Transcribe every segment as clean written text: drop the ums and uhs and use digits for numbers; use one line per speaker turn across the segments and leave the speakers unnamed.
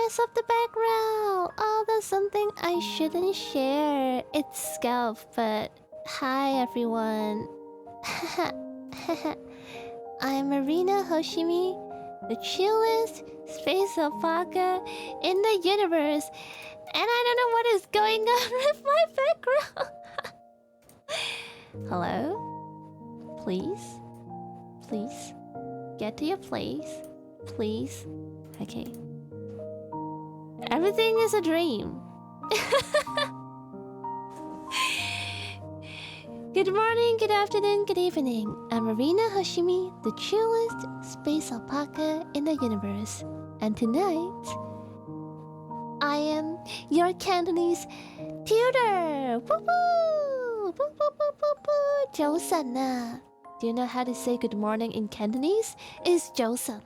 mess up the background. Oh, that's something I shouldn't share. It's Scalp, but hi everyone. I'm Marina Hoshimi, the chillest space alpaca in the universe, and I don't know what is going on with my background. Hello? Please? Please? Get to your place. Please? Okay. Everything is a dream. Good morning, good afternoon, good evening. I'm Marina Hoshimi, the chillest space alpaca in the universe. And tonight, I am your Cantonese tutor! Woo-hoo! Woo-hoo-hoo-hoo-hoo! Joseon na. Do you know how to say good morning in Cantonese? It's Joseon.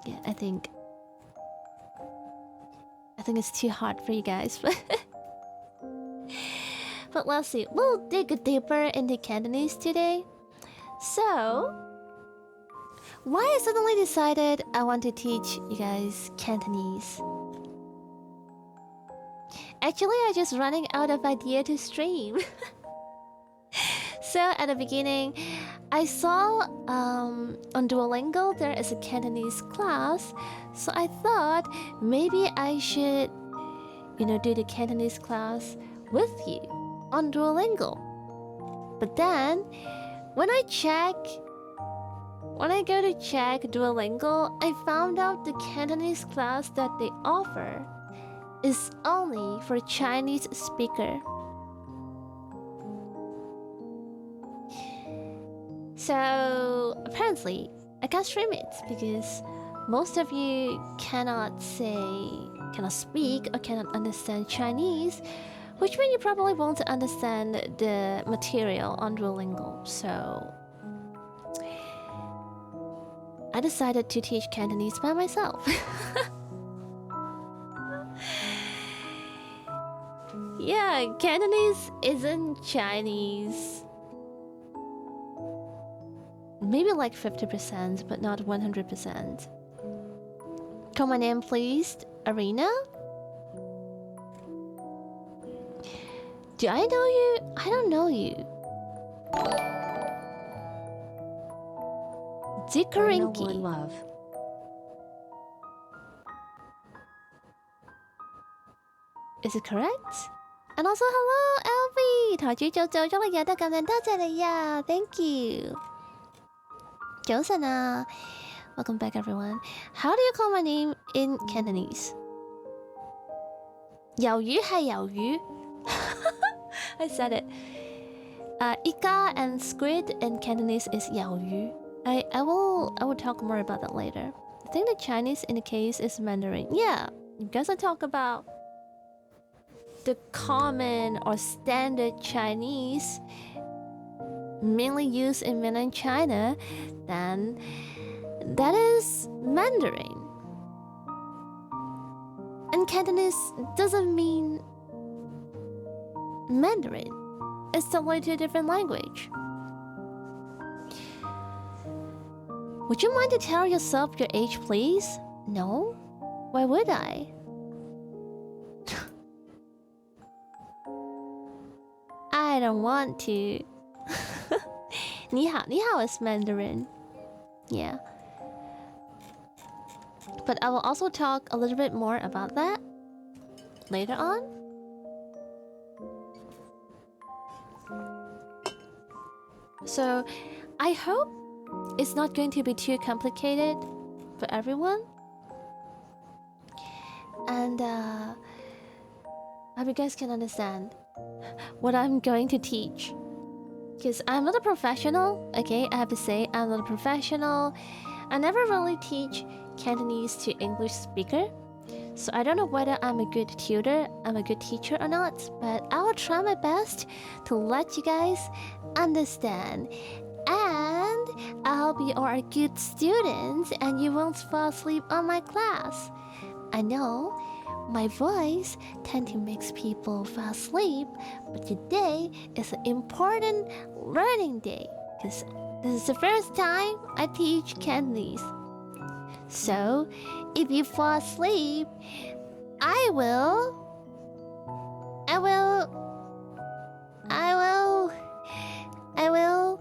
Yeah, I think it's too hard for you guys. But let's see. We'll dig deeper into Cantonese today. So, why I suddenly decided I want to teach you guys Cantonese? Actually, I'm just running out of idea to stream. So at the beginning, I saw on Duolingo there is a Cantonese class. So I thought maybe I should, do the Cantonese class with you on Duolingo. But then, when I go to check Duolingo, I found out the Cantonese class that they offer is only for Chinese speaker. So apparently, I can't stream it because most of you cannot speak or cannot understand Chinese, which means you probably won't understand the material on Duolingo. So I decided to teach Cantonese by myself. Yeah, Cantonese isn't Chinese. Maybe like 50%, but not 100%. Come on in, please, Arena. Do I know you? I don't know you. Dickorinky.
Love.
Is it correct? And also, hello, Elvie! 台主做咗嚟有得咁樣，多謝你呀 ！Thank you. 早晨啊 Welcome back, everyone. How do you call my name in Cantonese? 魷魚係魷魚。I said it. Ika and squid in Cantonese is 魷魚. I will talk more about that later. I think the Chinese in the case is Mandarin. Yeah, you guys will talk about the common or standard Chinese mainly used in mainland China, then that is Mandarin. And Cantonese doesn't mean Mandarin. It's totally a different language. Would you mind to tell yourself your age, please? No? Why would I? I don't want to. 你好 is Mandarin. Yeah. But I will also talk a little bit more about that later on. So, I hope it's not going to be too complicated for everyone. And I hope you guys can understand what I'm going to teach. Because I'm not a professional, okay? I have to say, I'm not a professional. I never really teach Cantonese to English speaker. So I don't know whether I'm a good tutor, I'm a good teacher or not. But I will try my best to let you guys understand. And I hope you are good students and you won't fall asleep on my class. I know my voice tends to make people fall asleep, but today is an important learning day because this is the first time I teach Cantonese. So, if you fall asleep, I will... I will... I will... I will...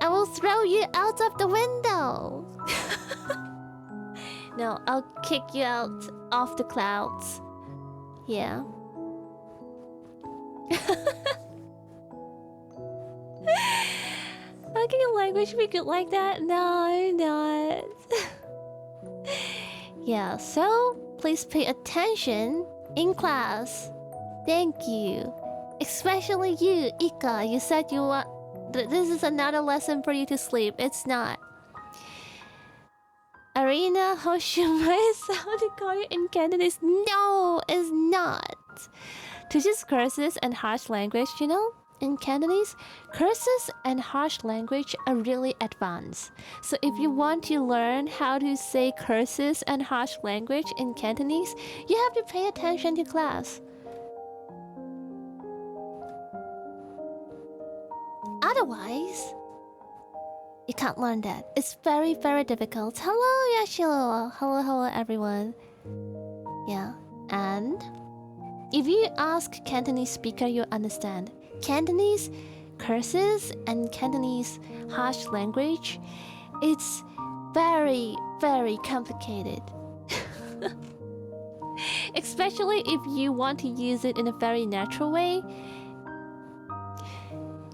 I will throw you out of the window! No, I'll kick you out of the clouds. Yeah. How can your language be good like that? No, I'm not. Yeah, so please pay attention in class. Thank you. Especially you, Ika. You said you want... This is another lesson for you to sleep. It's not. Arena Hoshimai sound recording in Cantonese. No, it's not. To just curses and harsh language, you know? In Cantonese, curses and harsh language are really advanced. So if you want to learn how to say curses and harsh language in Cantonese, you have to pay attention to class. Otherwise, you can't learn that. It's very, very difficult. Hello, Yashiro. Hello, everyone. Yeah, and if you ask Cantonese speaker, you understand. Cantonese curses and Cantonese harsh language, it's very, very complicated. Especially if you want to use it in a very natural way.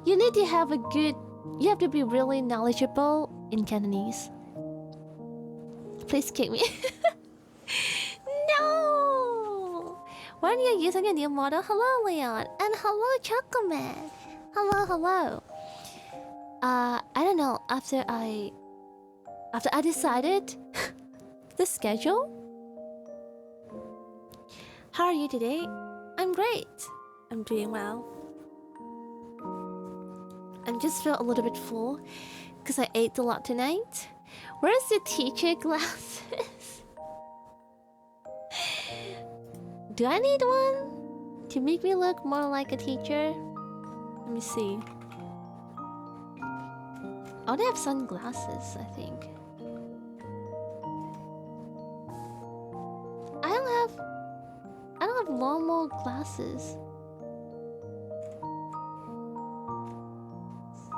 You need to have a good... You have to be really knowledgeable in Cantonese. Please kick me. No! Why are you using a new model? Hello, Leon. And hello, Chocoman. Hello. I don't know. After I decided the schedule. How are you today? I'm great. I'm doing well. I just feel a little bit full because I ate a lot tonight. Where's the teacher glasses? Do I need one to make me look more like a teacher? Let me see. Oh, they have sunglasses, I think. I don't have normal glasses.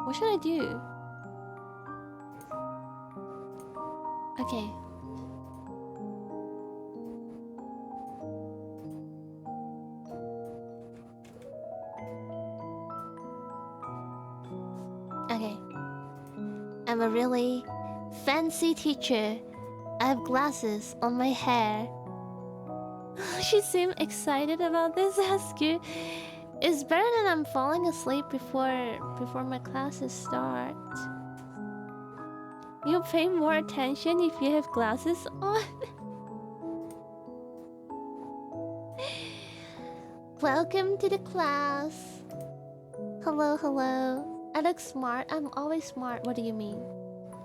What should I do? Okay. Okay. I'm a really fancy teacher. I have glasses on my hair. She seemed excited about this. That's good. It's better than I'm falling asleep before my classes start. You'll pay more attention if you have glasses on. Welcome to the class. Hello. I look smart. I'm always smart. What do you mean?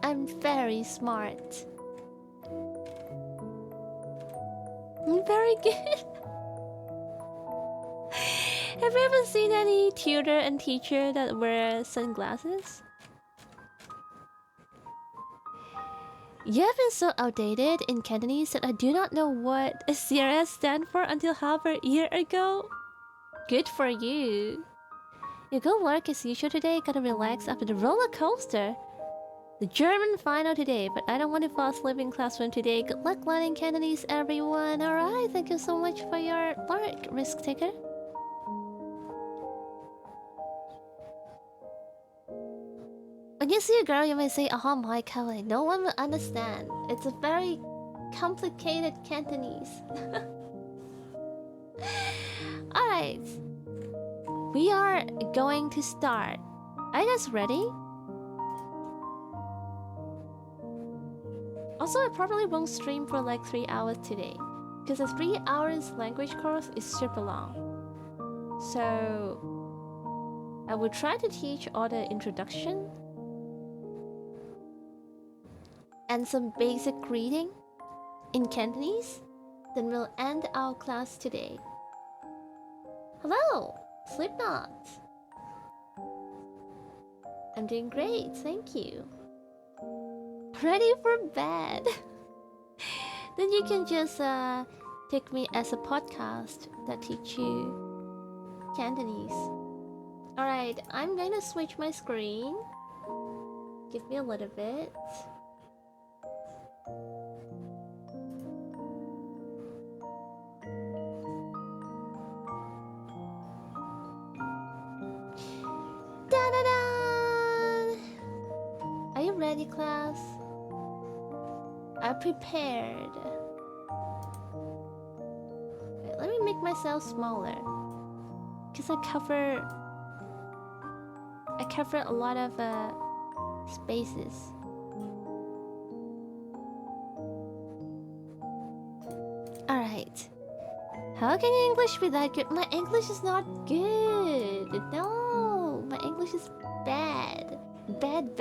I'm very smart. I'm very good. Have you ever seen any tutor and teacher that wear sunglasses? You have been so outdated in Cantonese that I do not know what CRS stand for until half a year ago. Good for you. You go work as usual today, gotta relax after the roller coaster. The German final today, but I don't want to fall asleep in classroom today. Good luck learning Cantonese, everyone. Alright, thank you so much for your work, risk taker. When you see a girl, you may say, "Oh my Kelly." No one will understand. It's a very complicated Cantonese. Alright. We are going to start. Are you guys ready? Also, I probably won't stream for like 3 hours today. Because a 3 hours language course is super long. So... I will try to teach all the introduction. And some basic reading in Cantonese. Then we'll end our class today. Hello! Slipknot! I'm doing great, thank you. Ready for bed! then you can just take me as a podcast that teach you Cantonese. Alright, I'm going to switch my screen. Give me a little bit. Da-da-da! Are you ready, class? I'm prepared. Wait, let me make myself smaller. Because I cover a lot of spaces. Alright. How can your English be that good? My English is not good. No, my English is bad. Bad.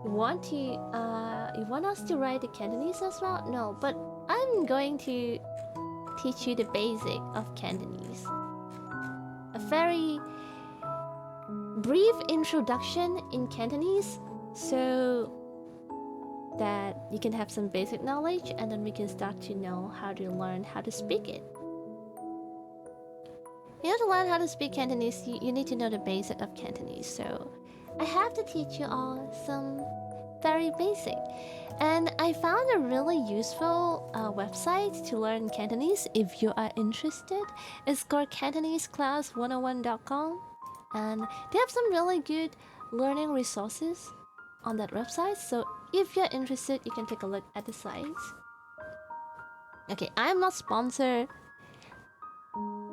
You want us to write the Cantonese as well? No, but I'm going to teach you the basic of Cantonese. A very brief introduction in Cantonese so that you can have some basic knowledge, and then we can start to know how to learn how to speak it. You know, to learn how to speak Cantonese, you need to know the basic of Cantonese. So I have to teach you all some very basic. And I found a really useful website to learn Cantonese if you are interested. It's called CantoneseClass101.com, and they have some really good learning resources on that website. So if you're interested, you can take a look at the site. Okay, I'm not sponsored.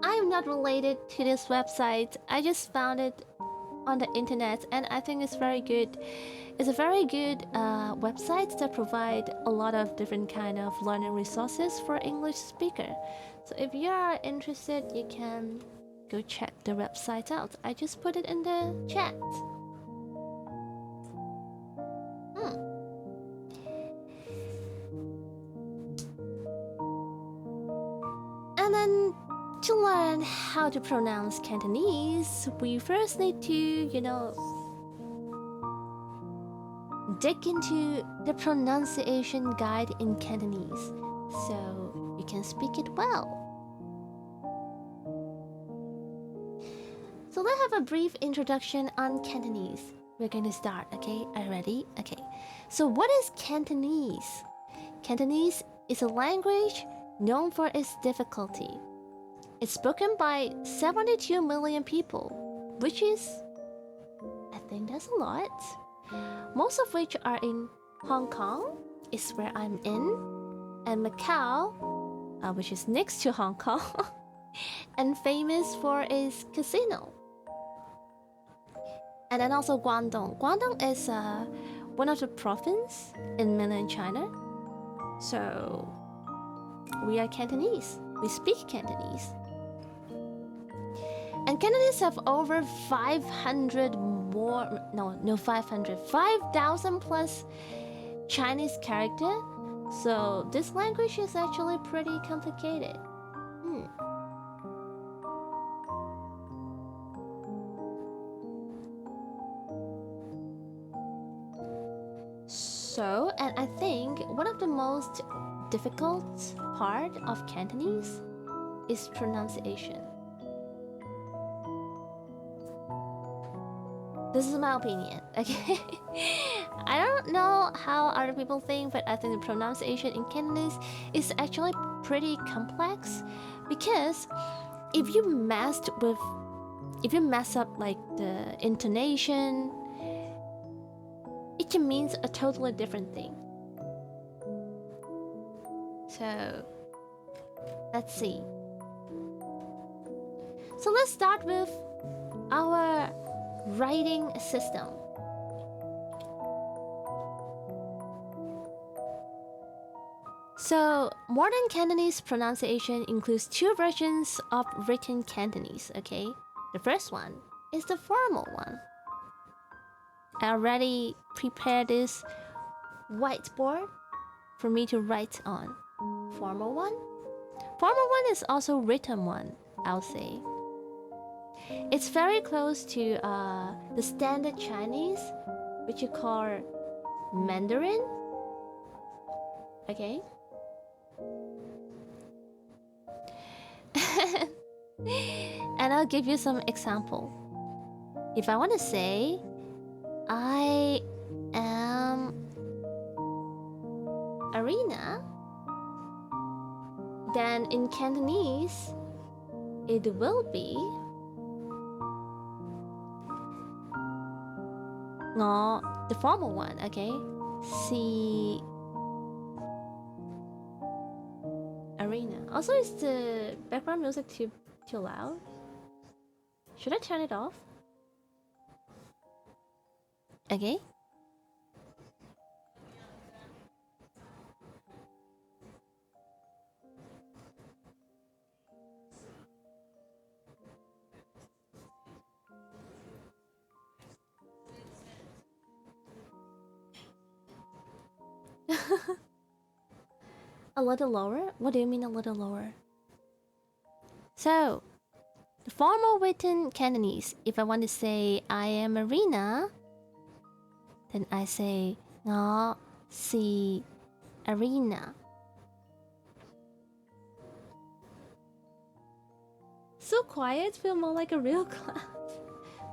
I'm not related to this website. I just found it on the internet, and I think it's very good. It's a very good website that provide a lot of different kind of learning resources for English speaker. So if you are interested, you can go check the website out. I just put it in the chat. And then to learn how to pronounce Cantonese, we first need to, you know, dig into the pronunciation guide in Cantonese so you can speak it well. So let's have a brief introduction on Cantonese. We're going to start, okay? Are you ready? Okay. So what is Cantonese? Cantonese is a language known for its difficulty. It's spoken by 72 million people, which is, I think that's a lot. Most of which are in Hong Kong, is where I'm in, and Macau, which is next to Hong Kong, and famous for its casino. And then also Guangdong. Guangdong is one of the provinces in mainland China. So we are Cantonese. We speak Cantonese. And Cantonese have over 5,000 plus Chinese character. So this language is actually pretty complicated. So, and I think one of the most difficult part of Cantonese is pronunciation. This is my opinion, okay? I don't know how other people think, but I think the pronunciation in Cantonese is actually pretty complex, because if you mess up like the intonation, it can mean a totally different thing. So let's see. So let's start with our writing system. So modern Cantonese pronunciation includes two versions of written Cantonese, okay? The first one is the formal one. I already prepared this whiteboard for me to write on. Formal one? Formal one is also written one, I'll say. It's very close to the standard Chinese, which you call Mandarin. Okay? And I'll give you some example. If I want to say I am Arena, then in Cantonese it will be ngọ, the formal one, okay? Si Arena. Also, is the background music too loud? Should I turn it off? Okay. A little lower? What do you mean a little lower? So, the formal written Cantonese, if I want to say I am Arena, then I say ngọ si Arena. So quiet, feel more like a real class.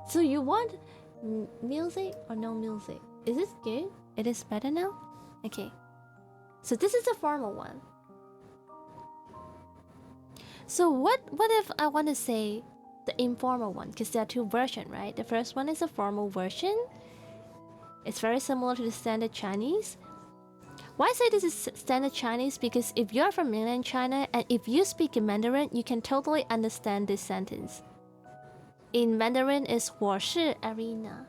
So you want music or no music? Is this good? It is better now? Okay. So this is the formal one. So what if I want to say the informal one? Because there are two versions, right? The first one is a formal version. It's very similar to the standard Chinese. Why I say this is standard Chinese? Because if you're from mainland China and if you speak in Mandarin, you can totally understand this sentence. In Mandarin is 我是 Arena.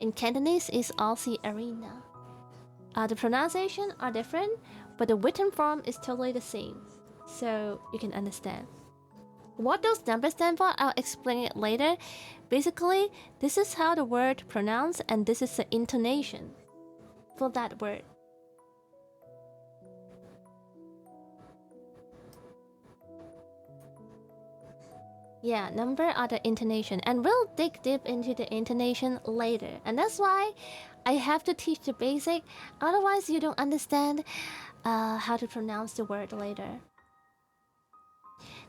In Cantonese is 我是 Arena. The pronunciation are different, but the written form is totally the same. So you can understand. What those numbers stand for, I'll explain it later. Basically, this is how the word pronounced and this is the intonation for that word. Yeah, number are the intonation, and we'll dig deep into the intonation later. And that's why I have to teach the basic, otherwise you don't understand how to pronounce the word later.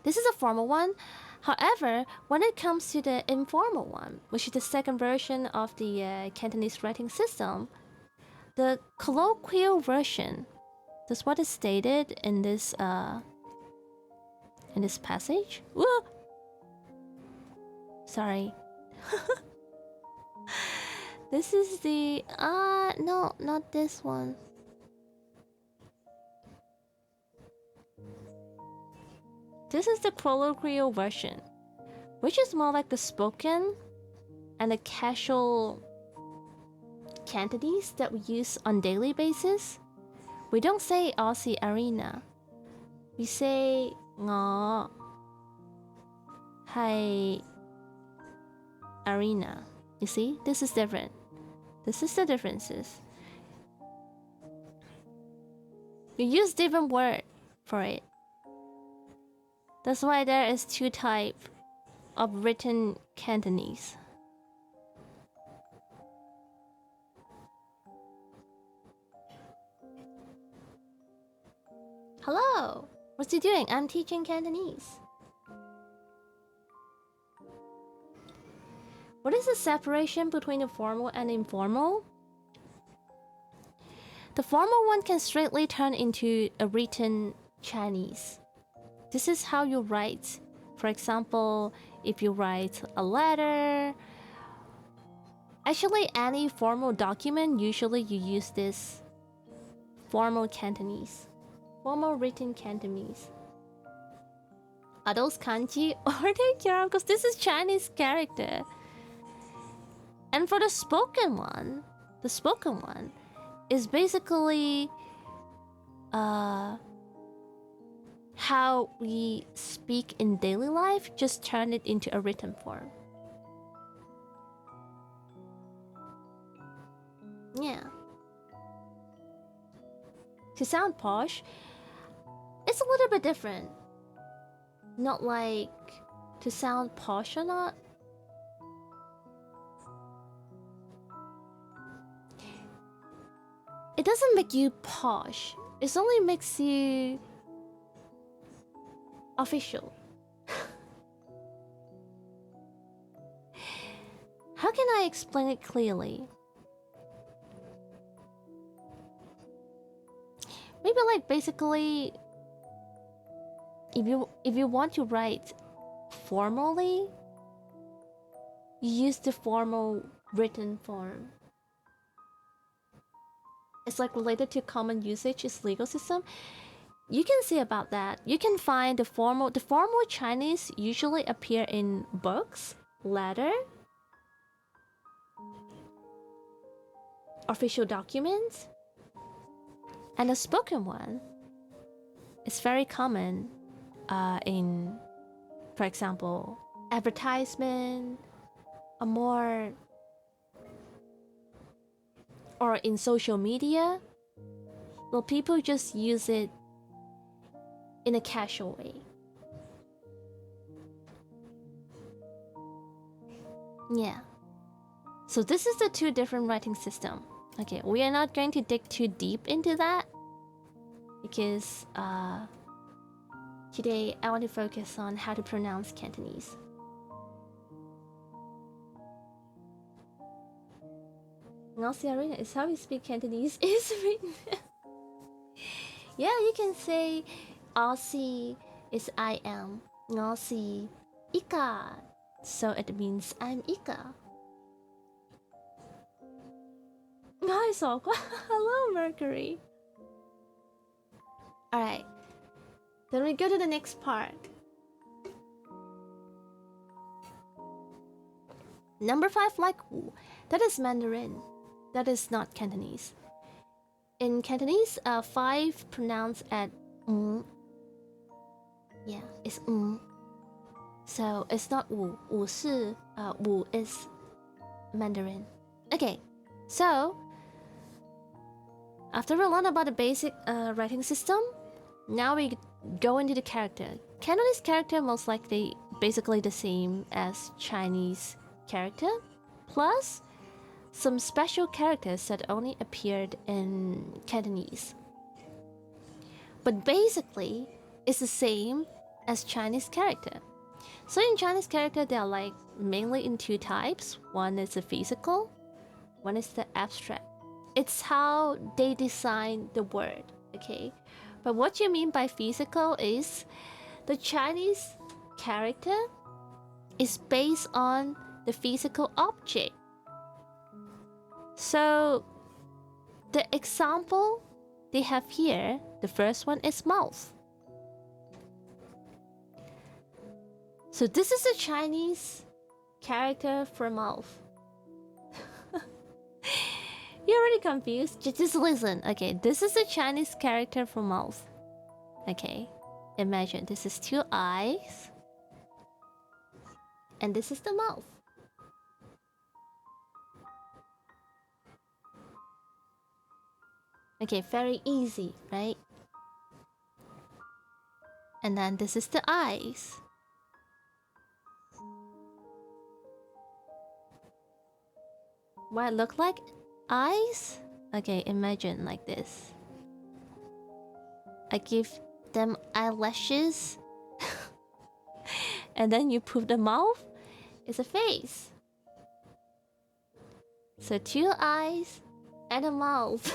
This is a formal one. However, when it comes to the informal one, which is the second version of the Cantonese writing system, the colloquial version, that's what is stated in this passage. Whoa! Sorry. This is the no, not this one. This is the colloquial version, which is more like the spoken and the casual Cantonese that we use on daily basis. We don't say Aussie Arena. We say ngọ hai Arena. You see, this is different. This is the differences. You use different word for it. That's why there is two types of written Cantonese. Hello! What's you doing? I'm teaching Cantonese. What is the separation between the formal and informal? The formal one can straightly turn into a written Chinese. This is how you write. For example, if you write a letter, actually any formal document, usually you use this formal Cantonese. Formal written Cantonese. Are those kanji or they characters? Because this is Chinese character. And for the spoken one is basically how we speak in daily life, just turn it into a written form. Yeah. To sound posh, it's a little bit different. Not like to sound posh or not. It doesn't make you posh. It only makes you official. How can I explain it clearly? Maybe like basically, if you want to write formally, you use the formal written form. It's like related to common usage is legal system. You can see about that. You can find the formal Chinese usually appear in books, letter, official documents, and the spoken one is very common in, for example, advertisement, or in social media. Well, people just use it in a casual way. Yeah. So this is the two different writing system. Okay, we are not going to dig too deep into that because today I want to focus on how to pronounce Cantonese. Ngasi Arena is how we speak Cantonese is written. Yeah, you can say Aussie is I am. Ngasi Ika. So it means I'm Ika. Hi, Sokwa. Hello, Mercury. Alright. Then we go to the next part. Number 5, like Wu. That is Mandarin. That is not Cantonese. In Cantonese, 5 pronounced at yeah, it's So it's not Wu. Wu is Mandarin. Okay, so after we learn about the basic writing system, now we go into the character. Cantonese character most likely basically the same as Chinese character, plus some special characters that only appeared in Cantonese. But basically, it's the same as Chinese character. So in Chinese character, they are like mainly in 2 types. One is the physical, one is the abstract. It's how they design the word, okay? But what you mean by physical is the Chinese character is based on the physical object. So the example they have here, the first one is mouth. So this is a Chinese character for mouth. You're already confused? Just listen. Okay, this is a Chinese character for mouth. Okay, imagine this is 2 eyes. And this is the mouth. Okay, very easy, right? And then this is the eyes. What look like eyes? Okay, imagine like this. I give them eyelashes. And then you put the mouth. It's a face. So 2 eyes and a mouth.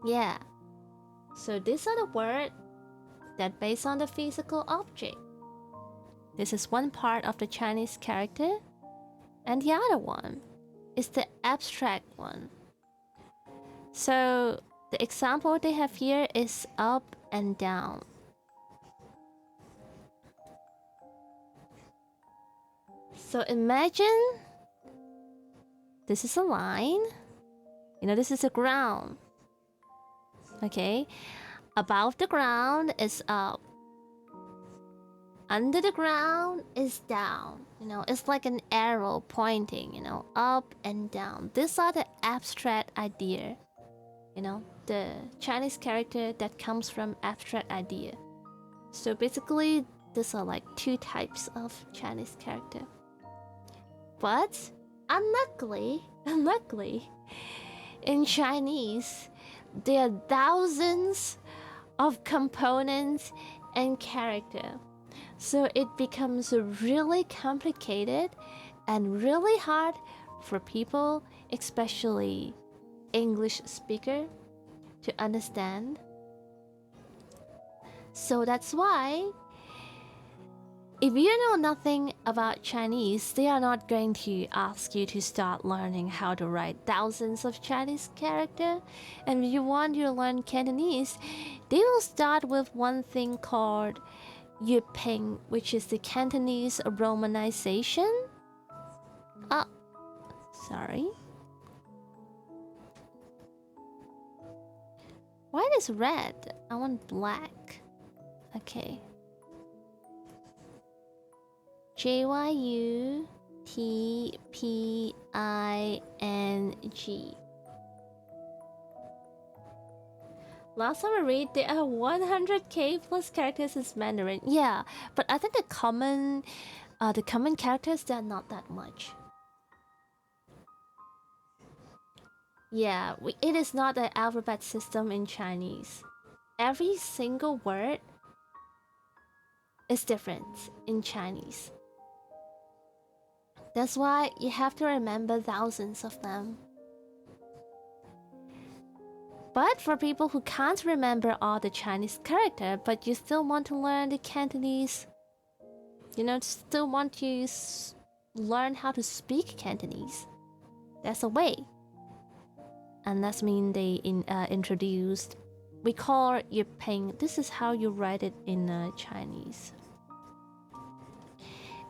Yeah. So these are the words that based on the physical object. This is one part of the Chinese character. And the other one is the abstract one. So the example they have here is up and down. So imagine this is a line. You know, this is a ground. Okay, above the ground is up. Under the ground is down. You know, it's like an arrow pointing, you know, up and down. These are the abstract idea. you know, the Chinese character that comes from abstract idea. So basically, these are like two types of Chinese character. But unluckily, in Chinese, there are thousands of components and character. So it becomes really complicated and really hard for people, especially English speaker, to understand. So that's why if you know nothing about Chinese, they are not going to ask you to start learning how to write thousands of Chinese characters. And if you want to learn Cantonese, they will start with one thing called Yuping, which is the Cantonese romanization. Oh, sorry. Why is red? I want black. Okay. Jyutping. Last time I read, there are 100k plus characters in Mandarin. Yeah, but I think the common characters, they're not that much. Yeah, it is not an alphabet system in Chinese. Every single word is different in Chinese. That's why you have to remember thousands of them. But for people who can't remember all the Chinese character, but you still want to learn the Cantonese, you know, still want to learn how to speak Cantonese, that's a way. And that's mean they introduced, we call Yuping. This is how you write it in Chinese.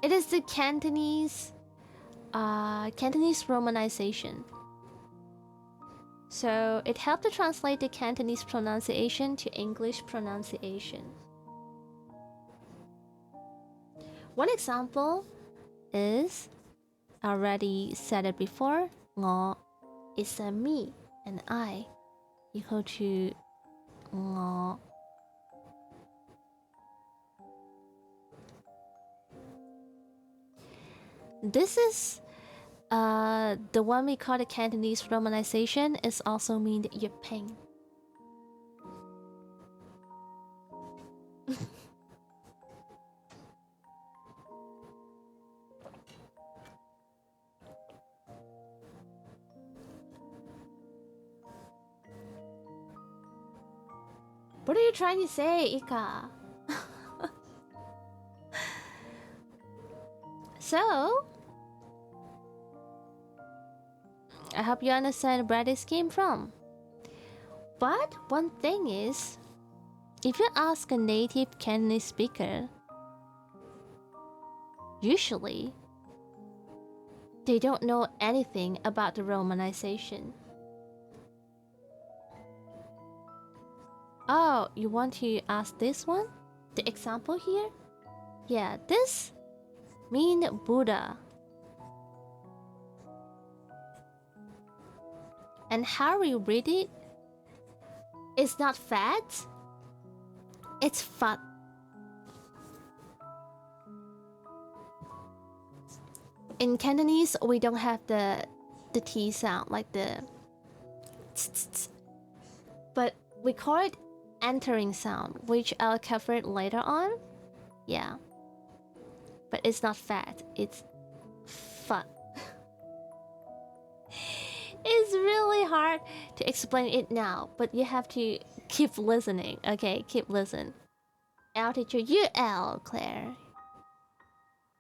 It is the Cantonese romanization. So it helped to translate the Cantonese pronunciation to English pronunciation. One example is, I already said it before, 我 is a me and I equal to 我. This is the one we call the Cantonese romanization is also mean Yuping. What are you trying to say, Ika? So, I hope you understand where this came from. But one thing is, if you ask a native Cantonese speaker, usually they don't know anything about the romanization. Oh, you want to ask this one? The example here? Yeah, this mean Buddha. And how we read it? It's not fat, it's fat. In Cantonese, we don't have the T sound, like the tss, but we call it entering sound, which I'll cover it later on. Yeah. But it's not fat, it's fat. It's really hard to explain it now, but you have to keep listening, okay? Keep listening. I'll teach you L, Claire.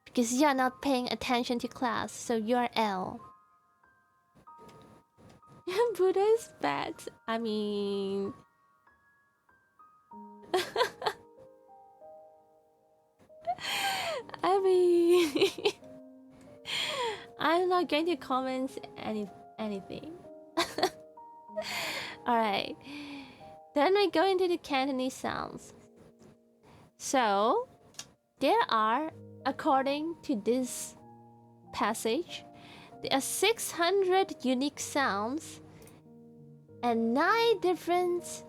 Because you're not paying attention to class, so you're L. Buddha is fat. I mean... I'm not going to comment anything. Alright. Then we go into the Cantonese sounds. So, there are, according to this passage, there are 600 unique sounds and 9 different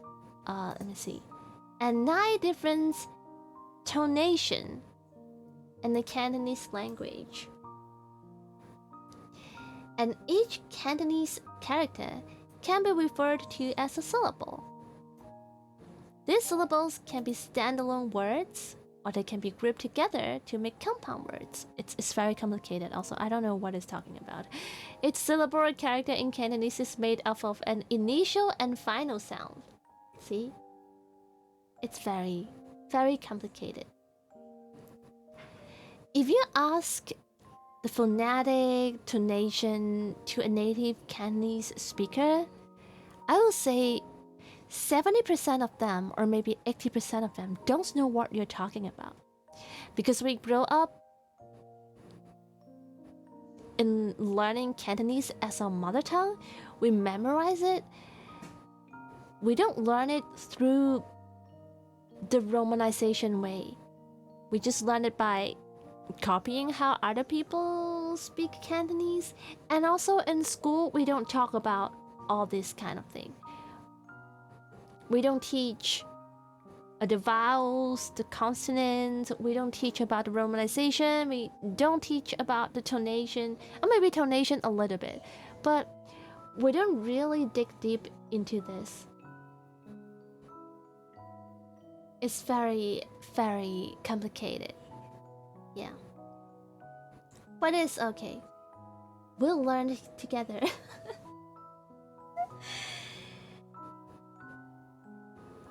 let me see, and 9 different tonation in the Cantonese language. And each Cantonese character can be referred to as a syllable. These syllables can be standalone words, or they can be grouped together to make compound words. It's very complicated also. I don't know what it's talking about. Each syllable or character in Cantonese is made up of an initial and final sound. See? It's very, very complicated. If you ask the phonetic tonation to a native Cantonese speaker, I will say 70% of them, or maybe 80% of them, don't know what you're talking about. Because we grow up in learning Cantonese as our mother tongue, we memorize it. We don't learn it through the romanization way. We just learn it by copying how other people speak Cantonese. And also in school, we don't talk about all this kind of thing. We don't teach the vowels, the consonants. We don't teach about the romanization. We don't teach about the tonation, or maybe tonation a little bit. But we don't really dig deep into this. It's very, very complicated. Yeah. But it's okay. We'll learn it together.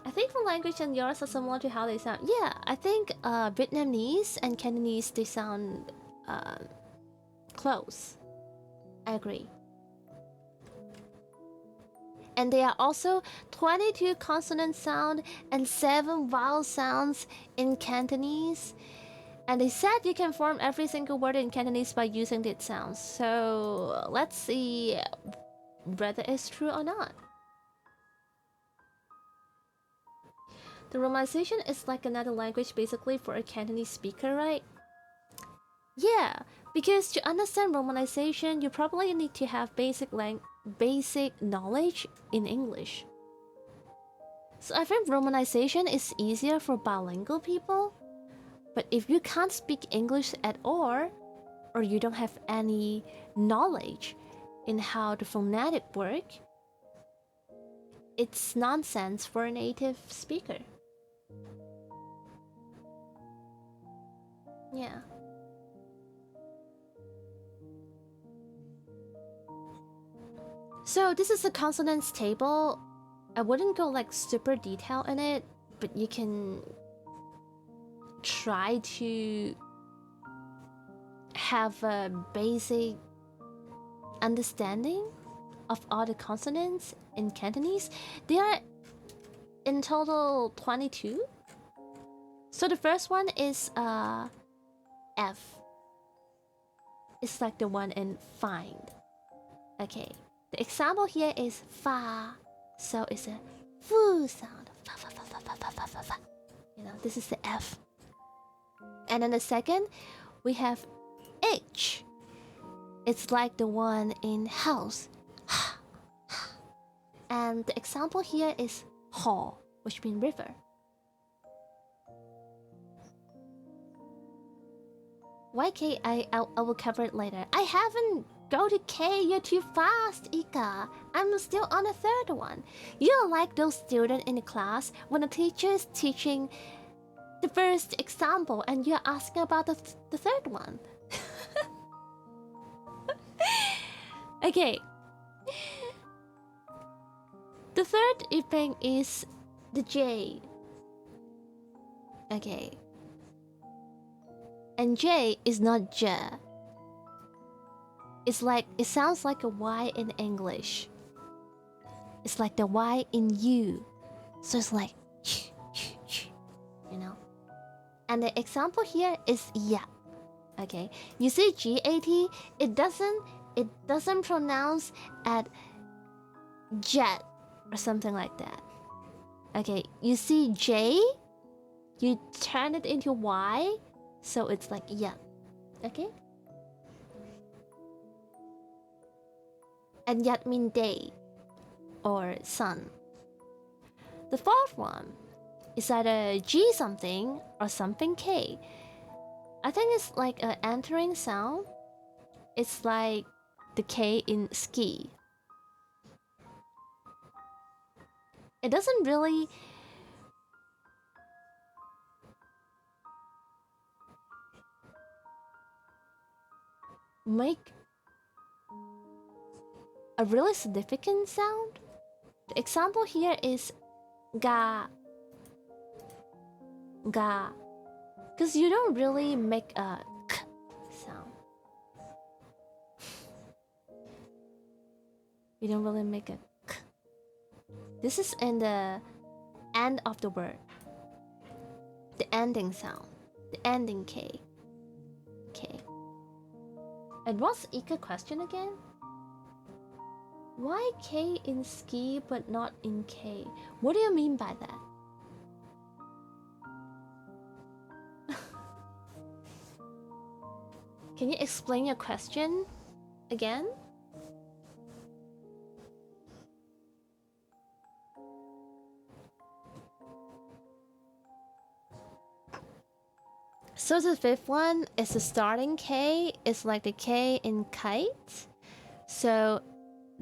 I think the language and yours are similar to how they sound. Yeah, I think Vietnamese and Cantonese, they sound close. I agree. And there are also 22 consonant sounds and 7 vowel sounds in Cantonese. And they said you can form every single word in Cantonese by using these sounds. So let's see whether it's true or not. The romanization is like another language basically for a Cantonese speaker, right? Yeah, because to understand romanization, you probably need to have basic knowledge in English. So I think romanization is easier for bilingual people. But if you can't speak English at all, or you don't have any knowledge in how the phonetic work, it's nonsense for a native speaker. Yeah. So this is the consonants table. I wouldn't go like super detailed in it, but you can try to have a basic understanding of all the consonants in Cantonese. There are in total 22. So the first one is F. It's like the one in find. Okay. The example here is fa. So it's a fu sound. Fa, fa, fa, fa, fa, fa, fa, fa. You know, this is the F. And then the second, we have H. It's like the one in house. And the example here is ho, which means river. YK, I will cover it later. I haven't go to K, you're too fast, Ika. I'm still on the third one. You're like those students in the class when the teacher is teaching the first example and you're asking about the third one. Okay. The third thing is the J. Okay. And J is not J. It's like, it sounds like a Y in English. It's like the Y in you. So it's like, you know? And the example here is ya. Okay. You see GAT, it doesn't pronounce at jet or something like that. Okay. You see J, you turn it into Y, so it's like ya. Okay? And yat mean day or sun. The fourth one is either G something or something K. I think it's like an entering sound. It's like the K in ski. It doesn't really make a really significant sound. The example here is ga, ga, because you don't really make a k sound. You don't really make a k. This is in the end of the word. The ending sound. The ending K. K. And what's Ika question again? Why K in ski but not in K? What do you mean by that? Can you explain your question again? So the fifth one is the starting K. It's like the K in kite. So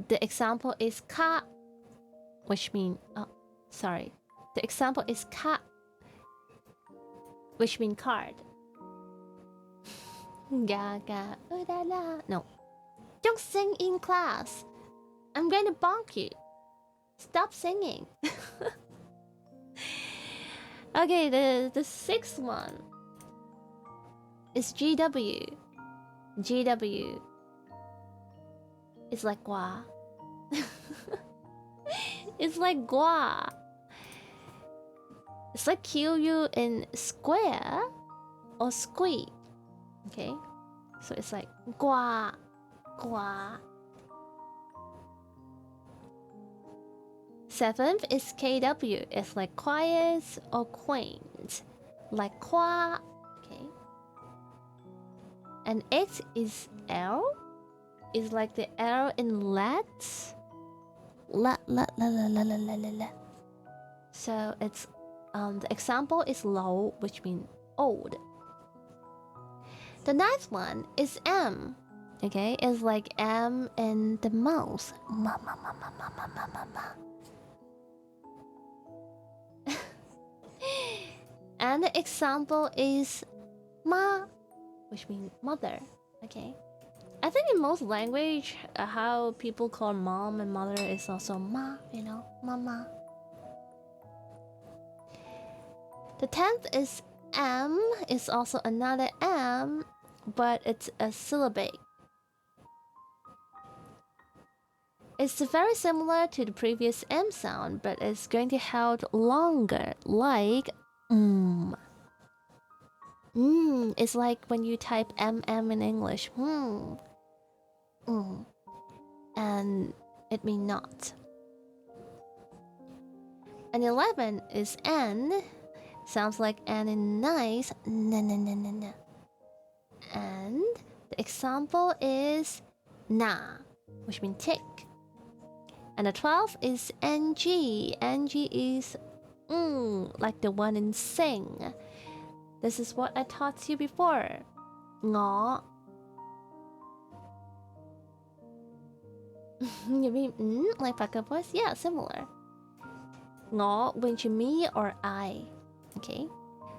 the example is ka, which means the example is ka, which means card. Ga ga la la. No, don't sing in class. I'm going to bonk you. Stop singing. Okay, the sixth one is GW. GW. It's like gua. It's like gua. It's like QU in square or squeak. Okay? So it's like gua, gua. Seventh is KW. It's like quiet or quaint. Like qua. Okay? And eighth is L. Is like the L in let. La la la la la la la la. So it's the example is low, which means old. The ninth one is M. Okay, it's like M in the mouth. Ma ma ma ma ma ma ma ma ma. And the example is ma, which means mother. Okay. I think in most language, how people call mom and mother is also ma, you know, mama. The 10th is M, is also another M, but it's a syllable. It's very similar to the previous M sound, but it's going to hold longer, like It's like when you type MM in English. And it means not. And 11 is N. Sounds like N in nice. Na na na na na. And the example is na, which means tick. And the 12 is NG. NG is like the one in sing. This is what I taught you before. Ngọ. You mean like fuck up voice? Yeah, similar. Ngọ, which me or I. Okay.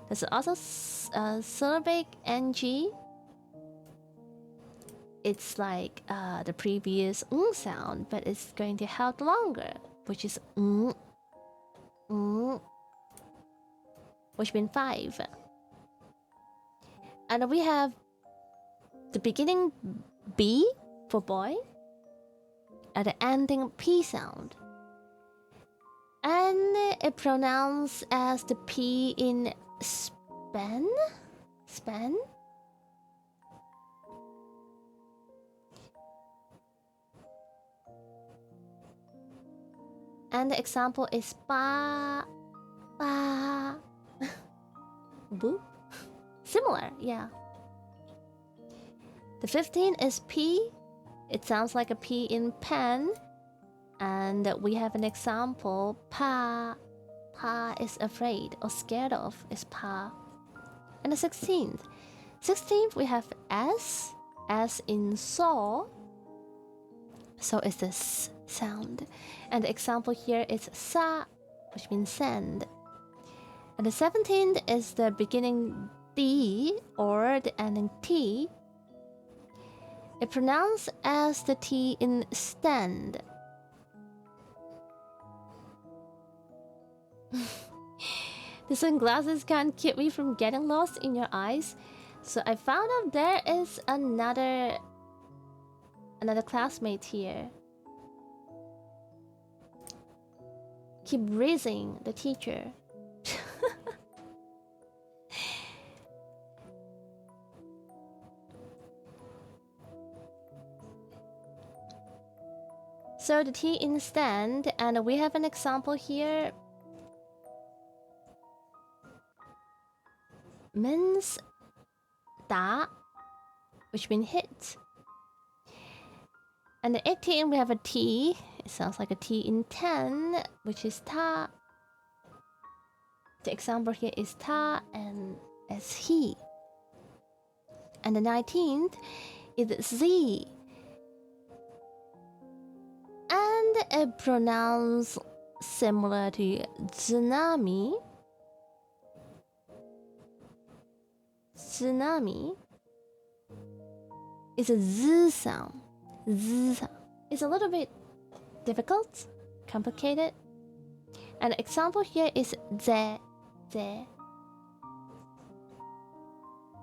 There's also syllabic NG. It's like the previous sound, but it's going to hold longer, which is which means 5. And we have the beginning B for boy, and the ending P sound. And it pronounced as the P in span. Span. And the example is ba, ba, boop. Similar, yeah. The 15 is P. It sounds like a P in pen. And we have an example. Pa. Pa is afraid or scared of is pa. And the 16th. 16th we have as in saw. So it's the s sound. And the example here is sa, which means sand. And the 17th is the beginning D or the ending T. It pronounced as the T in stand. The sunglasses can't keep me from getting lost in your eyes. So I found out there is another classmate here. Keep raising the teacher. So the T in stand, and we have an example here. Means da, which means hit. And the 18, we have a T. It sounds like a T in 10, which is ta. The example here is ta and as he. And the 19th is Z. And it pronounced similar to tsunami. Tsunami is a Z sound. Z sound. It's a little bit difficult, complicated. And the example here is ze,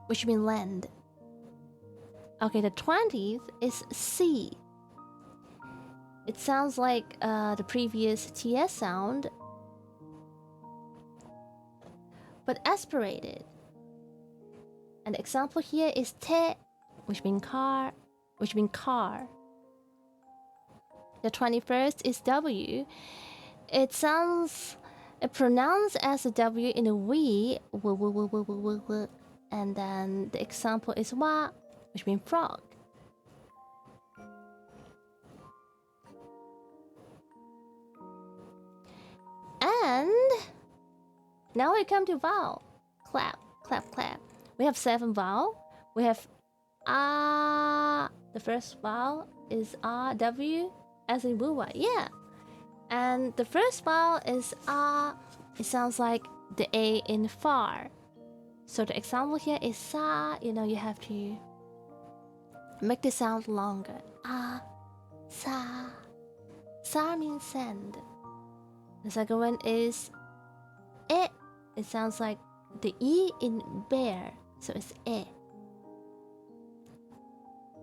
which means land. Okay, the 20th is C. It sounds like the previous TS sound, but aspirated. And the example here is te, which means car, The 21st is W. It pronounced as a W in a we, and then the example is wa, which means frog. And now we come to vowel. Clap, clap, clap. We have 7 vowel. We have the first vowel is W as in wuwa. Yeah. And the first vowel is it sounds like the A in far. So the example here is sa. You have to make the sound longer. Sa. Sa means sand. The second one is e. It sounds like the E in bear. So it's e.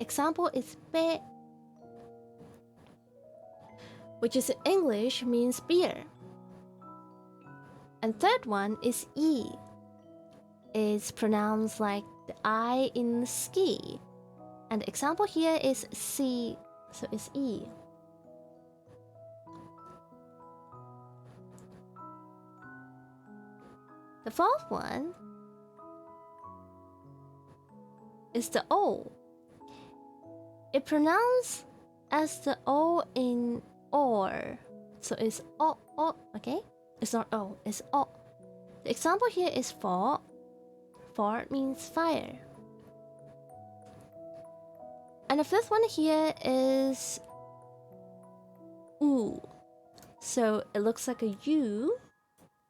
Example is pe, which is in English means beer. And third one is E. It's pronounced like the I in ski. And the example here is C, so it's E. The fourth one is the O. It pronounced as the O in or. So it's O, okay? It's not O, it's O. The example here is for. For means fire. And the fifth one here is U. So it looks like a U,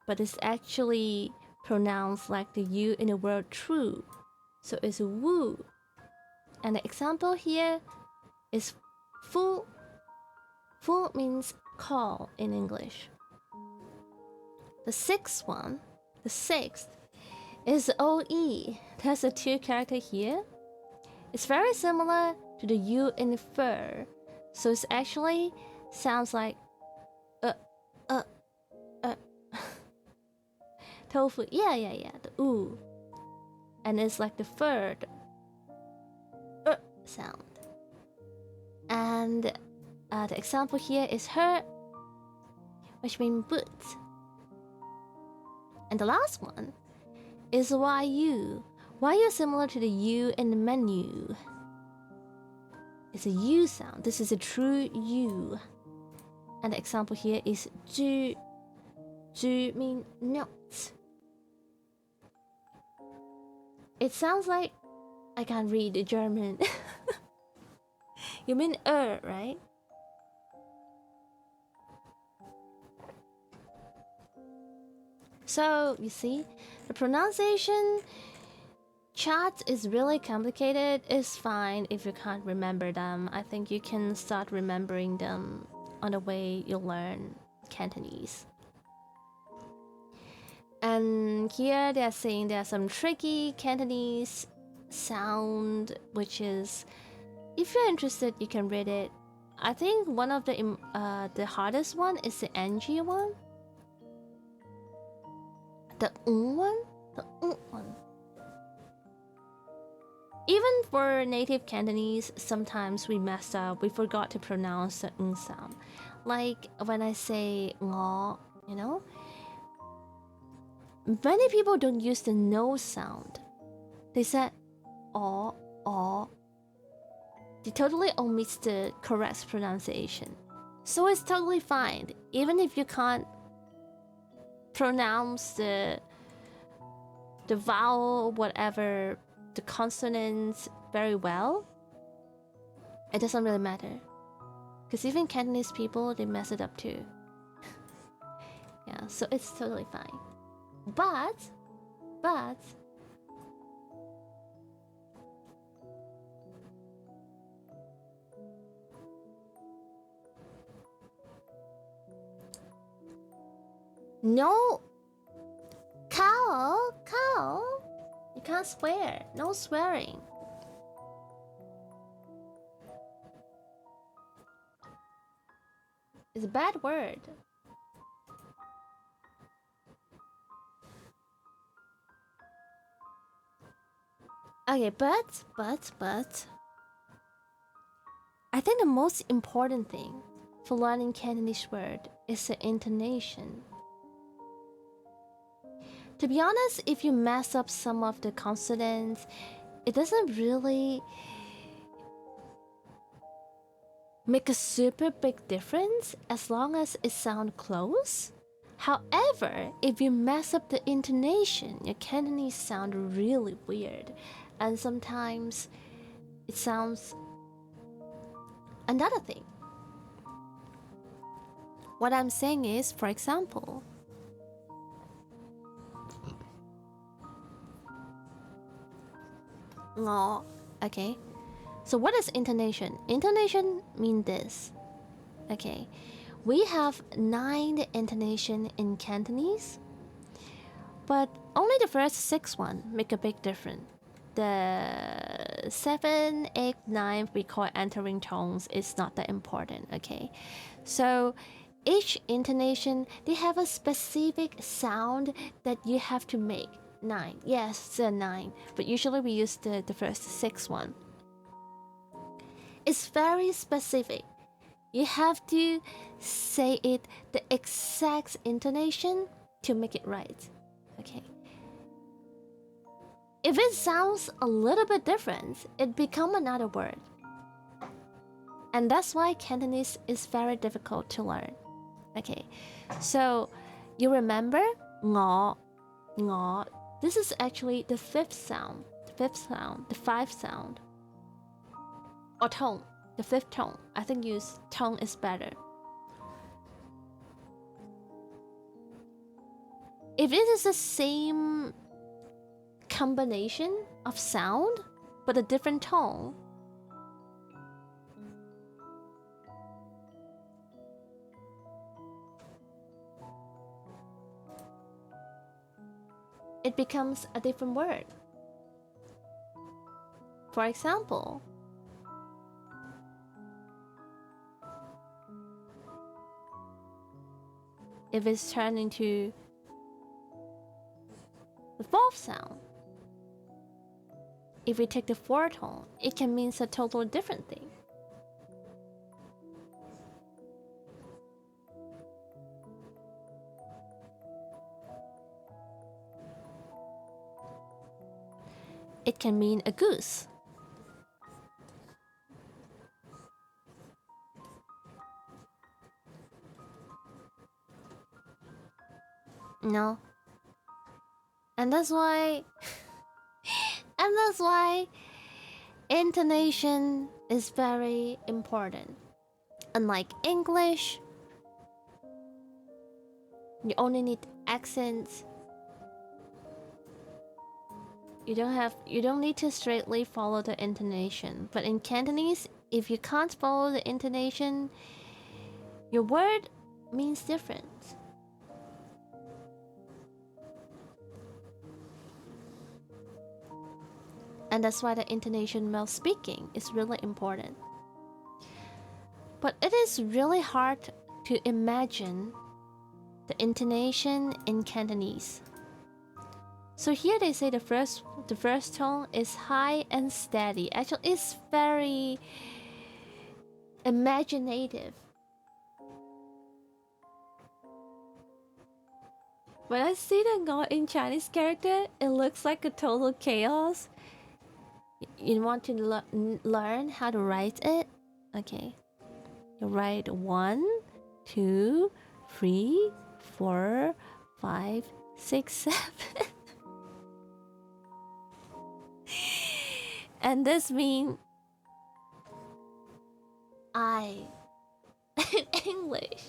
but it's actually pronounced like the U in the word true. So it's woo. And the example here is fu. Fu means call in English. The sixth is OE. There's a 2 character here. It's very similar to the U in fur. So it's actually sounds like tofu. Yeah, the oo. And it's like the third sound. And the example here is her, which means boot. And the last one is YU. YU similar to the U in the menu. It's a U sound. This is a true U. And the example here is 猪. 猪 mean not. It sounds like I can't read the German. You mean right? So, you see, the pronunciation chart is really complicated. It's fine if you can't remember them. I think you can start remembering them on the way you learn Cantonese. And here they're saying there's some tricky Cantonese sound, which is, if you're interested, you can read it. I think one of the hardest one is the NG one. The one? The one. Even for native Cantonese, sometimes we mess up. We forgot to pronounce the sound. Like when I say ngõ, you know? Many people don't use the no sound. They said aw. They totally omit the correct pronunciation. So it's totally fine. Even if you can't pronounce the vowel, whatever, the consonants very well, it doesn't really matter. Because even Cantonese people, they mess it up too. Yeah, so it's totally fine. But no, cow, you can't swear. No swearing. It's a bad word. Okay, but I think the most important thing for learning Cantonese word is the intonation. To be honest, if you mess up some of the consonants, it doesn't really make a super big difference as long as it sounds close. However, if you mess up the intonation, your Cantonese sound really weird, and sometimes it sounds another thing. What I'm saying is, for example, ngõ, okay? So what is intonation? Intonation means this, okay? We have 9 intonation in Cantonese, but only the first 6 one make a big difference. The 7, 8, 9 we call entering tones is not that important, okay? So each intonation, they have a specific sound that you have to make. 9, yes, it's a 9, but usually we use the first 6 one. It's very specific. You have to say it the exact intonation to make it right, okay? If it sounds a little bit different, it becomes another word. And that's why Cantonese is very difficult to learn. Okay, so you remember ngõ. This is actually the 5th sound, the 5th sound. Or tone, the 5th tone. I think use tone is better. If it is the same combination of sound but a different tone, it becomes a different word. For example, if it's turned into the 4th sound, if we take the 4th tone, it can mean a totally different thing. It can mean a goose. No. And that's why and that's why intonation is very important. Unlike English, you only need accents. You don't need to straightly follow the intonation. But in Cantonese, if you can't follow the intonation, your word means different. And that's why the intonation while speaking is really important. But it is really hard to imagine the intonation in Cantonese. So here they say the first tone is high and steady. Actually, it's very imaginative. When I see the ngo in Chinese character, it looks like a total chaos. You want to learn how to write it? Okay. You write 1, 2, 3, 4, 5, 6, 7. And this means I in English.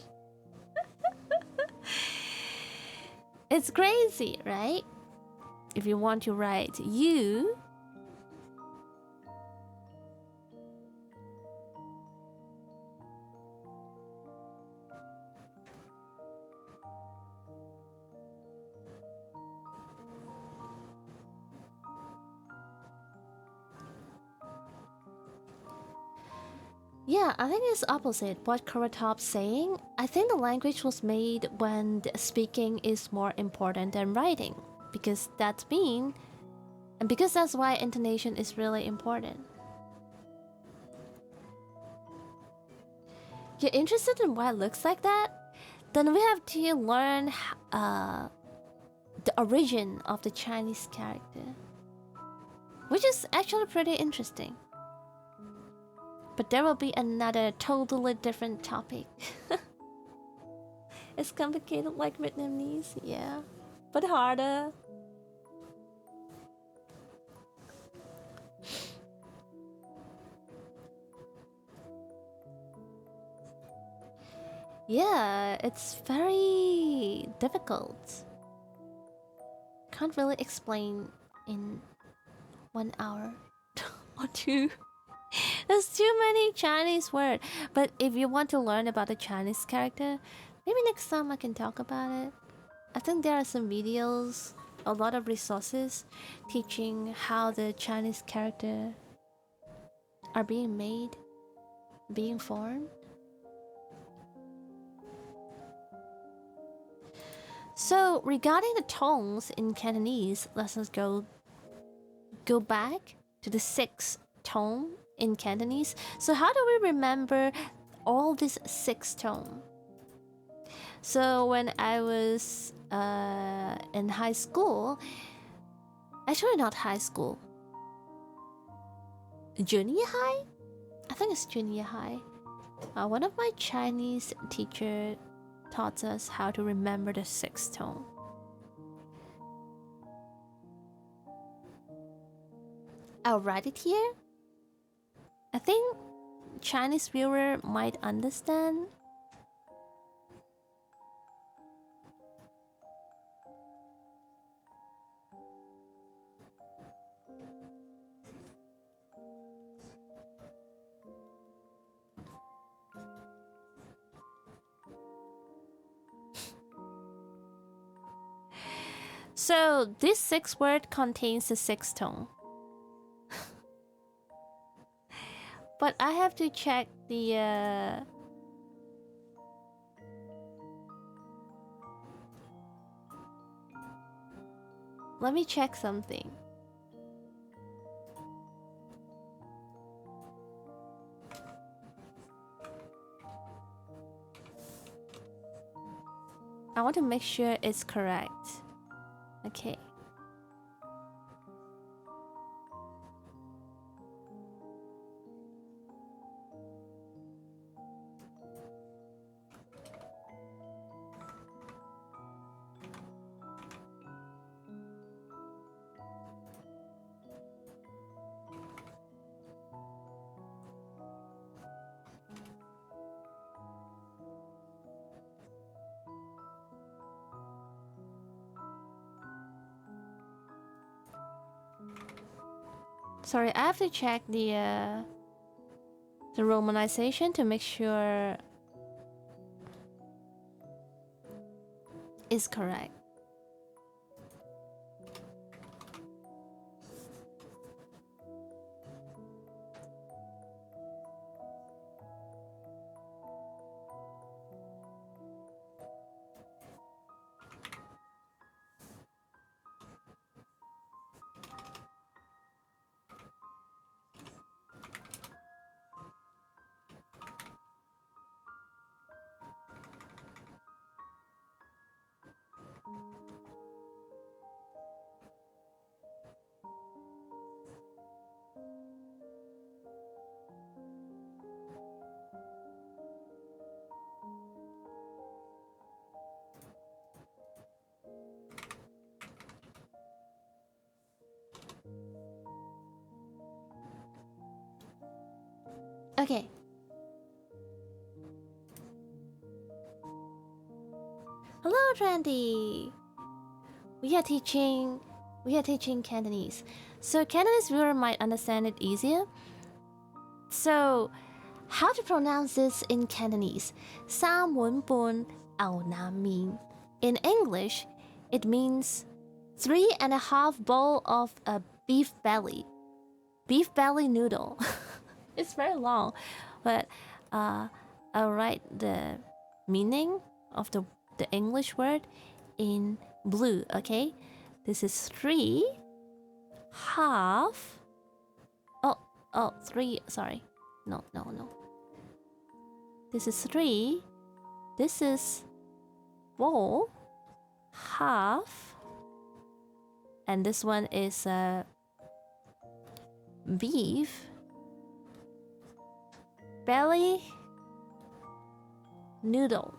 It's crazy, right? If you want to write you, yeah, I think it's opposite what Kuratop's saying. I think the language was made when speaking is more important than writing. Because that's mean, and because that's why intonation is really important. You're interested in why it looks like that? Then we have to learn the origin of the Chinese character. Which is actually pretty interesting. But there will be another totally different topic. It's complicated like Vietnamese, yeah. But harder. Yeah, it's very difficult. Can't really explain in 1 hour or 2. There's too many Chinese words. But if you want to learn about the Chinese character, maybe next time I can talk about it. I think there are some videos, a lot of resources teaching how the Chinese character are being made, being formed. So regarding the tones in Cantonese, let's just go back to the 6th tone in Cantonese. So how do we remember all this 6 tone? So when I was in high school, actually not high school, junior high? I think it's junior high. One of my Chinese teacher taught us how to remember the 6th tone. I'll write it here. I think Chinese viewer might understand. So this 6th word contains the 6th tone. But I have to check the let me check something. I want to make sure it's correct. Okay. Sorry, I have to check the romanization to make sure it's correct. Okay. Hello, Trendy. We are teaching Cantonese. So Cantonese viewer might understand it easier. So, how to pronounce this in Cantonese? Sam Wen Bun Ao Nam Min. In English, it means 3.5 bowl of a beef belly noodle. It's very long, but I'll write the meaning of the English word in blue. Okay, this is 3.5. Oh, 3. Sorry, no. This is 3. This is bowl, half, and this one is beef belly noodle.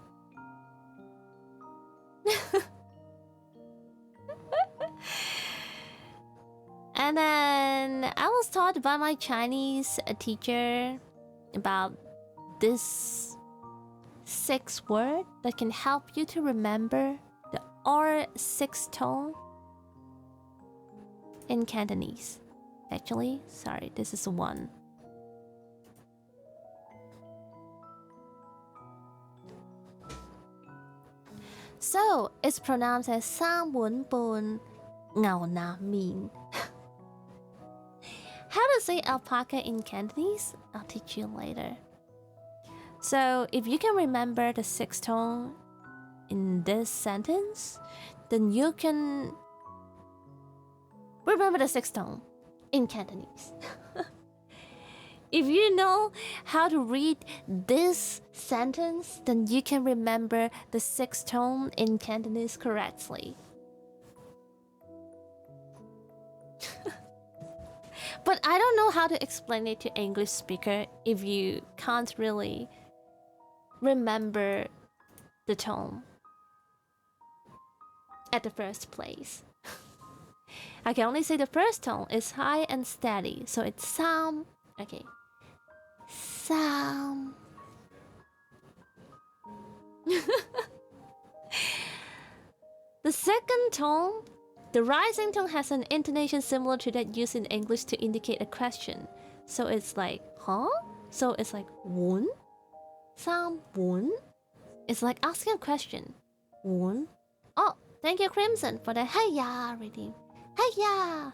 And then I was taught by my Chinese teacher about this 6 word that can help you to remember the R6 tone in Cantonese. Actually, sorry, this is 1. So it's pronounced as Sam Wen Bun Ngao Na Min. How to say alpaca in Cantonese? I'll teach you later. So if you can remember the 6 tone in this sentence, then you can remember the 6 tone in Cantonese. If you know how to read this sentence, then you can remember the 6 tone in Cantonese correctly. But I don't know how to explain it to English speaker if you can't really remember the tone at the first place. I can only say the first tone is high and steady, so it's Sam. Okay. Sam. The second tone, the rising tone, has an intonation similar to that used in English to indicate a question. So it's like, huh? So it's like, won? Sam won? It's like asking a question. Won? Oh, thank you, Crimson, for the hey-ya reading. Hey-ya!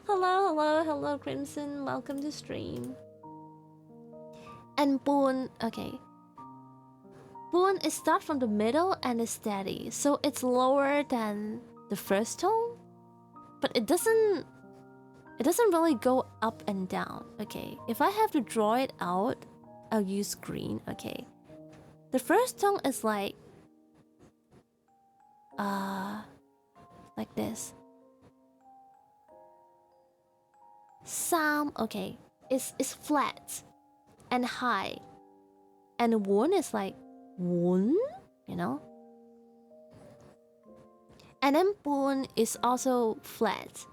Hello, Crimson. Welcome to stream. And Boon, okay. Boon is start from the middle and is steady, so it's lower than the first tone, but it doesn't really go up and down. Okay, if I have to draw it out, I'll use green. Okay, the first tone is like this. Sam, okay, is flat and high, and Won is like Won, you know. And then Boon is also flat,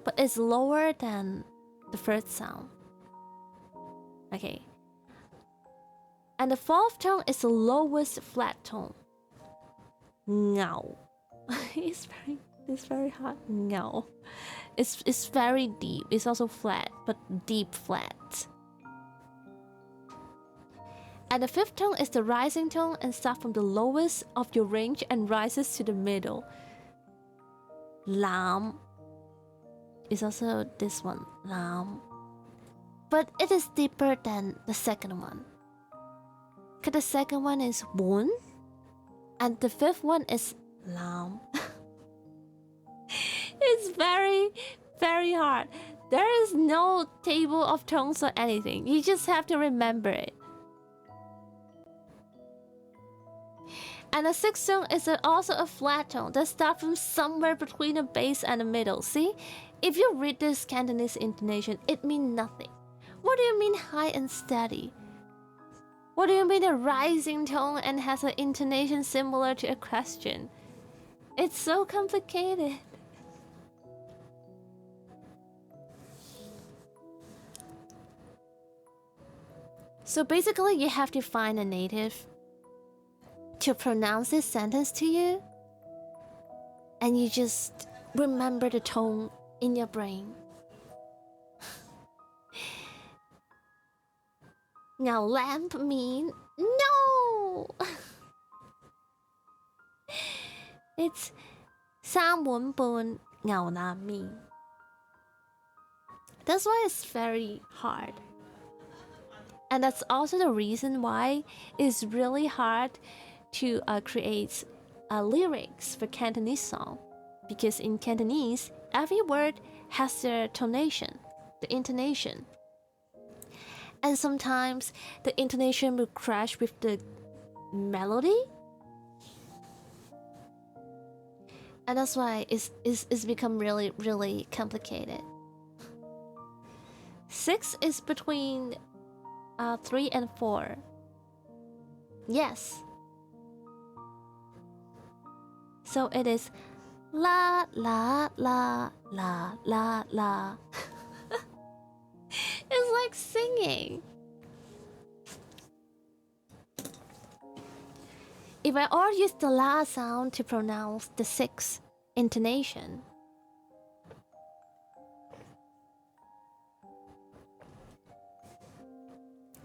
but it's lower than the first sound. Okay. And the fourth tone is the lowest flat tone. Ngao. It's very It's very hard. No. It's very deep. It's also flat, but deep flat. And the fifth tone is the rising tone and starts from the lowest of your range and rises to the middle. Lam is also this one, lam. But it is deeper than the second one. Because the second one is won, and the fifth one is lam. It's very, very hard. There is no table of tones or anything. You just have to remember it. And the sixth tone is also a flat tone that starts from somewhere between the bass and the middle. See? If you read this Cantonese intonation, it means nothing. What do you mean high and steady? What do you mean a rising tone and has an intonation similar to a question? It's so complicated. So basically, you have to find a native to pronounce this sentence to you, and you just remember the tone in your brain. Now lamp mean no. It's Sam Won Bun Ngao Nam mean. That's why it's very hard. And that's also the reason why it's really hard to create lyrics for Cantonese song, because in Cantonese every word has their tonation, the intonation, and sometimes the intonation will crash with the melody, and that's why it's become really, really complicated. 6 is between 3 and 4. Yes. So it is la la la la la la. It's like singing. If I all use the la sound to pronounce the 6 intonation,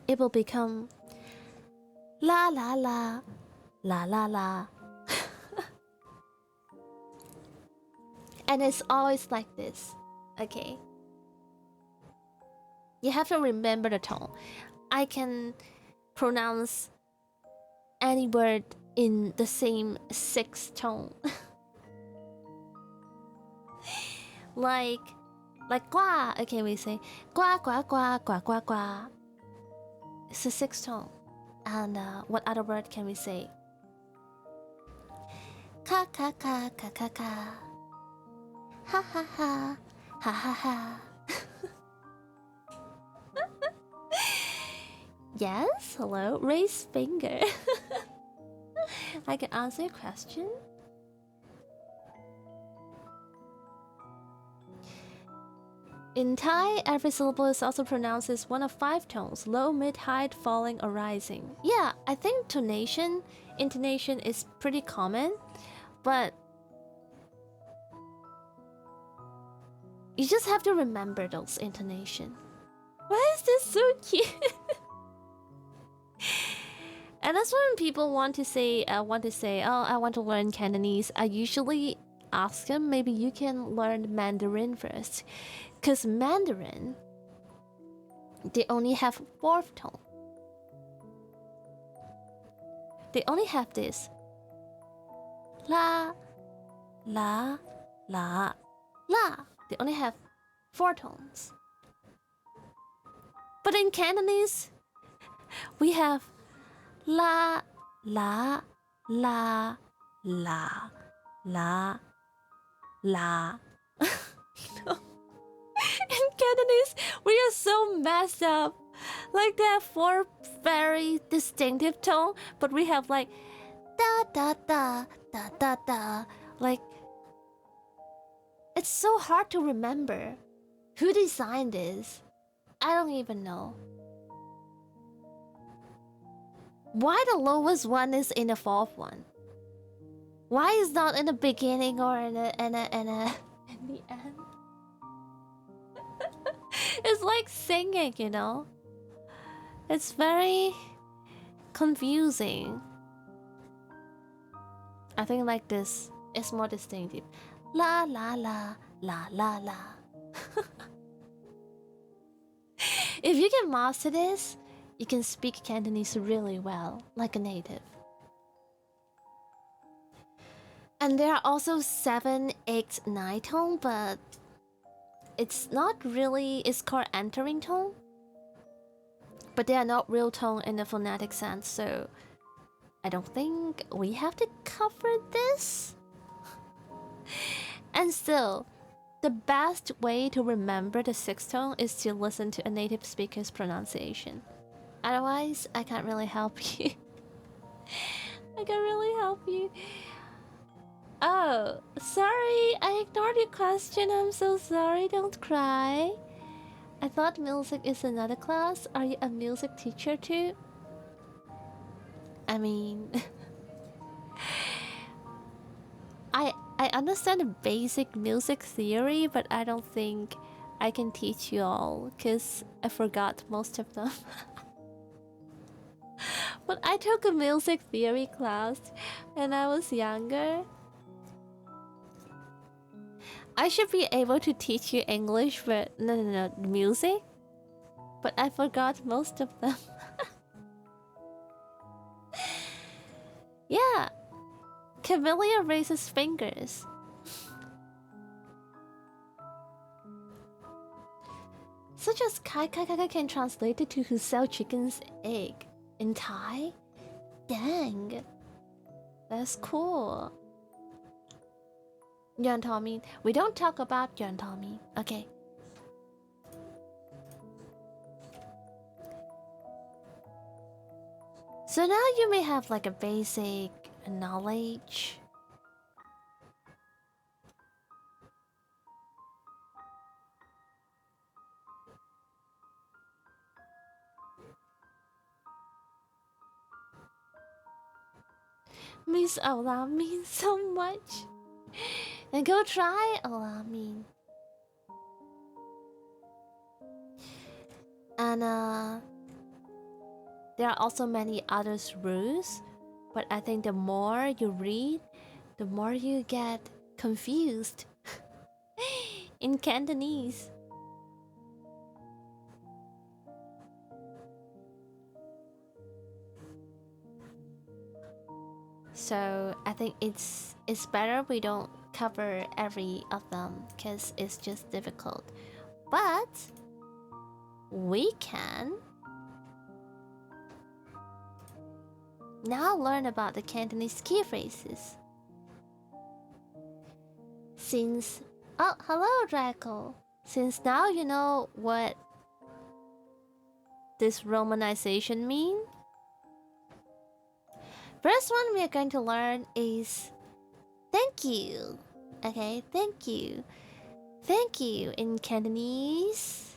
it will become la la la la la la. And it's always like this, okay? You have to remember the tone. I can pronounce any word in the same 6 tone. like gua. Okay, we say gua gua gua gua gua gua. It's a 6 tone. And what other word can we say? Ka ka ka ka ka ka. Ha ha ha. Ha ha ha. Yes, hello. Raise finger. I can answer your question. In Thai, every syllable is also pronounced as one of 5 tones: low, mid, high, falling, or rising. Yeah, I think intonation is pretty common, but you just have to remember those intonation. Why is this so cute? And that's when people want to say, oh, I want to learn Cantonese. I usually ask them, maybe you can learn Mandarin first. Because Mandarin, they only have 4th tone. They only have this. La, la, la, la. They only have 4 tones. But in Cantonese, we have la, la, la, la, la, la. In Cantonese, we are so messed up. Like, they have 4 very distinctive tones, but we have like da da da da da da. Like, it's so hard to remember. Who designed this? I don't even know. Why the lowest one is in the 4th one? Why is not in the beginning or in in the end? It's like singing, you know? It's very confusing. I think like this is more distinctive. La la la la la la. If you can master this, you can speak Cantonese really well, like a native. And there are also 7, 8, 9 tone, but it's not really, it's called entering tone. But they are not real tone in the phonetic sense, so I don't think we have to cover this. And still, the best way to remember the 6th tone is to listen to a native speaker's pronunciation. Otherwise, I can't really help you. I can't really help you. Oh, sorry, I ignored your question. I'm so sorry. Don't cry. I thought music is another class. Are you a music teacher too? I mean, I understand the basic music theory, but I don't think I can teach you all because I forgot most of them. But I took a music theory class when I was younger. I should be able to teach you English, but no, music. But I forgot most of them. Yeah, Camellia raises fingers. Such as Kai Kai Kai Kai can translate it to who sell chicken's egg in Thai. Dang, that's cool. Yuan Tommy, we don't talk about Yuan Tommy. Okay. So now you may have like a basic knowledge. Miss Ola means so much. And go try Ola mean. And there are also many other rules, but I think the more you read, the more you get confused in Cantonese. So I think it's better we don't cover every of them because it's just difficult. But we can now learn about the Cantonese key phrases. Since hello Draco. Since now you know what this romanization mean, first one we are going to learn is thank you. Okay, thank you. Thank you in Cantonese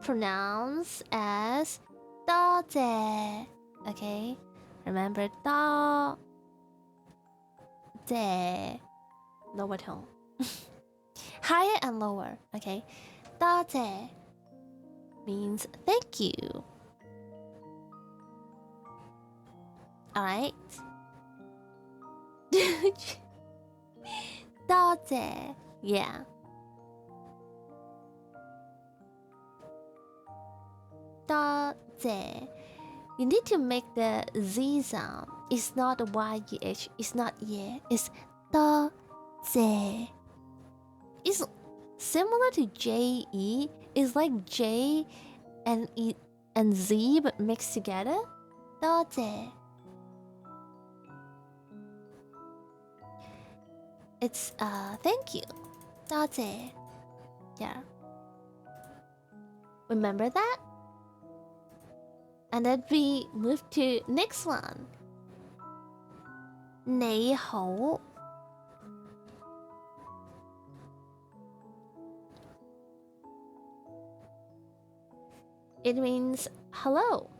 pronounced as 多谢. Okay, remember 多谢 lower tone. Higher and lower. Okay, 多谢 means thank you. Alright. 多谢 yeah. 多谢 you need to make the Z sound. It's not YEH. It's not yeah. It's 多谢. It's similar to JE. It's like J and E and Z but mixed together. 多谢. It's thank you. 多谢. Yeah. Remember that? And then we move to next one. 你好. It means hello.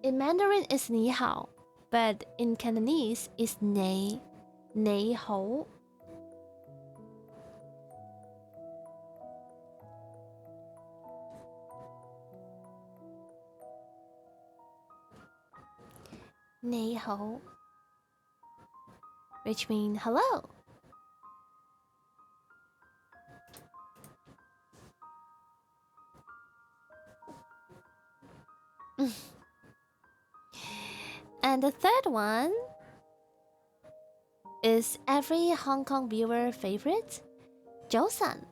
In Mandarin, it's 你好. but in Cantonese it's nei, nei hou. Nei hou, which means hello. And the third one is every Hong Kong viewer favorite, Joseon.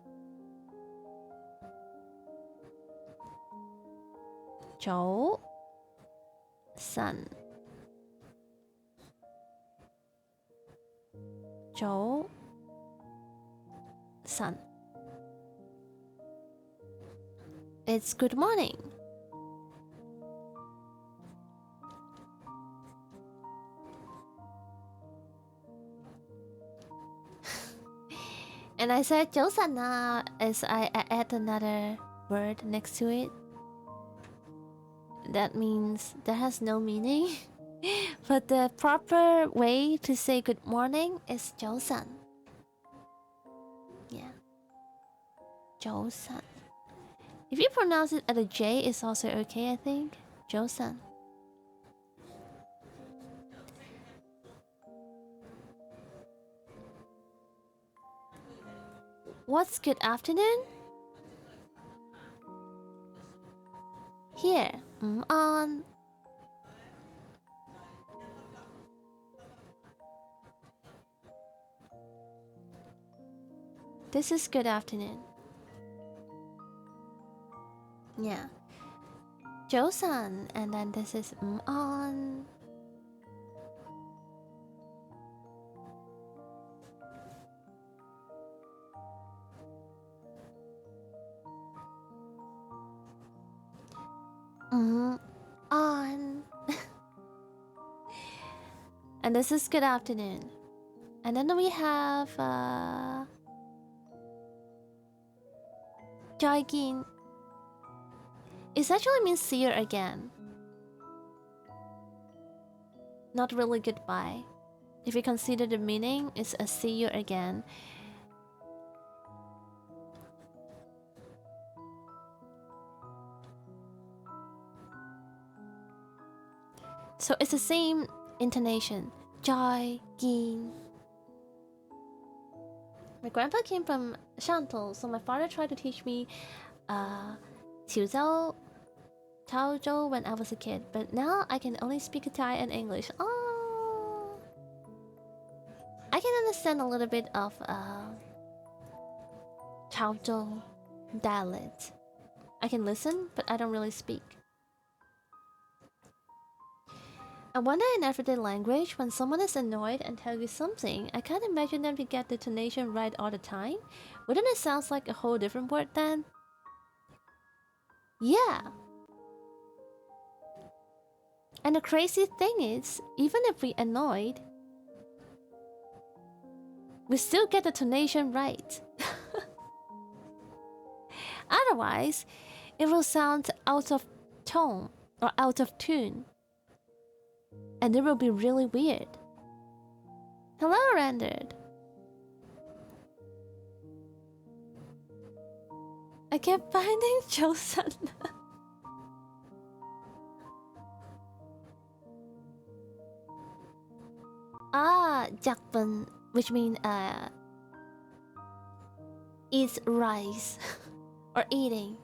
Joseon. Joseon. It's good morning. And I said Joseon as I add another word next to it. That means that has no meaning. But the proper way to say good morning is Joseon. Yeah. Joseon. If you pronounce it at a J, it's also okay, I think. Joseon. What's good afternoon? Here, on. This is good afternoon. Yeah. Joseon, and then this is on. On. And this is good afternoon. And then we have Joigin. It actually means see you again. Not really goodbye. If you consider the meaning, it's a see you again. So it's the same intonation. Joigin. My grandpa came from Shantou, so my father tried to teach me Qiuzhou, Taozhou when I was a kid, but now I can only speak Thai and English. Oh, I can understand a little bit of Taozhou dialect. I can listen, but I don't really speak. I wonder in everyday language, when someone is annoyed and tells you something, I can't imagine them to get the tonation right all the time. Wouldn't it sound like a whole different word then? Yeah. And the crazy thing is, even if we're annoyed, we still get the tonation right. Otherwise, it will sound out of tone or out of tune. And it will be really weird. Hello, Rendered. I kept finding Joseon. Jakbun, which means eats rice or eating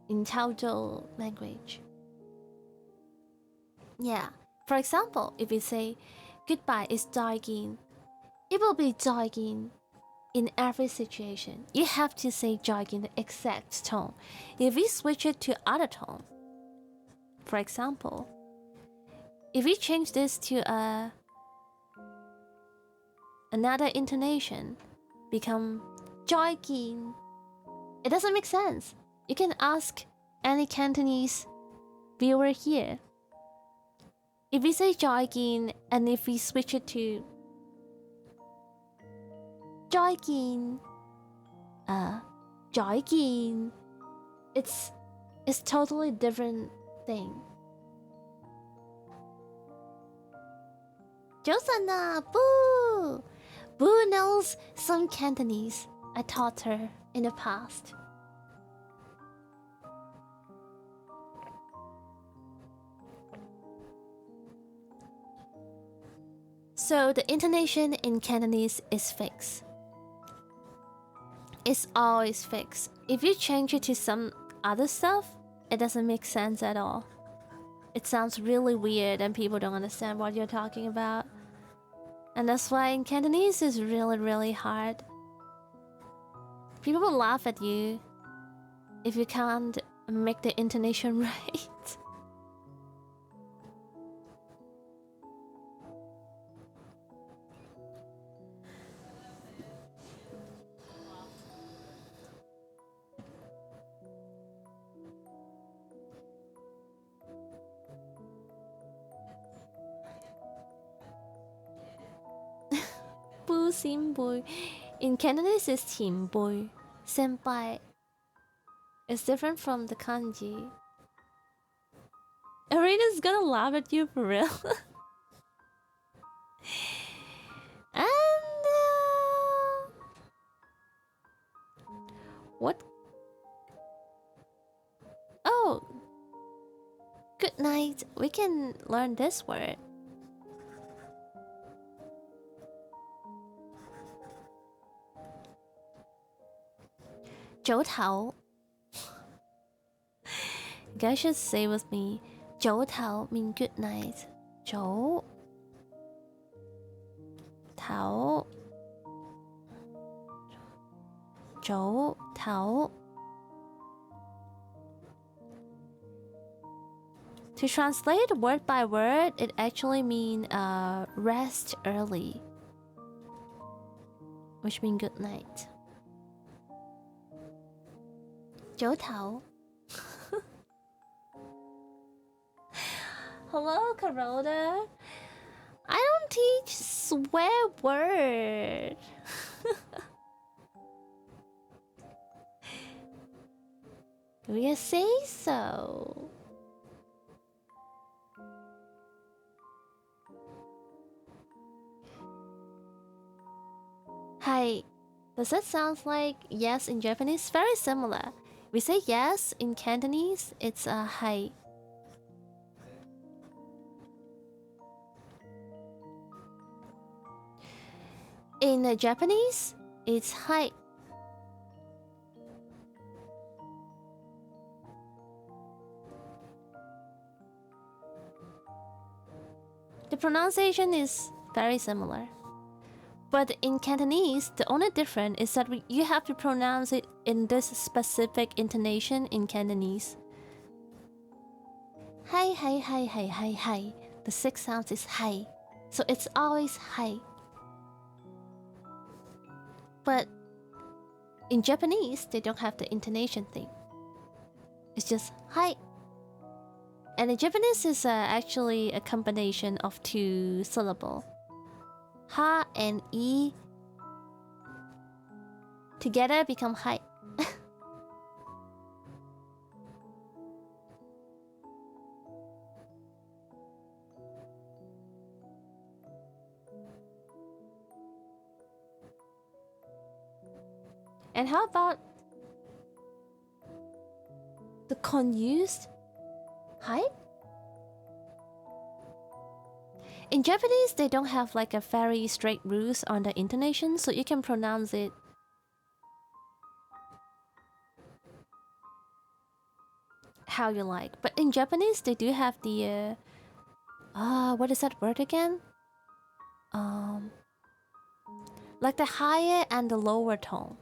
in Taozhou language. Yeah. For example, if we say goodbye is joigin, it will be joigin in every situation. You have to say joigin the exact tone. If we switch it to other tone, for example, if we change this to another intonation, become joigin, it doesn't make sense. You can ask any Cantonese viewer here. If we say joigin and if we switch it to joigin, joigin, it's totally different thing. Josana, boo! Boo knows some Cantonese. I taught her in the past. So the intonation in Cantonese is fixed. It's always fixed. If you change it to some other stuff, it doesn't make sense at all. It sounds really weird and people don't understand what you're talking about. And that's why in Cantonese it's really, really hard. People will laugh at you if you can't make the intonation right. Bu Simboy. In Cantonese it's Timboy. Senpai. It's different from the kanji. Arena's gonna laugh at you for real. And what? Oh, good night. We can learn this word. 早唞 You guys should say with me. 早唞 mean good night. 早唞早唞 To translate word by word, it actually means rest early, which means good night. 早唞 Hello, Corona. I don't teach swear word. We say so. Hi. Does that sound like yes in Japanese? Very similar. We say yes in Cantonese, it's hi. In Japanese, it's hi. The pronunciation is very similar. But in Cantonese, the only difference is that you have to pronounce it in this specific intonation in Cantonese. Hi, hi, hi, hi, hi, hi. The sixth sound is hi. So it's always hi. But in Japanese, they don't have the intonation thing. It's just hi. And in Japanese is actually a combination of two syllables. Ha and E together become hi. And how about the conused hi? In Japanese, they don't have like a very straight rules on the intonation, so you can pronounce it how you like. But in Japanese, they do have the what is that word again? Like the higher and the lower tone.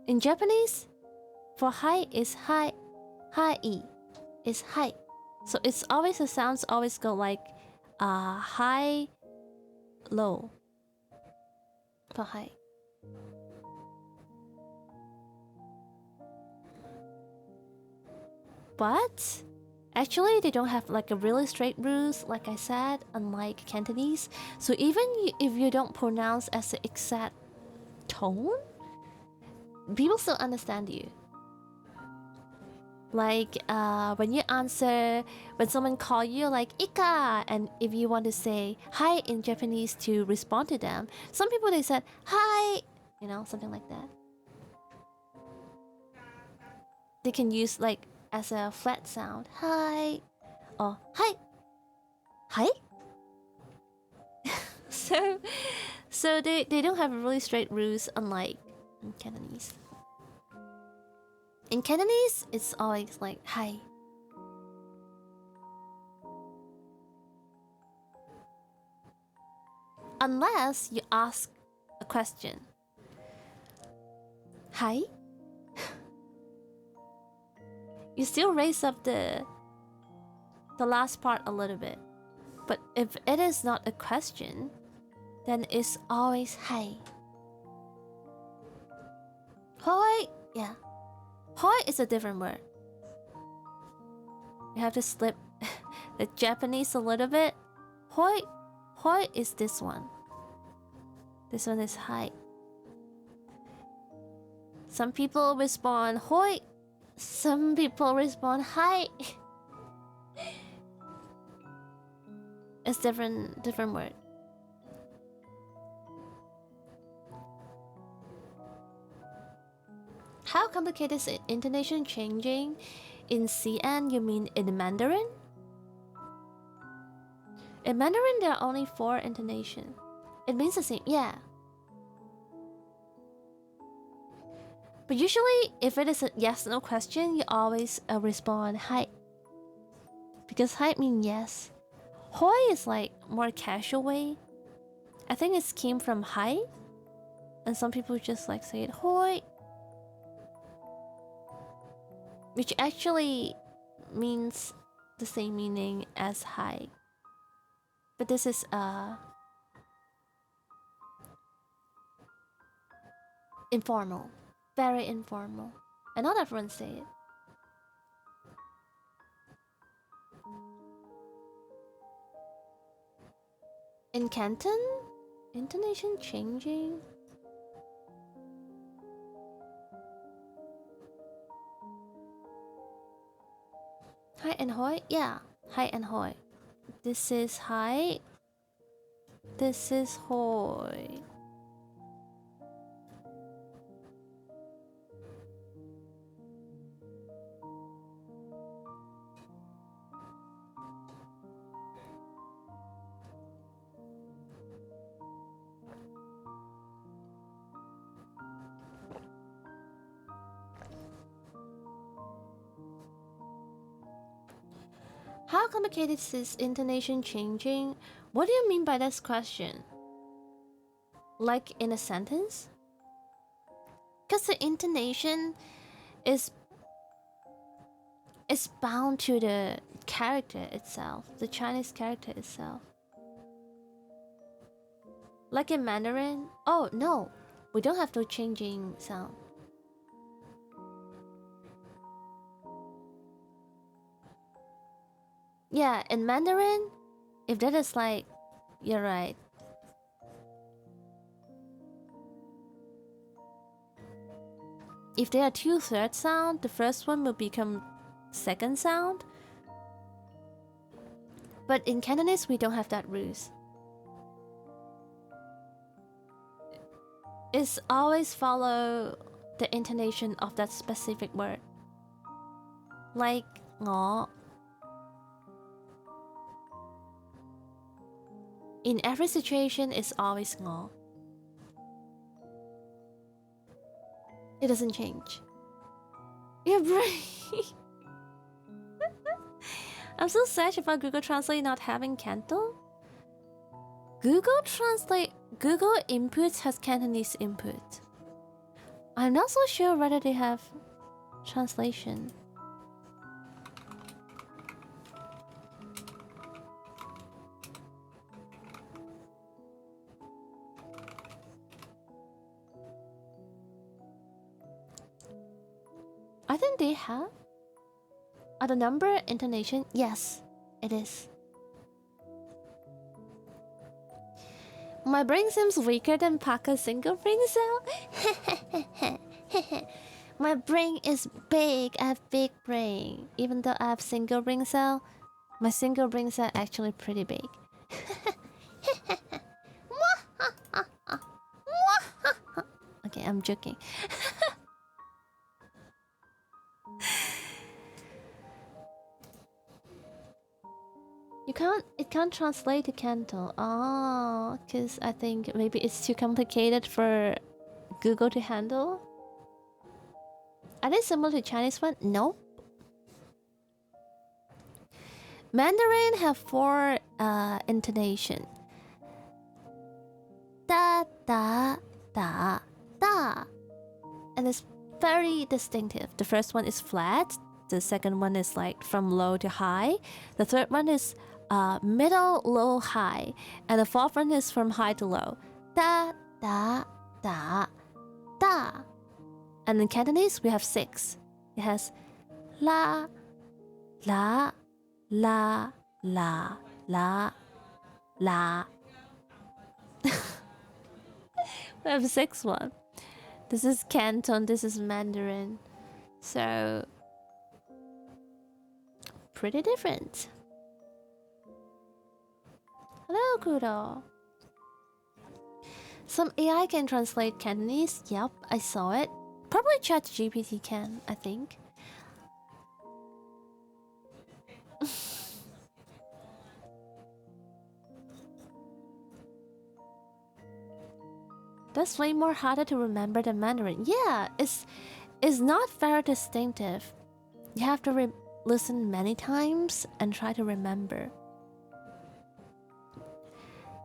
In Japanese, for hi is hi, hi is hi. So it's always the sounds always go like high, low for high. But actually they don't have like a really straight rules, like I said, unlike Cantonese. So even if you don't pronounce as the exact tone, people still understand you. Like when you answer, when someone call you like Ika, and if you want to say hi in Japanese to respond to them, some people they said hi, you know, something like that. They can use like as a flat sound, hi, or hi, hi. so, so they don't have really straight rules, unlike in Cantonese. In Cantonese, it's always like hi. Unless you ask a question. Hi? You still raise up the last part a little bit. But if it is not a question, then it's always hi. Hoi, yeah. Hoi is a different word. You have to slip the Japanese a little bit. Hoi, hoi is this one. This one is hi. Some people respond hoi. Some people respond hi. It's different word. How complicated is intonation changing in CN? You mean in Mandarin? In Mandarin, there are only 4 intonations. It means the same, yeah. But usually, if it is a yes/no question, you always respond hi. Because hi means yes. Hoi is like more casual way. I think it came from hi. And some people just like say it hoi. Which actually means the same meaning as hi. But this is informal. Very informal. And not everyone say it. In Canton? Intonation changing? Hi and hoi? Yeah. Hi and hoi. This is hi. This is hoi. How complicated is intonation changing? What do you mean by this question? Like in a sentence? Because the intonation is bound to the character itself, the Chinese character itself. Like in Mandarin? Oh no, we don't have no changing sound. Yeah, in Mandarin, if that is like, you're right. If there are 2 third sound, the first one will become second sound. But in Cantonese, we don't have that rules. It's always follow the intonation of that specific word. Like ngõ. In every situation, it's always ngõ. It doesn't change. Yeah, right. I'm so sad about Google Translate not having Canton. Google Inputs has Cantonese input. I'm not so sure whether they have translation. I think they have. Are the number intonation? Yes, it is. My brain seems weaker than Paca's single brain cell. My brain is big. I have big brain. Even though I have single brain cell, my single brain cell actually pretty big. Okay, I'm joking. It can't translate to Canton. Oh, because I think maybe it's too complicated for Google to handle. Are they similar to Chinese one? No. Mandarin have 4 intonation. Da da da da. And it's very distinctive. The first one is flat. The second one is like from low to high. The third one is middle, low, high. And the fourth one is from high to low. Da da da da. And in Cantonese we have 6. It has la la la la la la. We have 6 one. This is Canton, this is Mandarin. So pretty different. Hello, Kudo. Some AI can translate Cantonese. Yep, I saw it. Probably ChatGPT can, I think. That's way more harder to remember than Mandarin. Yeah, it's not very distinctive. You have to listen many times and try to remember.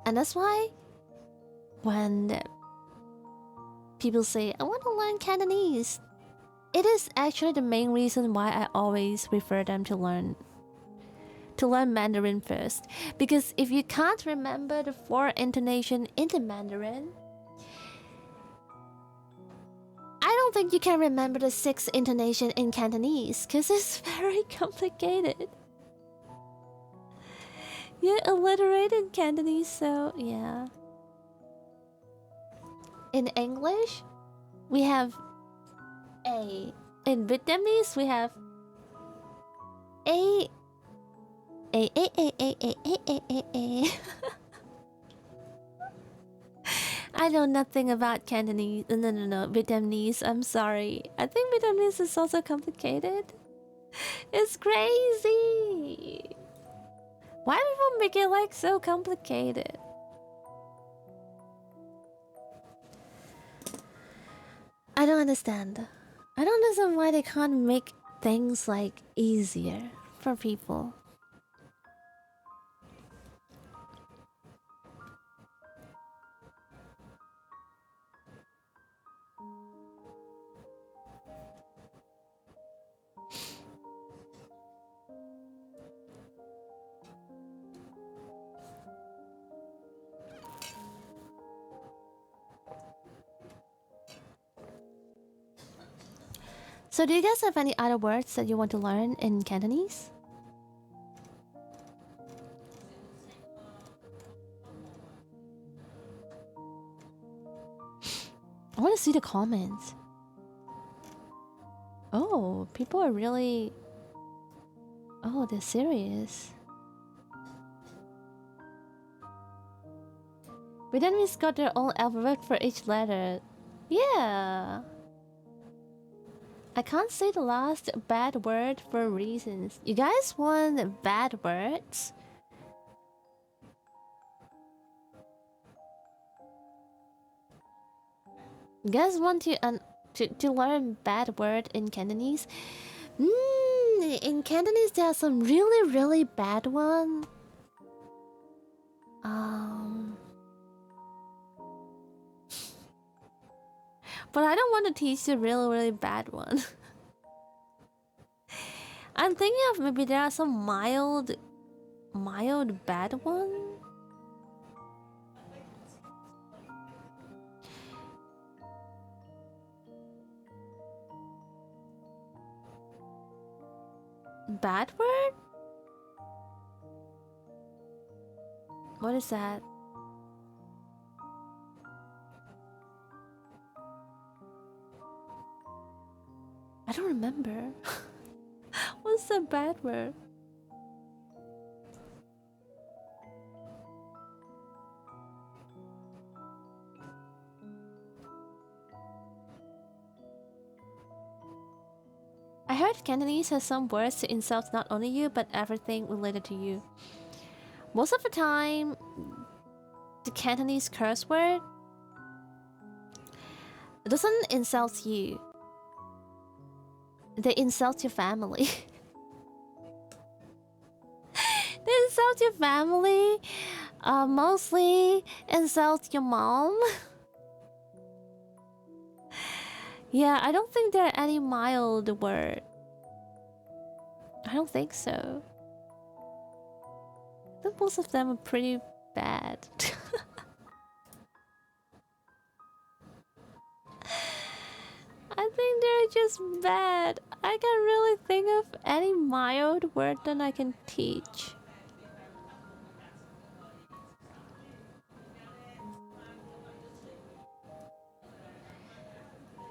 And that's why when people say, I want to learn Cantonese, it is actually the main reason why I always refer them to learn Mandarin first. Because if you can't remember the 4 intonation in the Mandarin, I don't think you can remember the 6 intonation in Cantonese, because it's very complicated. You're illiterate in Cantonese, so yeah. In English, we have A. In Vietnamese, we have A. A. A. A. A. A. A. A. A. A. I know nothing about Cantonese. No. Vietnamese. I'm sorry. I think Vietnamese is also complicated. It's crazy. Why do people make it like so complicated? I don't understand. I don't understand why they can't make things like easier for people. So do you guys have any other words that you want to learn in Cantonese? I want to see the comments. Oh, people are really... Oh, they're serious. Vietnamese got their own alphabet for each letter. Yeah. I can't say the last bad word for reasons. You guys want bad words? You guys want to learn bad word in Cantonese? In Cantonese there are some really bad one. But I don't want to teach the really bad one. I'm thinking of maybe there are some mild bad one. Bad word? What is that? don't remember. What's the bad word? I heard Cantonese has some words to insult not only you, but everything related to you. Most of the time, the Cantonese curse word doesn't insult you. They insult your family. They insult your family. Mostly insult your mom. Yeah, I don't think there are any mild word. I don't think so. I think most of them are pretty bad. I think they're just bad. I can't really think of any mild word that I can teach.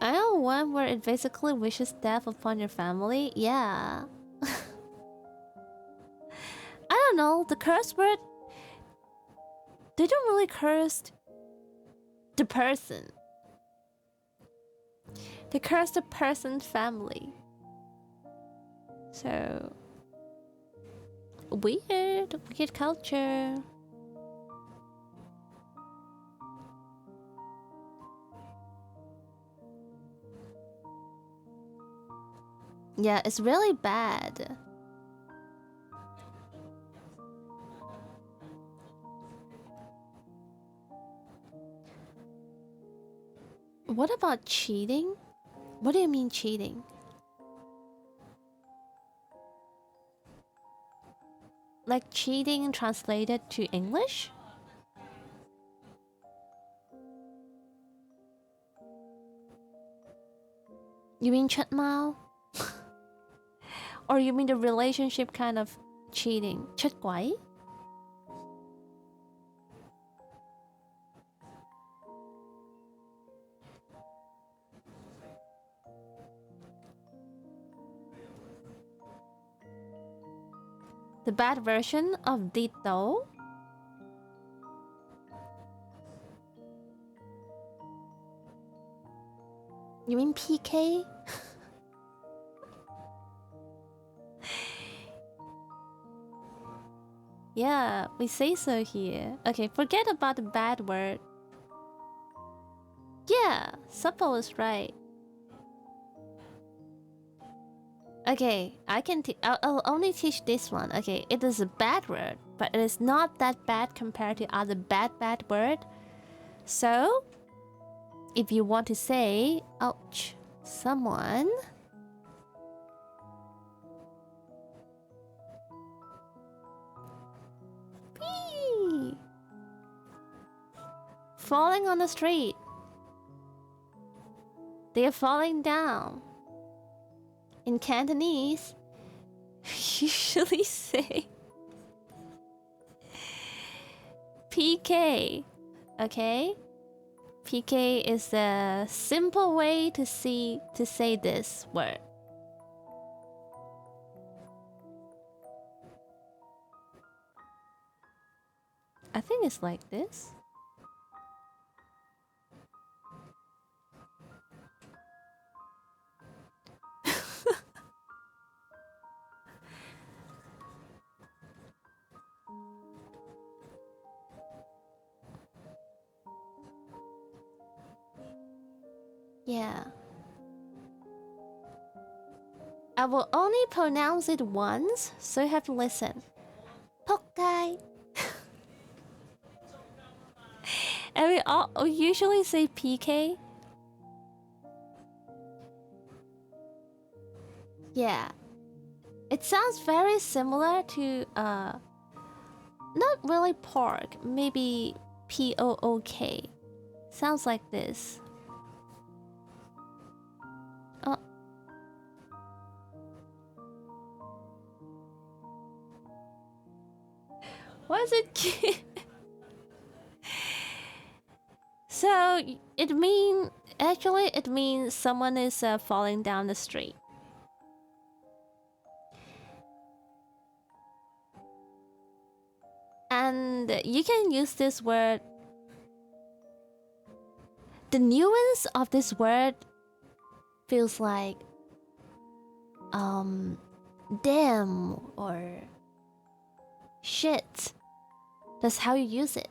I know one where it basically wishes death upon your family. Yeah. I don't know, the curse word, they don't really curse the person. They curse the person's family. So weird culture. Yeah, it's really bad. What about cheating? What do you mean cheating? Like cheating translated to English? You mean chatmao? Or you mean the relationship kind of cheating? Chat quái? The bad version of Ditto? You mean PK? Yeah, we say so here. Okay, forget about the bad word. Yeah, supple is right. Okay, I'll only teach this one. Okay, it is a bad word, but it is not that bad compared to other bad word. So, if you want to say, ouch, someone... Whee! Falling on the street. They are falling down. In Cantonese, usually say PK. Okay? PK is a simple way to say this word. I think it's like this. Yeah. I will only pronounce it once, so you have to listen. Pokkai. And we usually say PK. Yeah. It sounds very similar to not really pork, maybe POOK. Sounds like this. Oh. Why is it? So it means someone is falling down the street. And you can use this word. The nuance of this word feels like damn or shit. That's how you use it.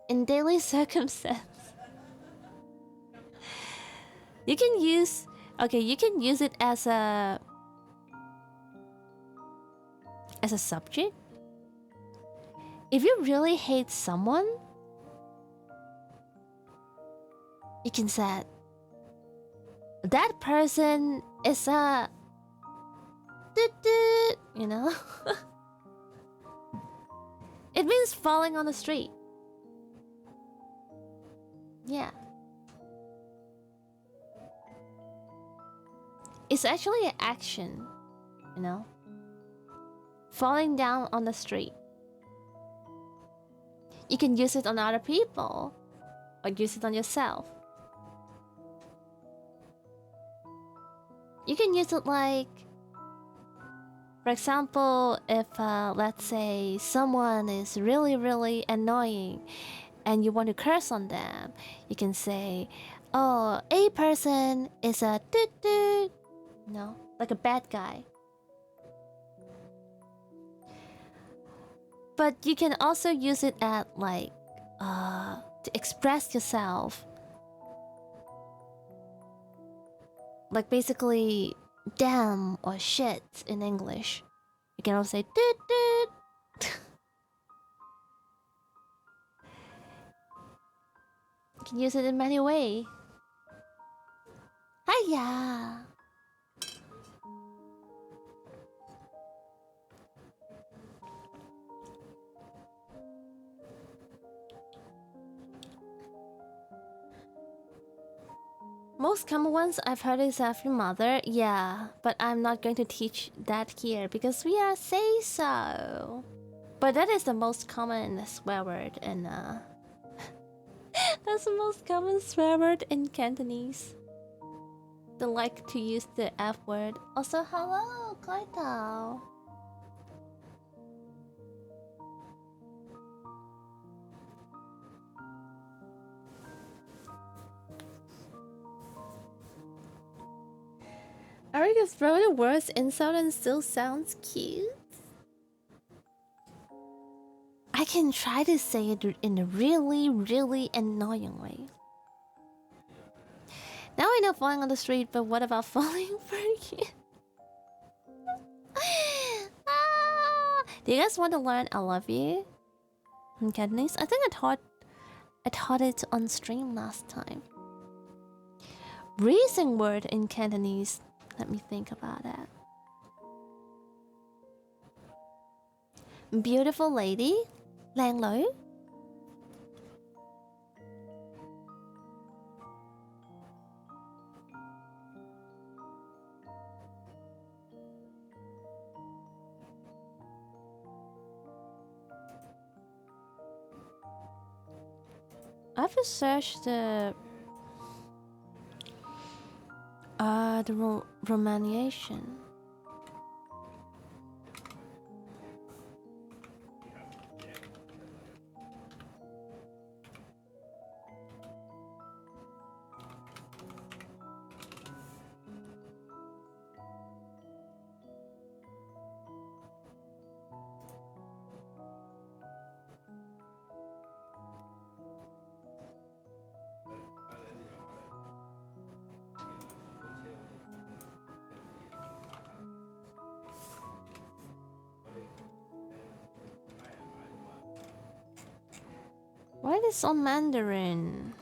In daily circumstance. You can use it as a subject. If you really hate someone, you can say that person is a you know. It means falling on the street. Yeah. It's actually an action, you know? Falling down on the street. You can use it on other people or use it on yourself. You can use it like, for example, if let's say someone is really, really annoying and you want to curse on them, you can say, oh, a person is a no, like a bad guy. But you can also use it at like to express yourself. Like basically damn or shit in English. You can also say You can use it in many ways. Hiya! Most common ones I've heard is after mother, yeah, but I'm not going to teach that here because we are say so. But that is the most common swear word in that's the most common swear word in Cantonese. They like to use the F word. Also, hello, Kaito. Eric is throwing the worst insult and still sounds cute. I can try to say it in a really, really annoying way. Now I know falling on the street, but what about falling for you? Do you guys want to learn I love you in Cantonese? I think I taught it on stream last time. Recent word in Cantonese. Let me think about that. Beautiful lady, lang lối. I have to search the Romaniation. Why is on Mandarin?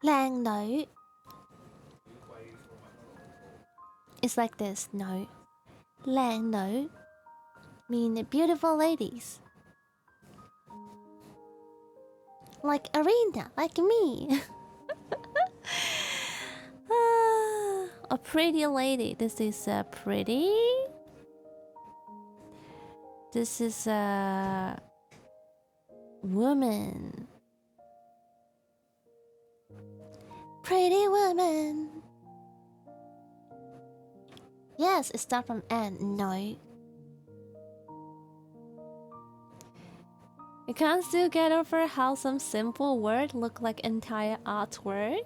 Lang nữ. It's like this, no. Lang nữ mean beautiful ladies. Like Arena, like me. A pretty lady. This is a pretty. This is a woman. Pretty woman. Yes, it starts from N. No. You can't still get over how some simple word look like entire artwork.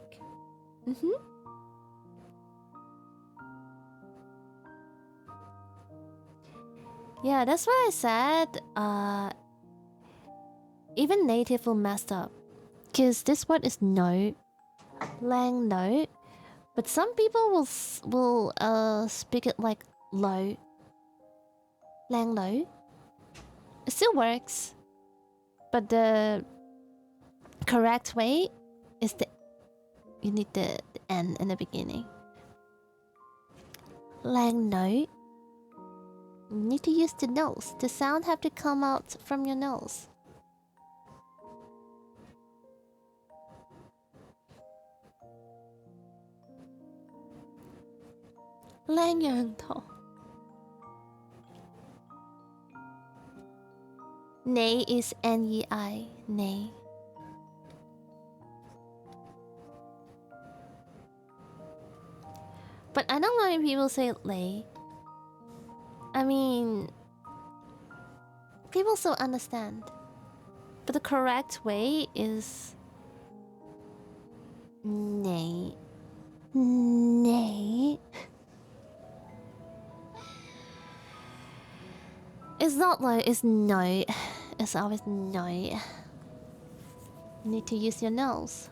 Yeah, that's why I said even native will mess up. Cause this word is no. Lang no. But some people will speak it like low. Lang low. It still works. But the correct way is you need the N in the beginning. Lang no. You need to use the nose. The sound have to come out from your nose. Lang yang to. Nei is N-E-I. Nei. But I don't know if people say lei. I mean, people still understand. But the correct way is nei. Nei. It's not like it's no. It's always no. You need to use your nose.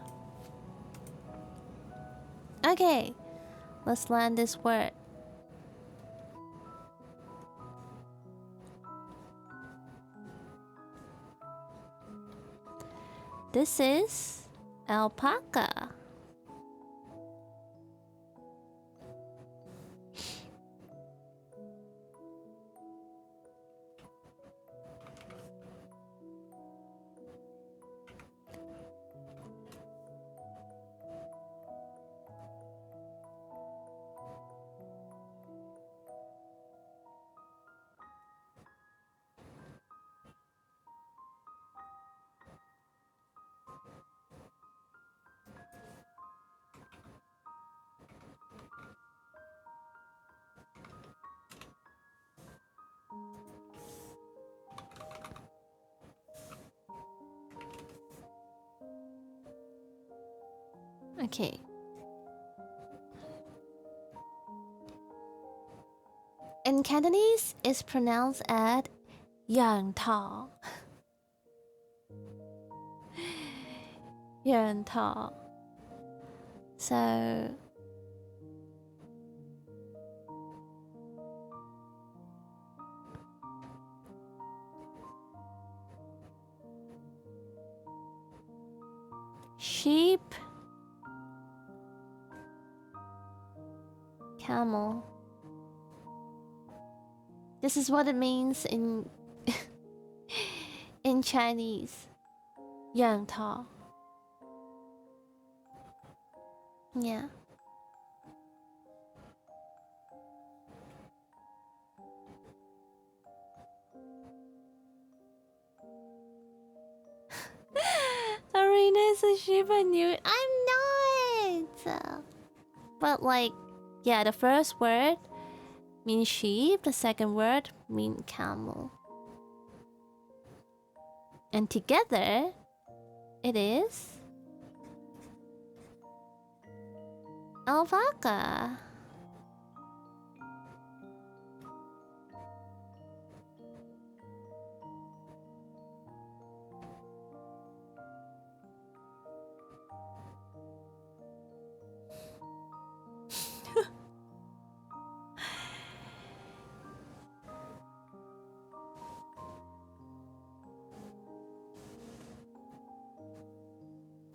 Okay, let's learn this word. This is alpaca. Okay. In Cantonese, it's pronounced as yang ta. Yang ta. So sheep, camel. This is what it means in in Chinese. Yang ta. Yeah. Arena is a sheep, I knew it. I'm not! But like, yeah, the first word means sheep, the second word means camel. And together, it is alpaca.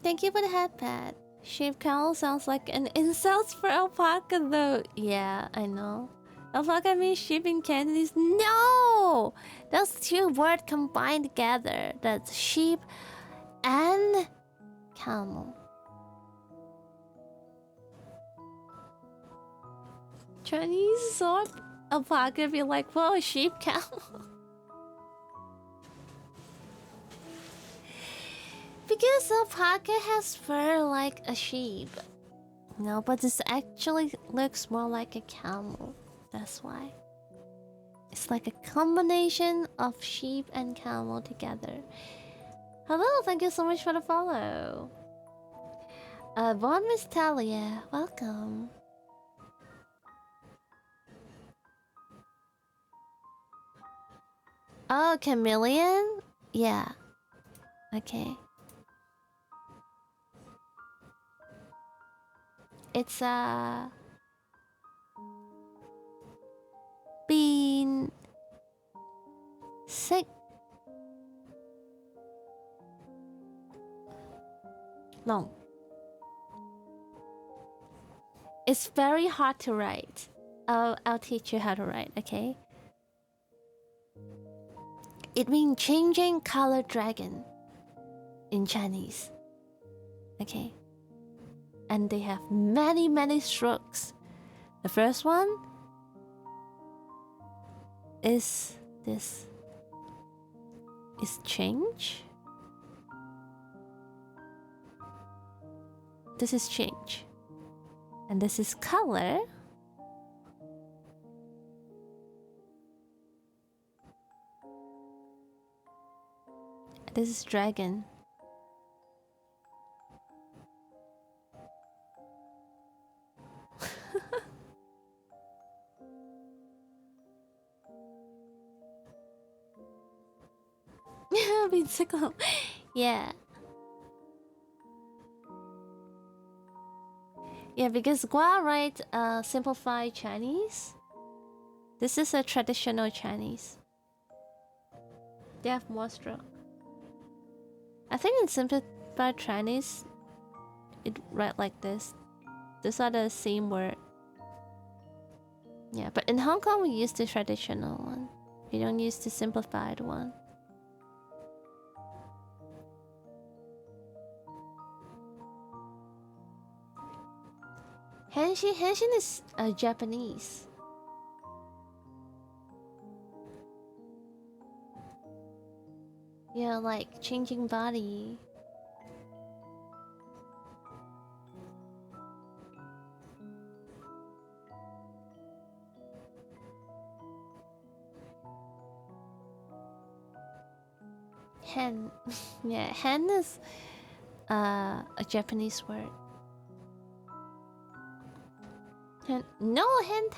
Thank you for the headpad. Sheep cow sounds like an insult for alpaca though. Yeah, I know. Alpaca means sheep in Cantonese. No! Those two words combined together. That's sheep and camel. Chinese sword alpaca be like, whoa, sheep camel. Because alpaca has fur like a sheep. No, but this actually looks more like a camel. That's why. It's like a combination of sheep and camel together. Hello, thank you so much for the follow. Von Miss Talia, welcome. Oh, chameleon? Yeah. Okay. It's been sick long. It's very hard to write. I'll teach you how to write, okay? It means changing color dragon in Chinese. Okay? And they have many strokes. The first one is this. Is change. This is change. And this is color. This is dragon. Been sick of. Yeah. Yeah, because Gua writes simplified Chinese. This is a traditional Chinese. They have more stroke. I think in simplified Chinese, it read like this. These are the same word. Yeah, but in Hong Kong we use the traditional one. We don't use the simplified one. Henshin is Japanese. Yeah, like changing body. Hen. Yeah, hen is a Japanese word. No hentai.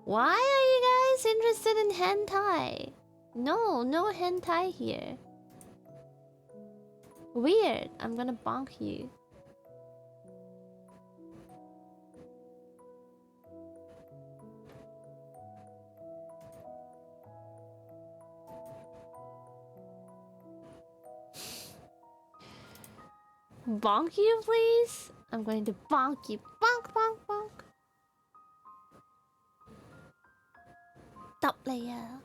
Why are you guys interested in hentai? No hentai here. Weird. I'm gonna bonk you. Bonk you, please? I'm going to bonk you. Bonk, bonk, bonk. Top layer.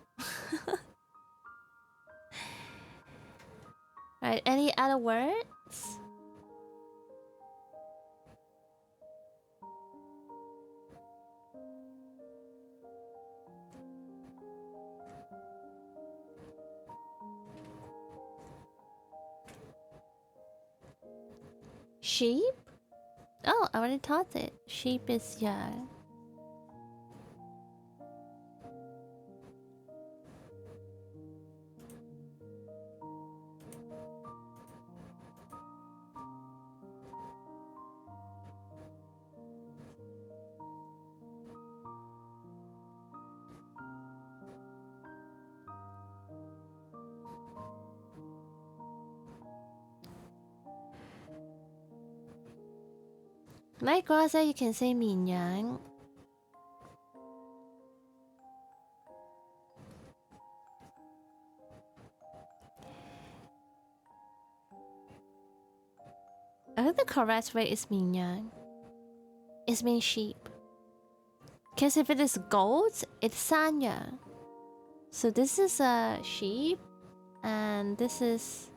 Right, any other words? Sheep? Oh, I already taught it. Sheep is young. Like Rosa, you can say Minyang. I think the correct way is Minyang. It means sheep. Because if it is goat, it's Sanya. So this is a sheep, and this is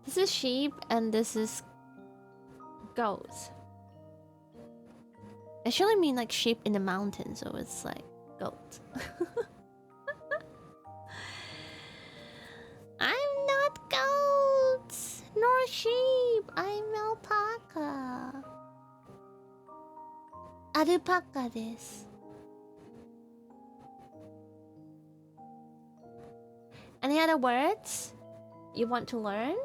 This is sheep and this is goats. I actually mean like sheep in the mountains, so it's like goat. I'm not goats nor sheep. I'm alpaca. Alpaca desu. Any other words you want to learn?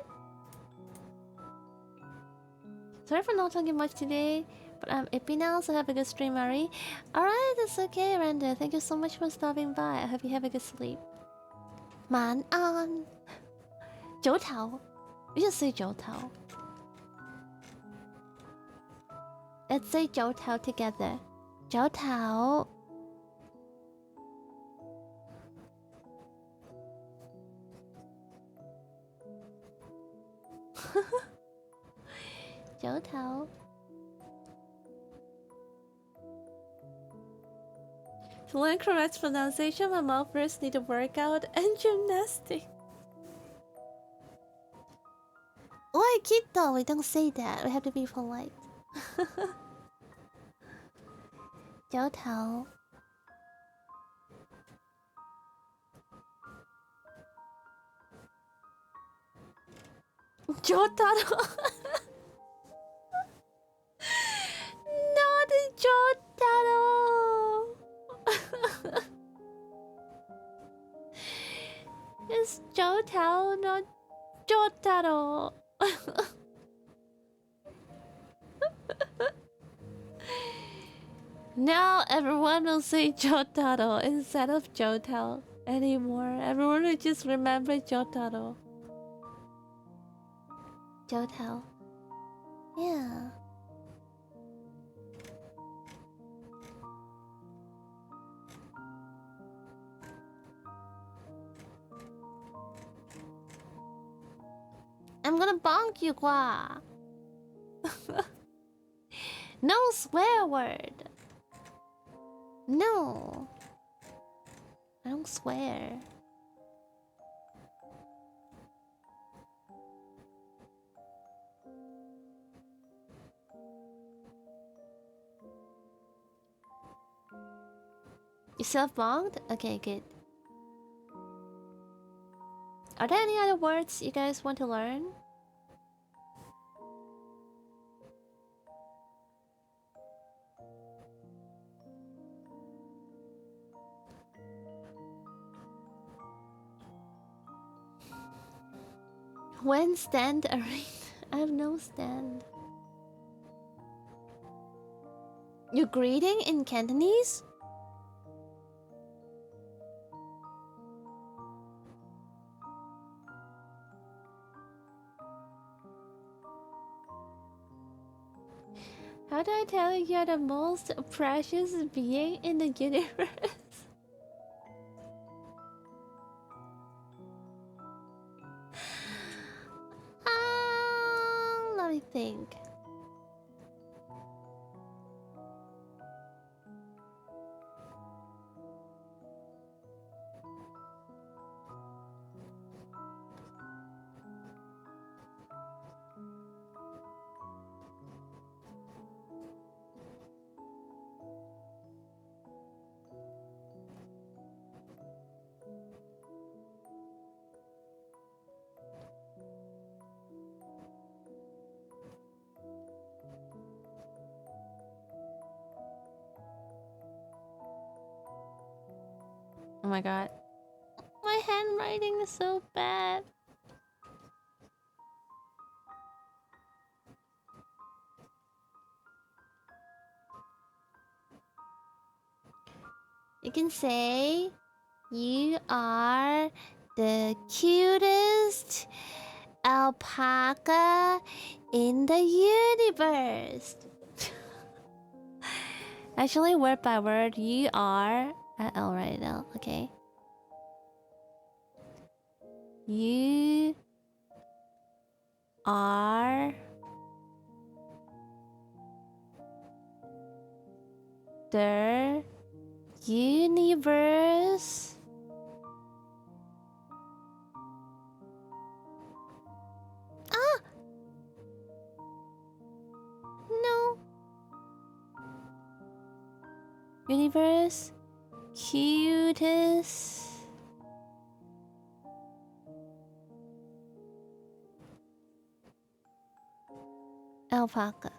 Sorry for not talking much today, but I'm ippy now, so have a good stream, Ari. Alright, that's okay, Randa. Thank you so much for stopping by. I hope you have a good sleep. Man on. Joutao. We just say Joutao. Let's say Joutao together. Joutao. Joutao. To learn correct pronunciation, my mouth first need a workout and gymnastics. Why, Kito? We don't say that. We have to be polite. Joutao. Jotaro. Not Jotaro. It's Jotaro, not Jotaro. Now everyone will say Jotaro instead of Jotaro anymore. Everyone will just remember Jotaro. Jotaro. Yeah. I'm gonna bonk you, Kwa. No swear word. No. I don't swear. You self-bonked? Okay, good. Are there any other words you guys want to learn? When stand arena? I have no stand. You're greeting in Cantonese? How do I tell you you're the most precious being in the universe? Let me think. Oh my god. My handwriting is so bad. You can say you are the cutest alpaca in the universe. Actually, word by word, you are. I'll write it out, okay? You are the universe Universe. Cutest. Alpaca.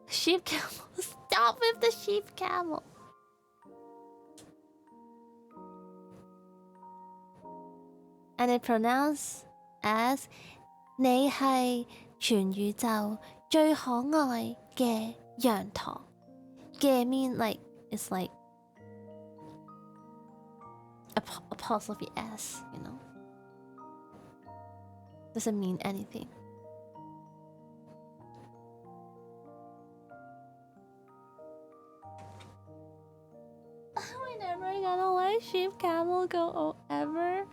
Sheep camel. Stop with the sheep camel. And it pronounced as 你係全宇宙最可愛嘅羊駝。嘅 mean like it's like apostrophe s, you know. Doesn't mean anything. We never gonna let sheep camel go ever.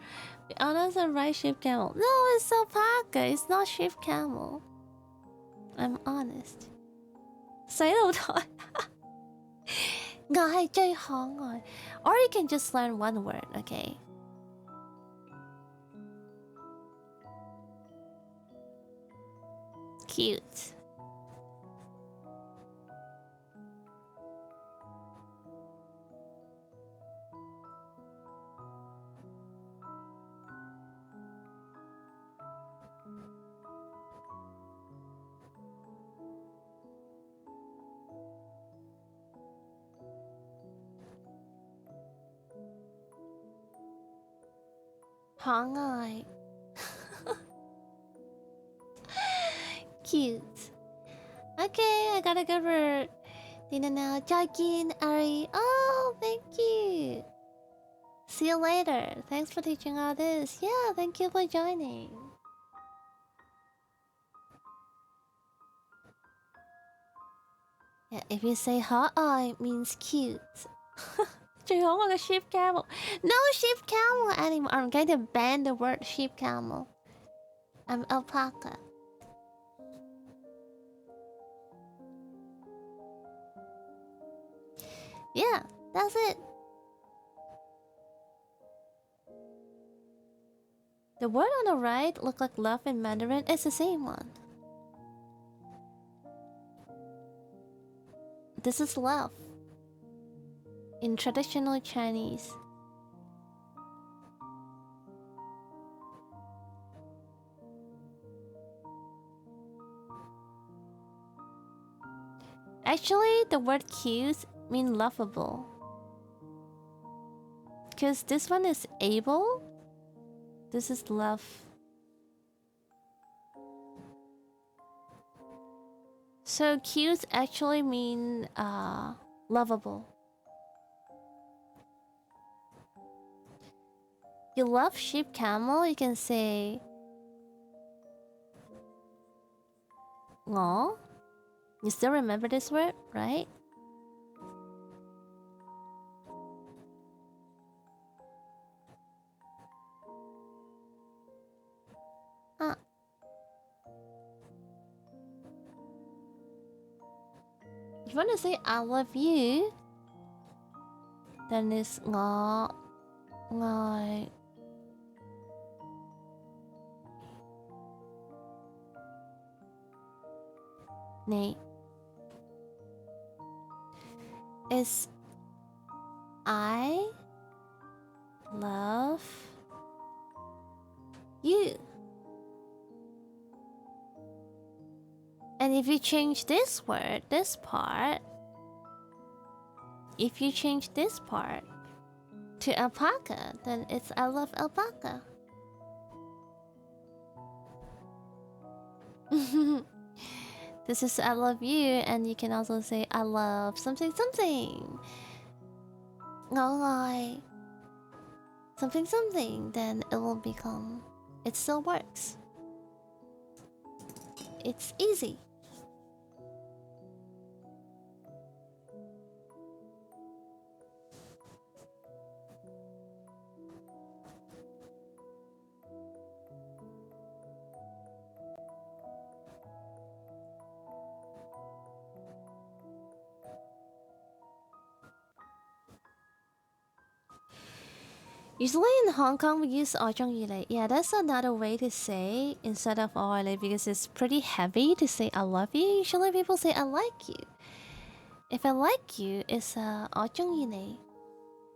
Be honest and right sheep camel. No, it's alpaca. It's not sheep camel. I'm honest. 洗腦台。我係最可愛. Or you can just learn one word, okay? Cute. Hongai. Cute. Okay, I gotta go for dinner now. Jogging, Ari. Oh, thank you. See you later. Thanks for teaching all this. Yeah, thank you for joining. Yeah, if you say hot eye, it means cute. 最可愛嘅 sheep camel. No sheep camel anymore. I'm going to ban the word sheep camel. I'm alpaca. Yeah, that's it. The word on the right look like love in Mandarin. It's the same one. This is love in traditional Chinese. Actually, the word cute mean lovable. Because this one is able. This is love. So cute actually mean lovable. You love sheep camel, you can say "Aw." You still remember this word, right? Huh. If you want to say I love you, then it's "Aw, ngài." Nate. Is I love you. And if you change this word, this part, if you change this part to alpaca, then it's I love alpaca. This is I love you, and you can also say I love something something. Ngai. Something something, then it will become, it still works. It's easy. Usually in Hong Kong we use 我中意你. Yeah, that's another way to say instead of 我愛你 because it's pretty heavy to say I love you. Usually people say I like you. If I like you, it's 我中意你.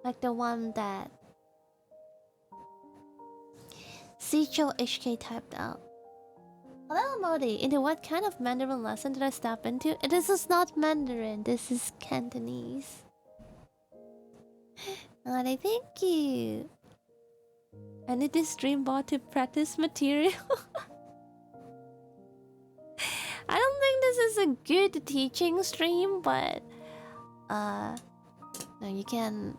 Like the one that Sicho HK typed out. Hello Modi, into what kind of Mandarin lesson did I step into? This is not Mandarin, this is Cantonese. Modi, thank you. I need this stream bot to practice material. I don't think this is a good teaching stream, but no, you can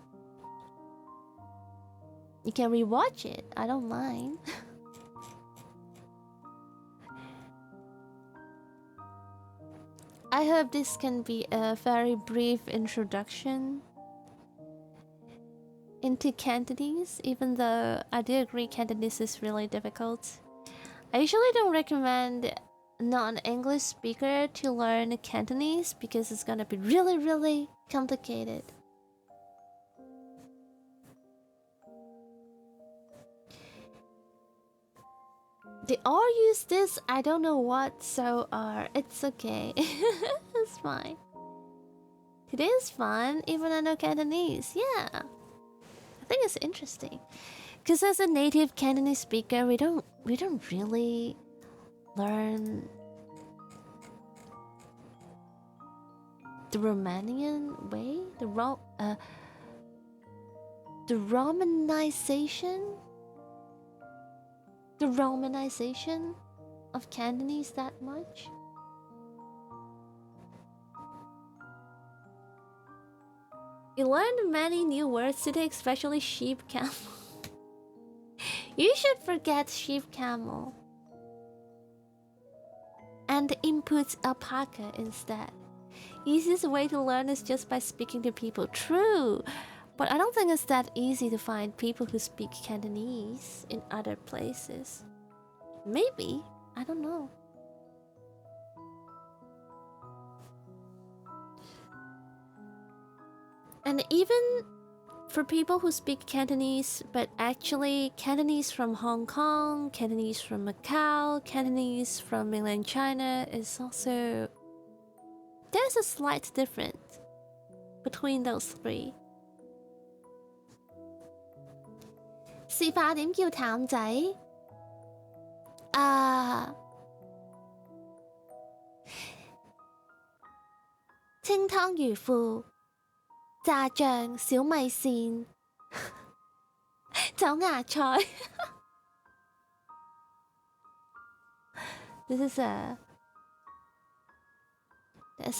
rewatch it. I don't mind. I hope this can be a very brief introduction into Cantonese, even though I do agree Cantonese is really difficult. I usually don't recommend non-English speaker to learn Cantonese because it's gonna be really, really complicated. They all use this, I don't know what, so it's okay. It's fine. Today is fun, even I know Cantonese, yeah. I think it's interesting. Because as a native Cantonese speaker, we don't really learn the Romanian way, the romanization of Cantonese that much. You learned many new words today, especially sheep camel. You should forget sheep camel and input alpaca instead. Easiest way to learn is just by speaking to people. True, but I don't think it's that easy to find people who speak Cantonese in other places. Maybe, I don't know. And even for people who speak Cantonese, but actually Cantonese from Hong Kong, Cantonese from Macau, Cantonese from mainland China is also... There's a slight difference between those three. 試化點叫淡仔？清湯魚腐、炸醬小米線、走芽菜。There's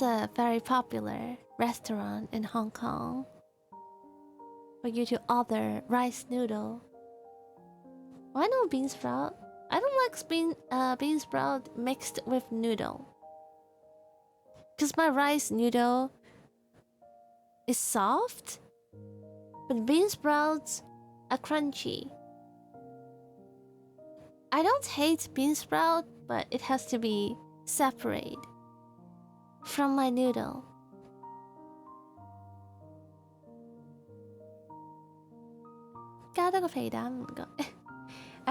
a very popular restaurant in Hong Kong for you to order rice noodle. Why no bean sprout? I don't like bean sprout mixed with noodle. Because my rice noodle is soft, but bean sprouts are crunchy. I don't hate bean sprout, but it has to be separate from my noodle. I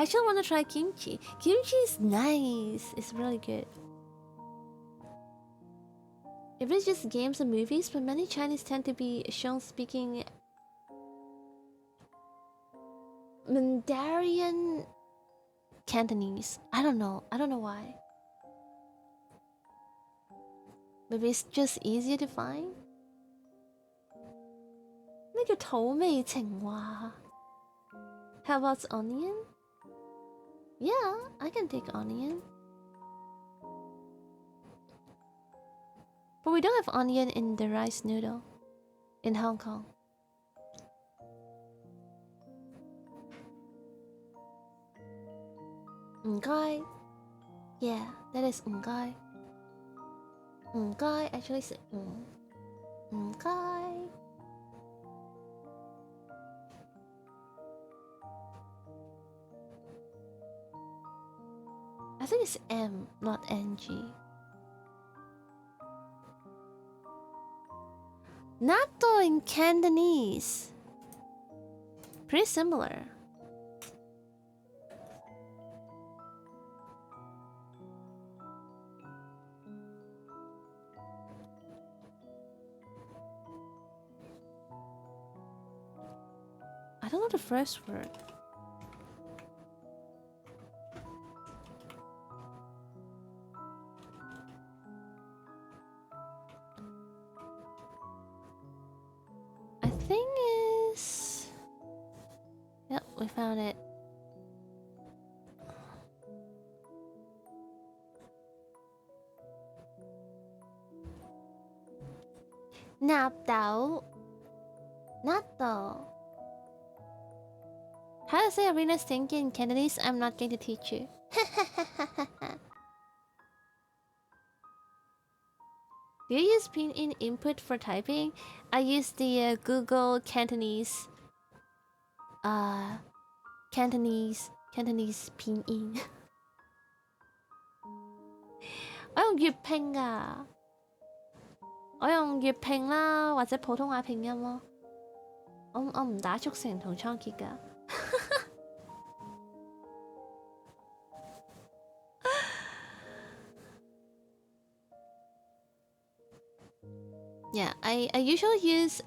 actually want to try kimchi. Kimchi is nice. It's really good. If it's just games and movies, but many Chinese tend to be shown speaking Mandarin Cantonese. I don't know why. Maybe it's just easier to find. 咩叫土味情話? How about onion? Yeah, I can take onion. But we don't have onion in the rice noodle in Hong Kong. Ngai. Yeah, that is ngai. Ngai actually say ngai. I think it's M, not NG. Natto in Cantonese. Pretty similar. I don't know the first word. I think is... Yep, we found it. Natto. Natto. How to say arena's thinking in Cantonese? I'm not going to teach you. Do you use pinyin input for typing? I use the Google Cantonese. Cantonese pinyin. 我用粵拼㗎，我用粵拼啦，或者普通話拼音咯。我唔打速成同倉頡㗎。Yeah, I usually use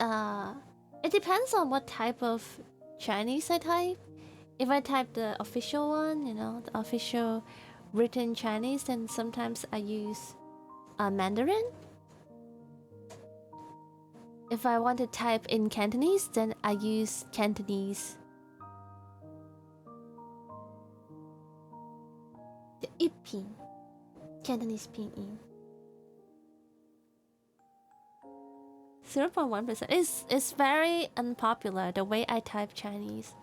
it depends on what type of Chinese I type. If I type the official one, you know, the official written Chinese, then sometimes I use Mandarin. If I want to type in Cantonese, then I use Cantonese. The Ipin, Cantonese pinyin. 0.1%. It's very unpopular the way I type Chinese.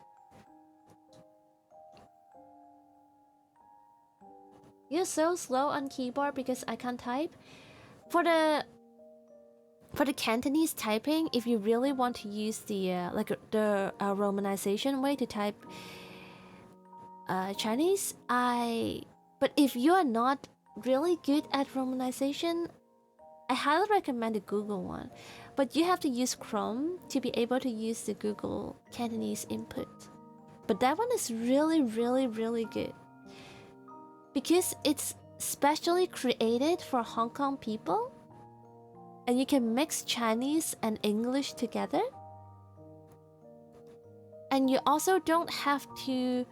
You're so slow on keyboard because I can't type. For the Cantonese typing, if you really want to use the romanization way to type Chinese, but if you are not really good at romanization, I highly recommend the Google one. But you have to use Chrome to be able to use the Google Cantonese input. But that one is really, really, really good. Because it's specially created for Hong Kong people. And you can mix Chinese and English together. And you also don't have to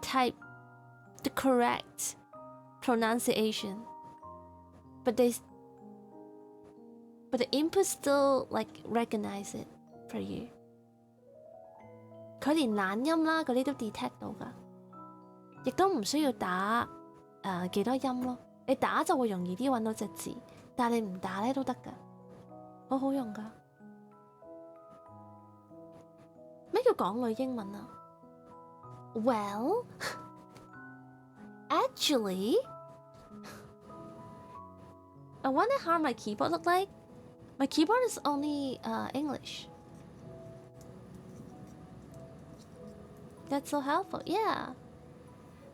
type the correct pronunciation. But the input still like recognize it for you. 佢連懶音啦嗰啲都 detect 到㗎，亦都唔需要打幾多音咯。你打就會容易啲揾到隻字，但係你唔打咧都得㗎，好好用㗎。咩叫港女英文啊 ？Well, actually, I wonder how my keyboard look like. My keyboard is only English. That's so helpful, yeah.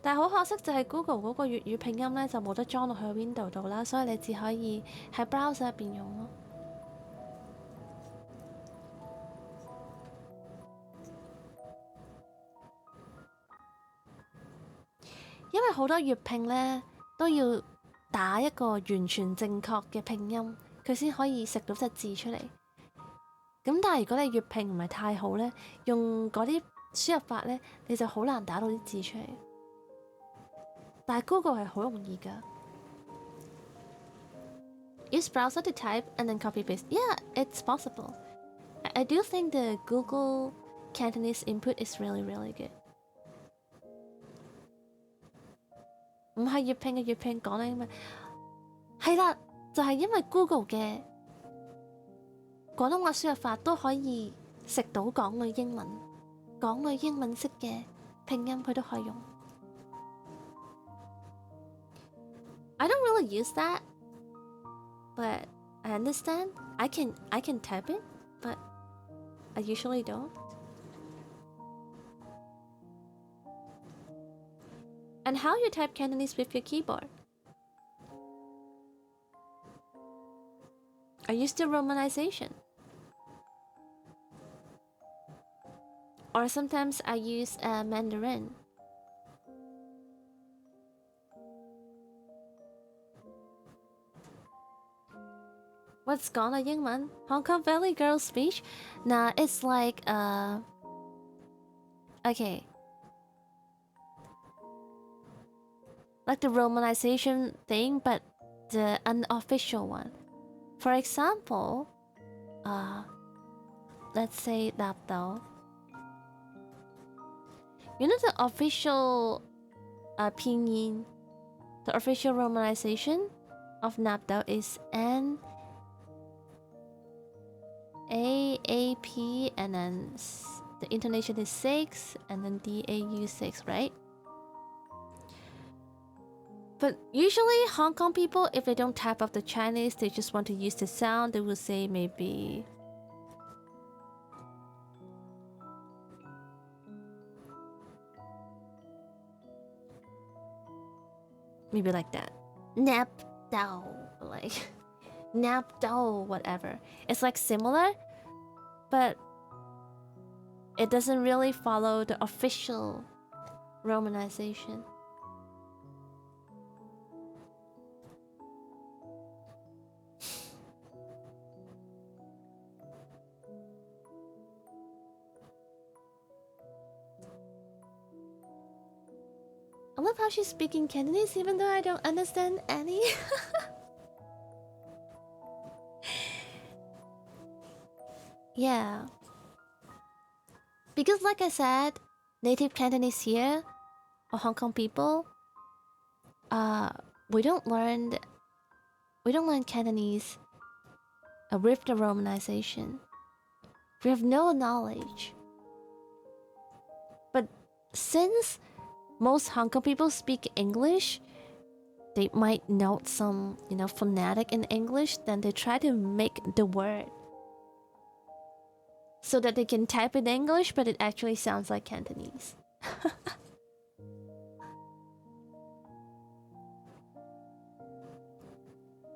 但係好可惜就係 Google 嗰個粵語拼音咧就冇得裝落去 Window 度啦，所以你只可以喺 browser 入邊用咯。因為好多粵拼咧都要打一個完全正確嘅拼音，佢先可以食到隻字出嚟。咁但係如果你粵拼唔係太好咧，用嗰啲輸入法咧，你就好難打到啲字出嚟。但係 Google 係好容易㗎。Use browser to type and then copy paste. Yeah, it's possible. I do think the Google Cantonese input is really, really good. 唔係粵拼嘅粵拼講咧咩？係啦，就係因為 Google 嘅廣東話輸入法都可以食到港女英文，港女英文式嘅拼音佢都可以用。I don't really use that, but I understand. I can type it, but I usually don't. And how you type Cantonese with your keyboard? Are you still romanization? Or sometimes I use Mandarin. What's gone a 英文 Hong Kong Valley girl speech? Nah, it's like okay. Like the romanization thing, but the unofficial one. For example, let's say Nap Dao. You know the official pinyin, the official romanization of Nap Dao is N A P, and then the intonation is 6, and then DAU 6, right? But usually Hong Kong people, if they don't type up the Chinese, they just want to use the sound, they will say maybe like that. Nap Dao, like Nap Dao, whatever. It's like similar, but it doesn't really follow the official romanization. I love how she's speaking Cantonese even though I don't understand any. Yeah. Because like I said, native Cantonese here, or Hong Kong people, we don't learn Cantonese with the romanization. We have no knowledge. But since most Hong Kong people speak English, they might note some, phonetic in English, then they try to make the word so that they can type in English, but it actually sounds like Cantonese.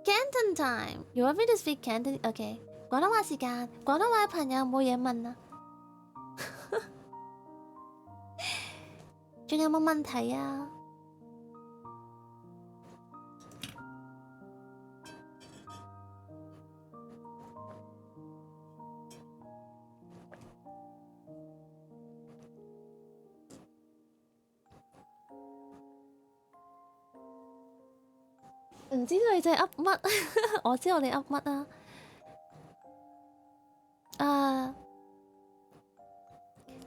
Canton time! You want me to speak Cantonese? Okay. 廣東話時間，廣東話嘅朋友冇嘢問啊？仲有冇問題啊？唔知女仔噏乜，我知道你噏乜啊。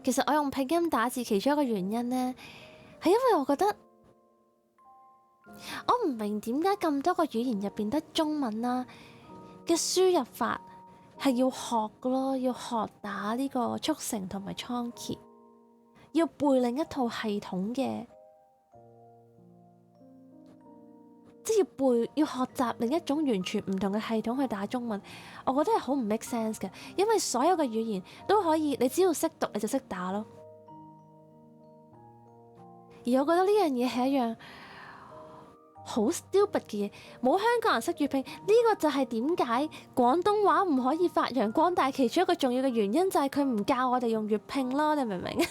其實我用拼音打字其中一個原因呢，係因為我覺得我唔明點解咁多個語言入邊得中文啦嘅輸入法係要學㗎咯，要學打呢個速成同埋倉頡，要背另一套系統嘅。即係要學習另一種完全唔同嘅系統去打中文，我覺得係好唔 make sense 嘅，因為所有嘅語言都可以，你只要識讀你就識打咯。而我覺得呢樣嘢係一樣好 stupid 嘅嘢，冇香港人識粵拼，呢個就係點解廣東話唔可以發揚光大其中一個重要嘅原因，就係佢唔教我哋用粵拼咯，你明唔明？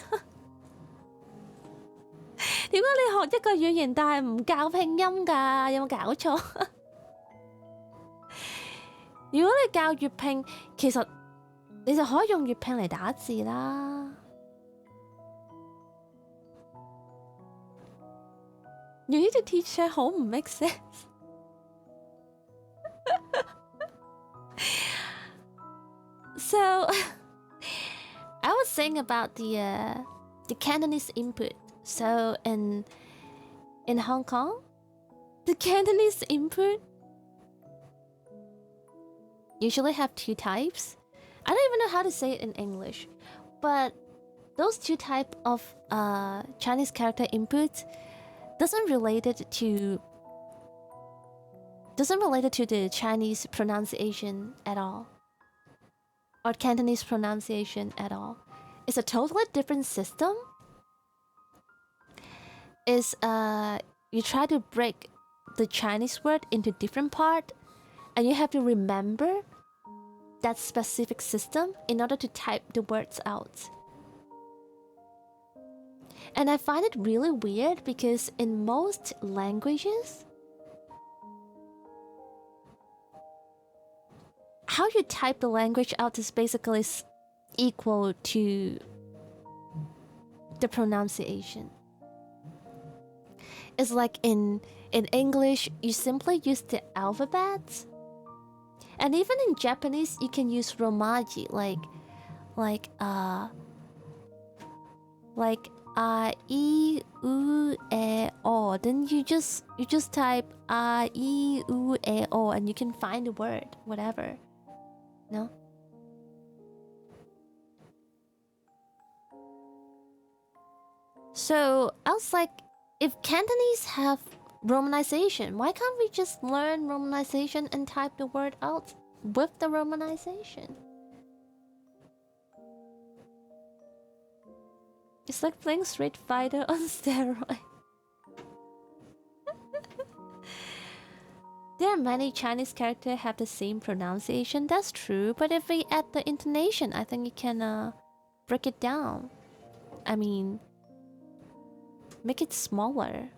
點解你學一個語言但係唔教拼音㗎？有冇搞錯？如果你教粵拼，其實你就可以用粵拼嚟打字啦。You need to teach her 好唔 make sense。So I was saying about the Cantonese input. So in Hong Kong, the Cantonese input usually have two types. I don't even know how to say it in English, but those two type of Chinese character input doesn't relate it to the Chinese pronunciation at all, or Cantonese pronunciation at all. It's a totally different system. Is you try to break the Chinese word into different part, and you have to remember that specific system in order to type the words out. And I find it really weird because in most languages, how you type the language out is basically equal to the pronunciation. It's like in English, you simply use the alphabet. And even in Japanese, you can use romaji, like I, U, E, O. Then you just type I, U, E, O, and you can find the word, whatever. No? So I was like, if Cantonese have romanization, why can't we just learn romanization and type the word out with the romanization? It's like playing Street Fighter on steroids. There are many Chinese characters have the same pronunciation, that's true, but if we add the intonation, I think you can break it down. I mean, make it smaller.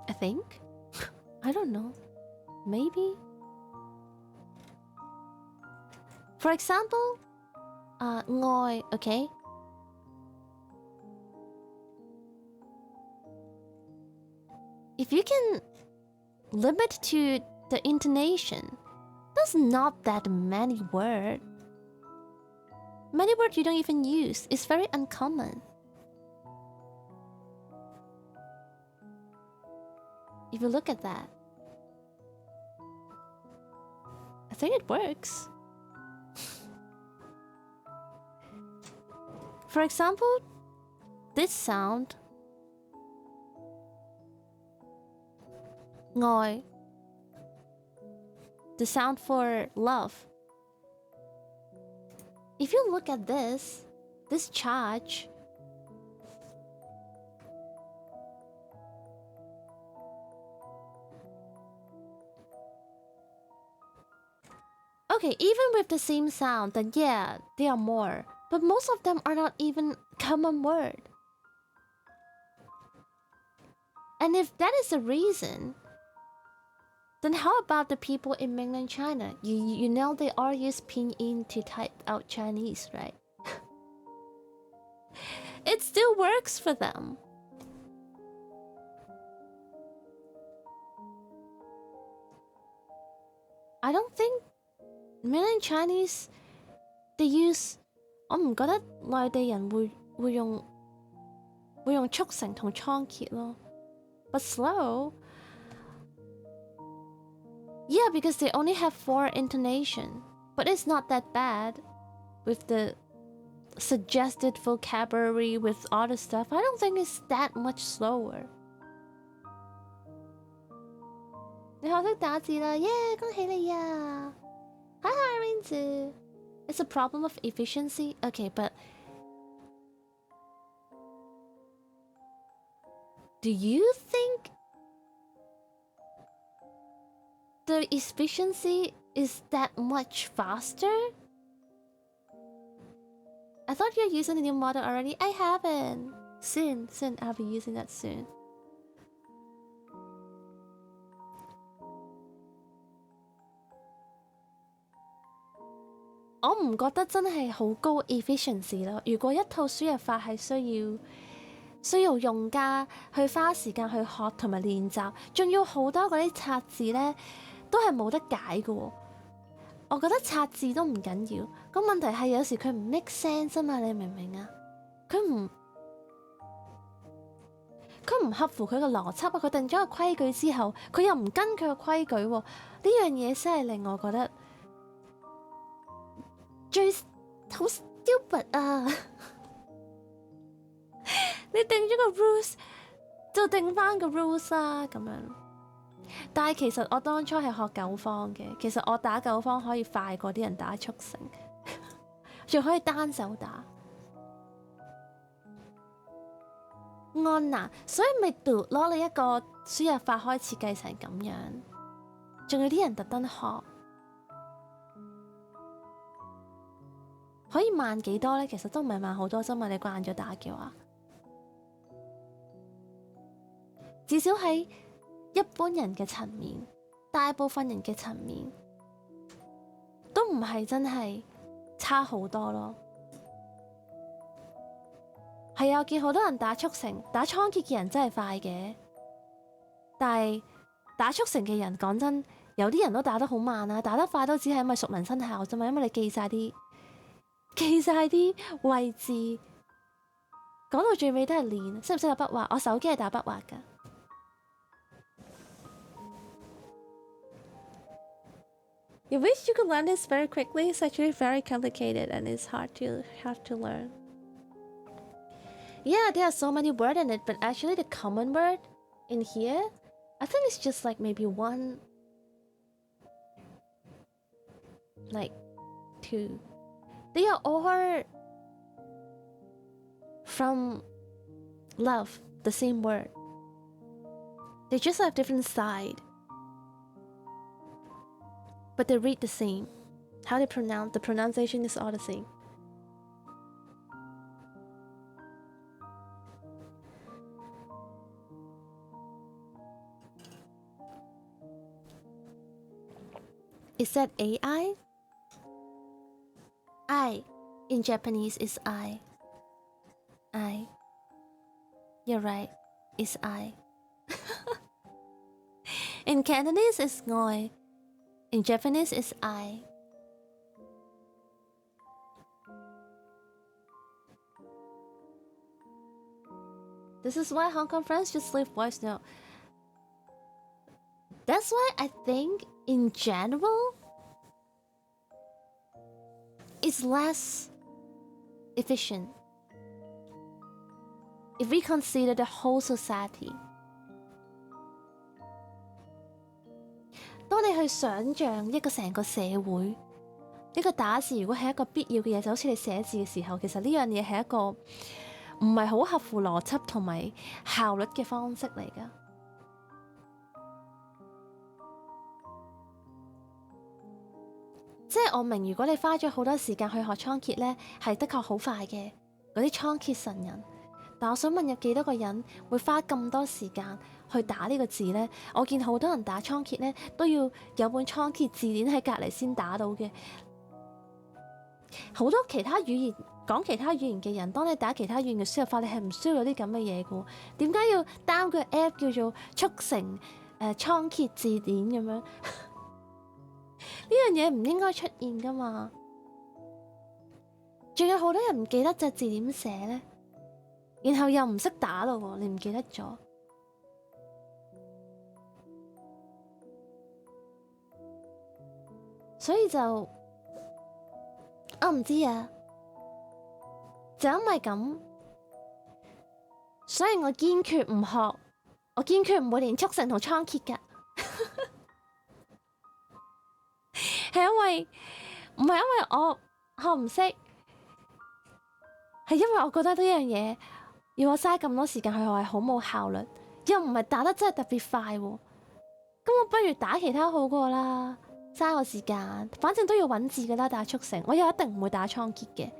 I think? I don't know. Maybe? For example, ngồi, okay? If you can limit to the intonation, that's not that many words. Many words you don't even use. It's very uncommon. If you look at that, I think it works. For example, this sound, ngồi, the sound for love. If you look at this charge, okay, even with the same sound, then yeah, there are more. But most of them are not even common word. And if that is the reason, then how about the people in mainland China? You know they all use pinyin to type out Chinese, right? It still works for them. I don't think mainland Chinese, they use, 我唔覺得內地人會用速成同倉頡咯。But slow, yeah, because they only have 4 intonation. But it's not that bad with the suggested vocabulary with all the stuff. I don't think it's that much slower. 你學識打字啦，耶！恭喜你呀！ Hi, Rinzu. It's a problem of efficiency. Okay, but do you think the efficiency is that much faster? I thought you're using the new model already. I haven't. Soon, I'll be using that soon. I don't think it's really high efficiency 咯。如果一套輸入法係需要用家去花時間去學同埋練習，仲要好多嗰啲拆字咧，都係冇得解嘅喎。我覺得拆字都唔緊要，個問題係有時佢唔 make sense 啊嘛，你明唔明啊？佢唔合乎佢個邏輯啊！佢定咗個規矩之後，佢又唔跟佢個規矩喎，呢樣嘢先係令我覺得最好 stupid 啊！你定咗個 rules 就定翻個 rules 啊咁樣。但係其實我當初係學九方嘅，其實我打九方可以快過啲人打速成，仲可以單手打。安娜，所以咪讀咯，你一個輸入法開設計成咁樣，仲有啲人特登學，可以慢幾多呢？其實都唔係慢好多啫嘛，你慣咗打嘅話，至少喺一般人嘅層面，大部分人嘅層面都唔係真係差好多咯。係啊，我見好多人打速成，打倉頡嘅人真係快嘅，但係打速成嘅人講真，有啲人都打得好慢啊，打得快都只係因為熟能生巧啫嘛，因為你記晒啲位置，講到最尾都係練。識唔識打筆畫？我手機係打筆畫㗎。You wish you could learn this very quickly. It's actually very complicated and it's hard to learn. Yeah, there are so many words in it, but actually the common word in here, I think it's just like maybe 1, like 2. They are all from love, the same word. They just have different side, but they read the same. How they pronounce, the pronunciation is all the same. Is that AI? I in Japanese is I. I. You're right. It's I. In Cantonese it's ngoi. In Japanese it's I. This is why Hong Kong friends just leave voice note. That's why I think in general it's less efficient if we consider the whole society. 當你去想像一個成個社會，呢個打字如果係一個必要嘅嘢，就好似你寫字嘅時候，其實呢樣嘢係一個唔係好合乎邏輯同埋效率嘅方式嚟㗎。即係我明，如果你花咗好多時間去學倉頡呢，係的確好快嘅，嗰啲倉頡神人。但我想問，有幾多個人會花咁多時間去打呢個字呢？我見好多人打倉頡呢，都要有本倉頡字典喺隔離先打到嘅。好多其他語言講其他語言嘅人，當你打其他語言嘅輸入法，你係唔需要有啲咁嘅嘢嘅。點解要 down 個 app 叫做速成倉頡字典咁樣？呢樣嘢唔應該出現噶嘛。仲有好多人唔記得隻字點寫呢，然後又唔識打咯喎，你唔記得咗。所以就我唔知啊，就因為咁，所以我堅決唔學，我堅決唔會練速成同倉頡㗎。係因為唔係因為我學唔識，係因為我覺得呢樣嘢要我嘥咁多時間去學係好冇效率，又唔係打得真係特別快喎。咁我不如打其他好過啦，嘥我時間，反正都要揾字噶啦，打速成，我又一定唔會打倉頡嘅。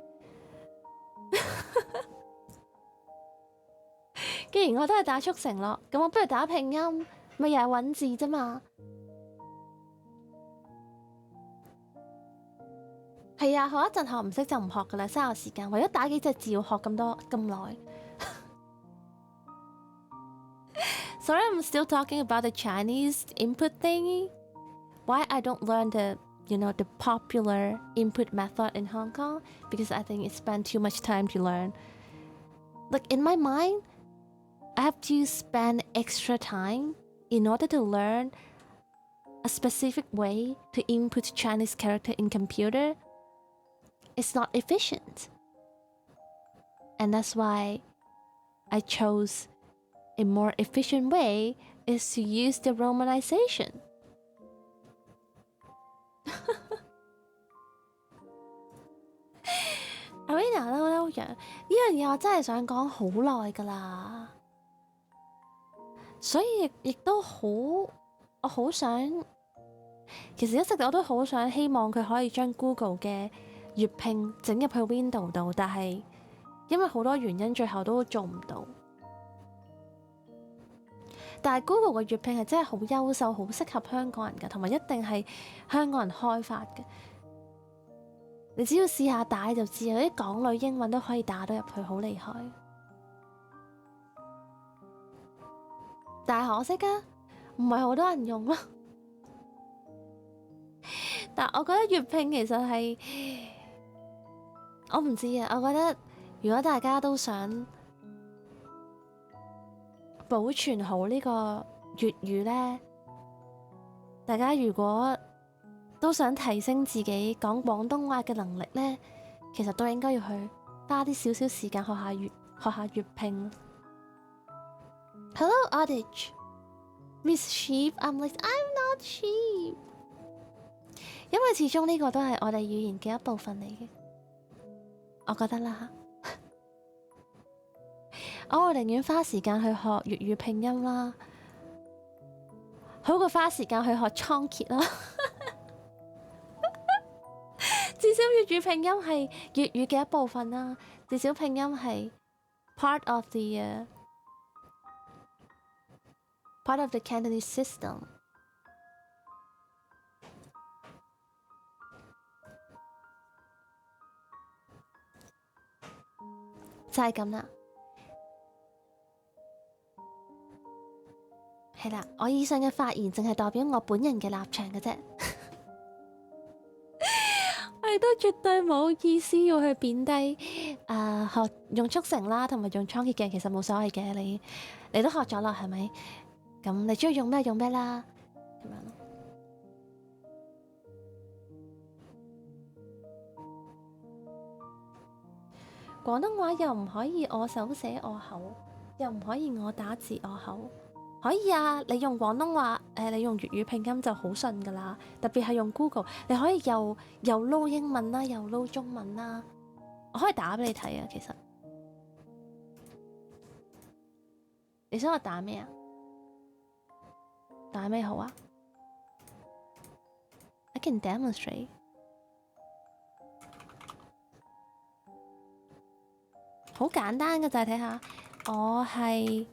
既然我都係打速成咯，咁我不如打拼音，咪又係揾字啫嘛。係啊，學一陣學唔識就唔學噶啦，嘥我時間。為咗打幾隻字要學咁耐。Sorry, I'm still talking about the Chinese input thingy. Why I don't learn the popular input method in Hong Kong? Because I think it spent too much time to learn. Like in my mind, I have to spend extra time in order to learn a specific way to input Chinese character in computer. It's not efficient. And that's why I chose a more efficient way is to use the romanization. 阿 Rina 嬲嬲樣，呢樣嘢我真係想講好耐㗎啦。所以亦都好，我好想，其實一直我都好想希望佢可以將 Google 嘅粵拼整入去 Window 度，但係因為好多原因，最後都做唔到。但係 Google 嘅粵拼係真係好優秀，好適合香港人㗎，同埋一定係香港人開發嘅。你只要試下打就知，有啲港女英文都可以打到入去，好厲害。但係可惜啊，唔係好多人用咯。但我覺得粵拼其實係，我唔知啊。我覺得如果大家都想保存好呢個粵語呢，大家如果都想提升自己講廣東話嘅能力呢，其實都應該要去花啲少少時間學下粵拼。Hello, Oddage. Miss Sheep, I'm like, I'm not sheep. 因為始終呢個都係我哋語言嘅一部分嚟嘅，我覺得啦。我會寧願花時間去學粵語拼音啦，好過花時間去學倉頡啦。至少粵語拼音係粵語嘅一部分啦，至少拼音係 part of the Cantonese system。就係咁啦，係啦，我以上嘅發言淨係代表我本人嘅立場嘅啫，我亦都絕對冇意思要去貶低學用速成啦，同埋用倉頡嘅，其實冇所謂嘅，你都學咗啦，係咪？咁你中意用咩用咩啦，咁樣咯。廣東話又唔可以我手寫我口，又唔可以我打字我口。可以啊，你用廣東話你用粵語拼音就好順噶啦。特別係用 Google， 你可以又撈英文啦，又撈中文啦。我可以打俾你睇啊，其實。你想我打咩啊？打咩好啊？ I can demonstrate。好簡單嘅就係睇下，我係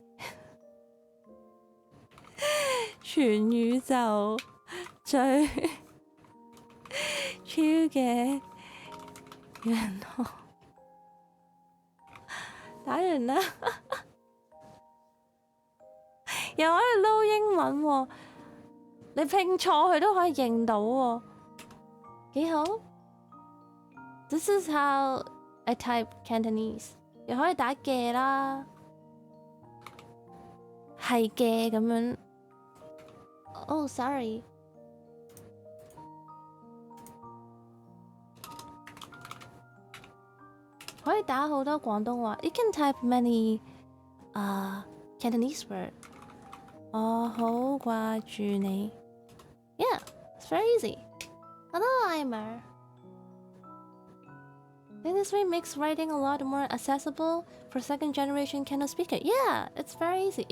全宇宙最超嘅人咯。打完啦，又可以撈英文喎，你拼錯佢都可以認到喎，幾好。This is how I type Cantonese。又可以打嘅啦，係嘅咁樣。Oh, sorry。可以打好多廣東話。You can type many Cantonese word。我好掛住你。Yeah, it's very easy. Hello, Aimer. This way makes writing a lot more accessible for second generation Cantonese speaker. Yeah, it's very easy.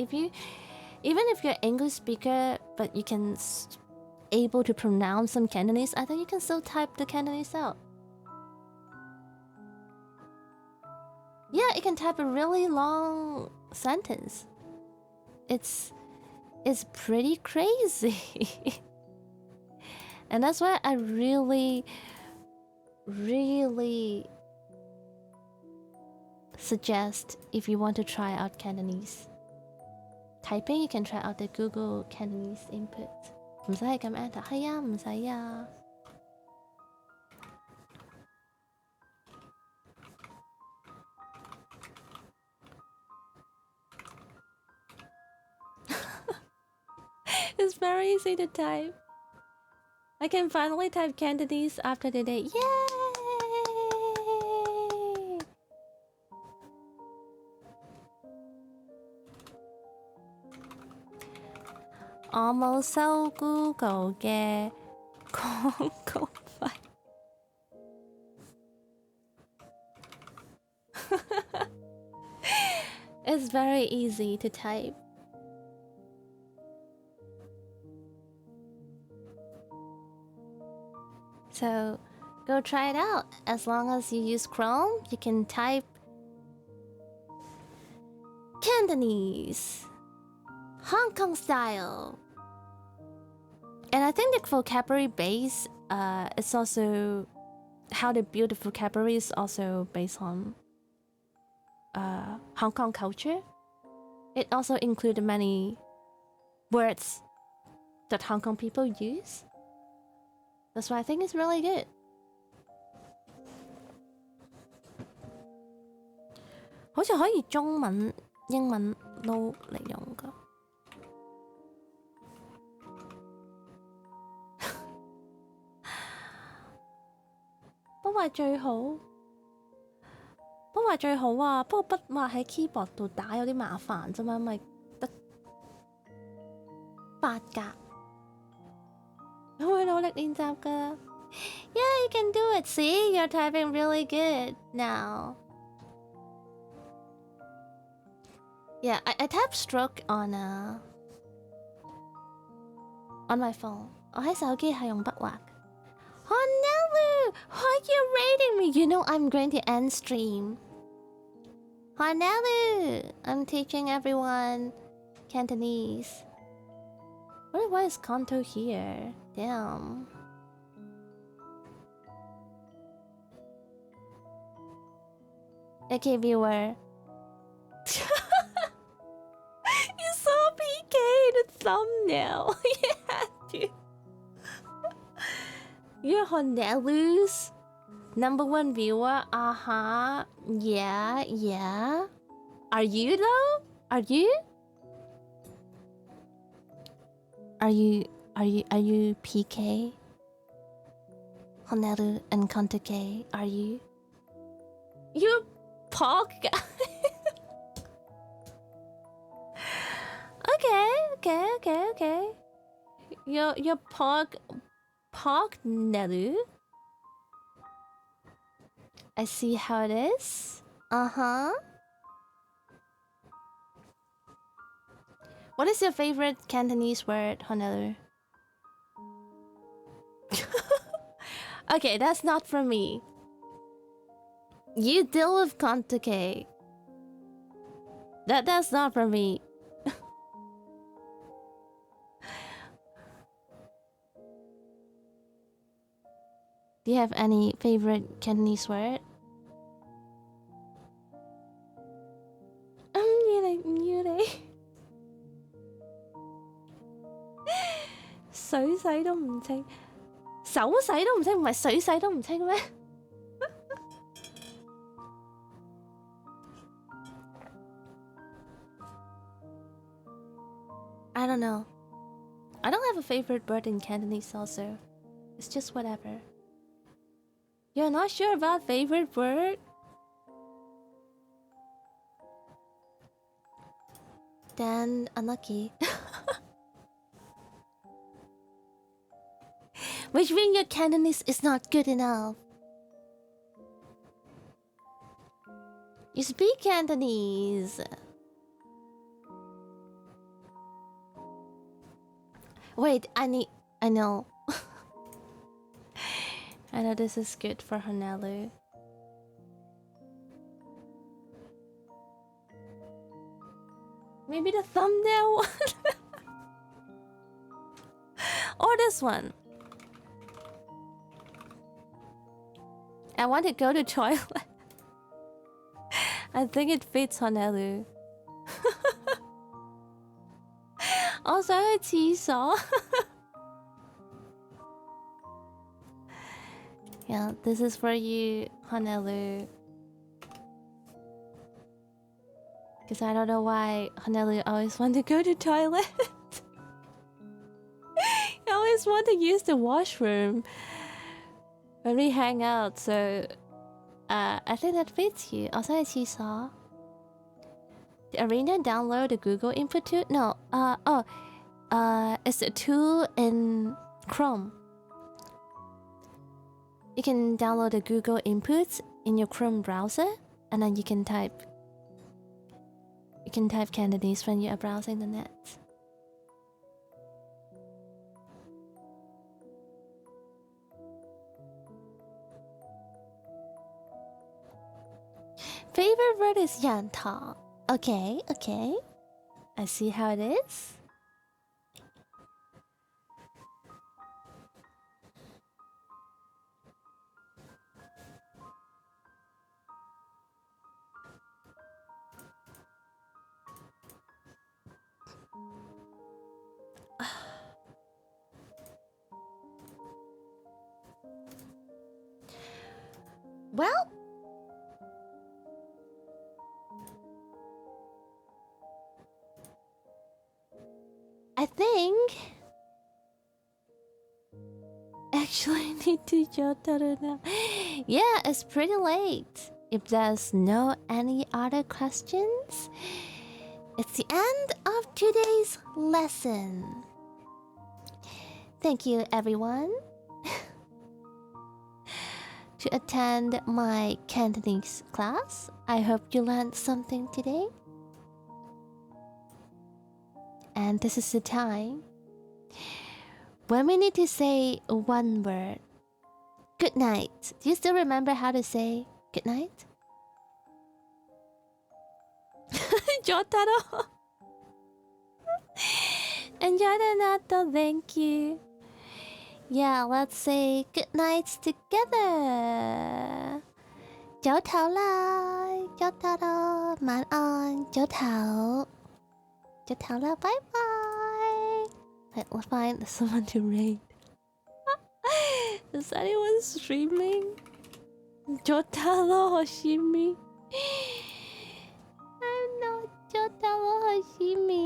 Even if you're English speaker, but you can able to pronounce some Cantonese, I think you can still type the Cantonese out. Yeah, you can type a really long sentence. It's pretty crazy. And that's why I really suggest if you want to try out Cantonese typing, you can try out the Google Cantonese input. 唔使係咁 enter， 係啊，唔使啊。It's very easy to type. I can finally type Cantonese after the day. Yay! 我冇收 Google 嘅廣告費。It's very easy to type. So go try it out. As long as you use Chrome, you can type Cantonese, Hong Kong style. And I think the vocabulary base is also how they build the vocabulary is also based on Hong Kong culture. It also includes many words that Hong Kong people use. That's why I think it's really good. 好似可以中文、英文撈嚟用㗎。不過最好啊！不過筆畫喺 keyboard 度打有啲麻煩啫嘛，因為得8格。我會努力練習㗎。Yeah, you can do it. See, you're typing really good now. Yeah, I tap stroke on my phone. 我喺手機係用筆畫。Honelu, why are you rating me? You know I'm going to end stream. Honelu, I'm teaching everyone Cantonese. Why is Kanto here? Damn. Okay, viewer. You saw PK in the thumbnail. Yeah, dude. You're Honelu's #1 viewer. Yeah. Are you though? Are you PK? Honelu and Kantoke, are you? You Pog guy. Okay. You're Pog Nelu. I see how it is. What is your favorite Cantonese word, Honelu? Okay, that's not for me. You deal with Kantoke. That's not for me. Do you have any favorite Cantonese word? Mute. 水洗都唔清，手洗都唔清，唔係水洗都唔清咩？ I don't know. I don't have a favorite word in Cantonese also. It's just whatever. You're not sure about favorite word? Then unlucky. Which means your Cantonese is not good enough. You speak Cantonese. Wait, I know. I know this is good for Honelu. Maybe the thumbnail one? Or this one. I want to go to toilet. I think it fits Honelu. Also, it's Esau. Yeah, this is for you, Honelu. Because I don't know why Honelu always want to go to toilet. I always want to use the washroom when we hang out, so I think that fits you. Also, it's Esau. The arena download the Google input tool? No, it's a tool in Chrome. You can download the Google inputs in your Chrome browser, and then you can type Cantonese when you are browsing the net. Favorite word is Yanta. Okay, okay. I see how it is. Well, I think actually I need to Jotaro now. Yeah, it's pretty late. If there's no any other questions, it's the end of today's lesson. Thank you everyone to attend my Cantonese class. I hope you learned something today. And this is the time when we need to say one word. Good night. Do you still remember how to say good night? Jotaro. And Jordan, thank you. Yeah, let's say good nights together. 早唞啦，早唞咯，晚安，早唞，早唞啦，bye bye. Let's find someone to raid. Is anyone streaming? 早唞咯，Hoshimi. I'm not 早唞咯，Hoshimi.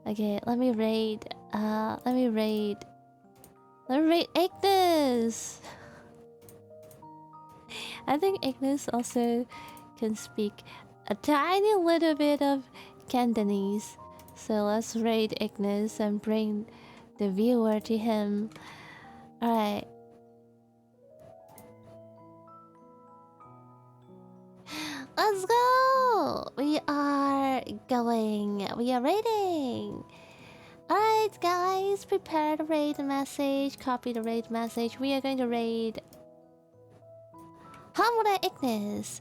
Okay, let me raid. Let me raid Ignis. I think Ignis also can speak a tiny little bit of Cantonese. So let's raid Ignis and bring the viewer to him. Alright. Let's go! We are going. We are raiding. Alright, guys. Prepare the raid message. Copy the raid message. We are going to raid Hamura Ignis.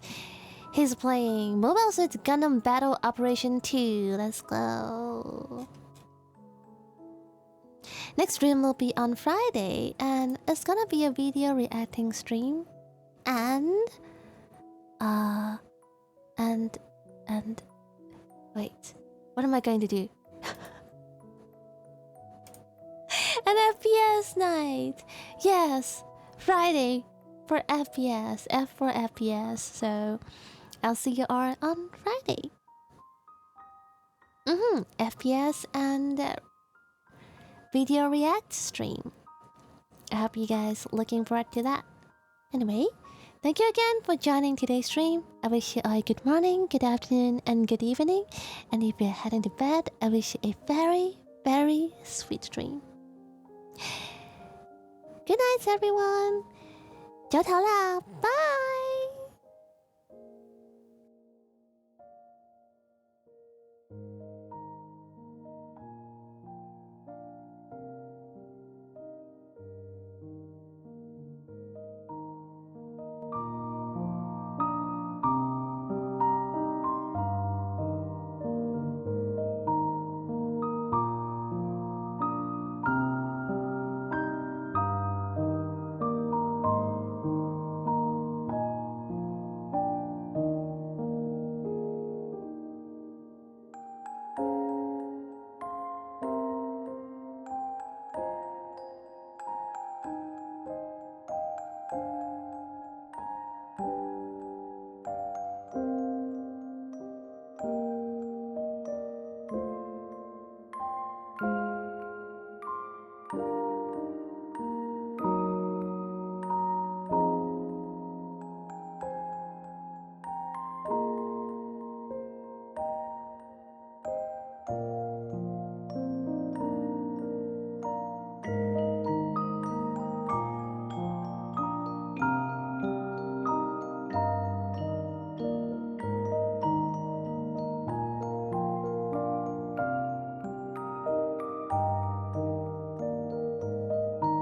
He's playing Mobile Suit Gundam Battle Operation 2. Let's go. Next stream will be on Friday, and it's gonna be a video reacting stream. And wait, what am I going to do? An FPS night. Yes, Friday for FPS. F for FPS. So I'll see you all on Friday. FPS and video react stream. I hope you guys looking forward to that. Anyway, thank you again for joining today's stream. I wish you all a good morning, good afternoon, and good evening. And if you're heading to bed, I wish you a very, very sweet dream. Good night, everyone. 早唞啦，bye.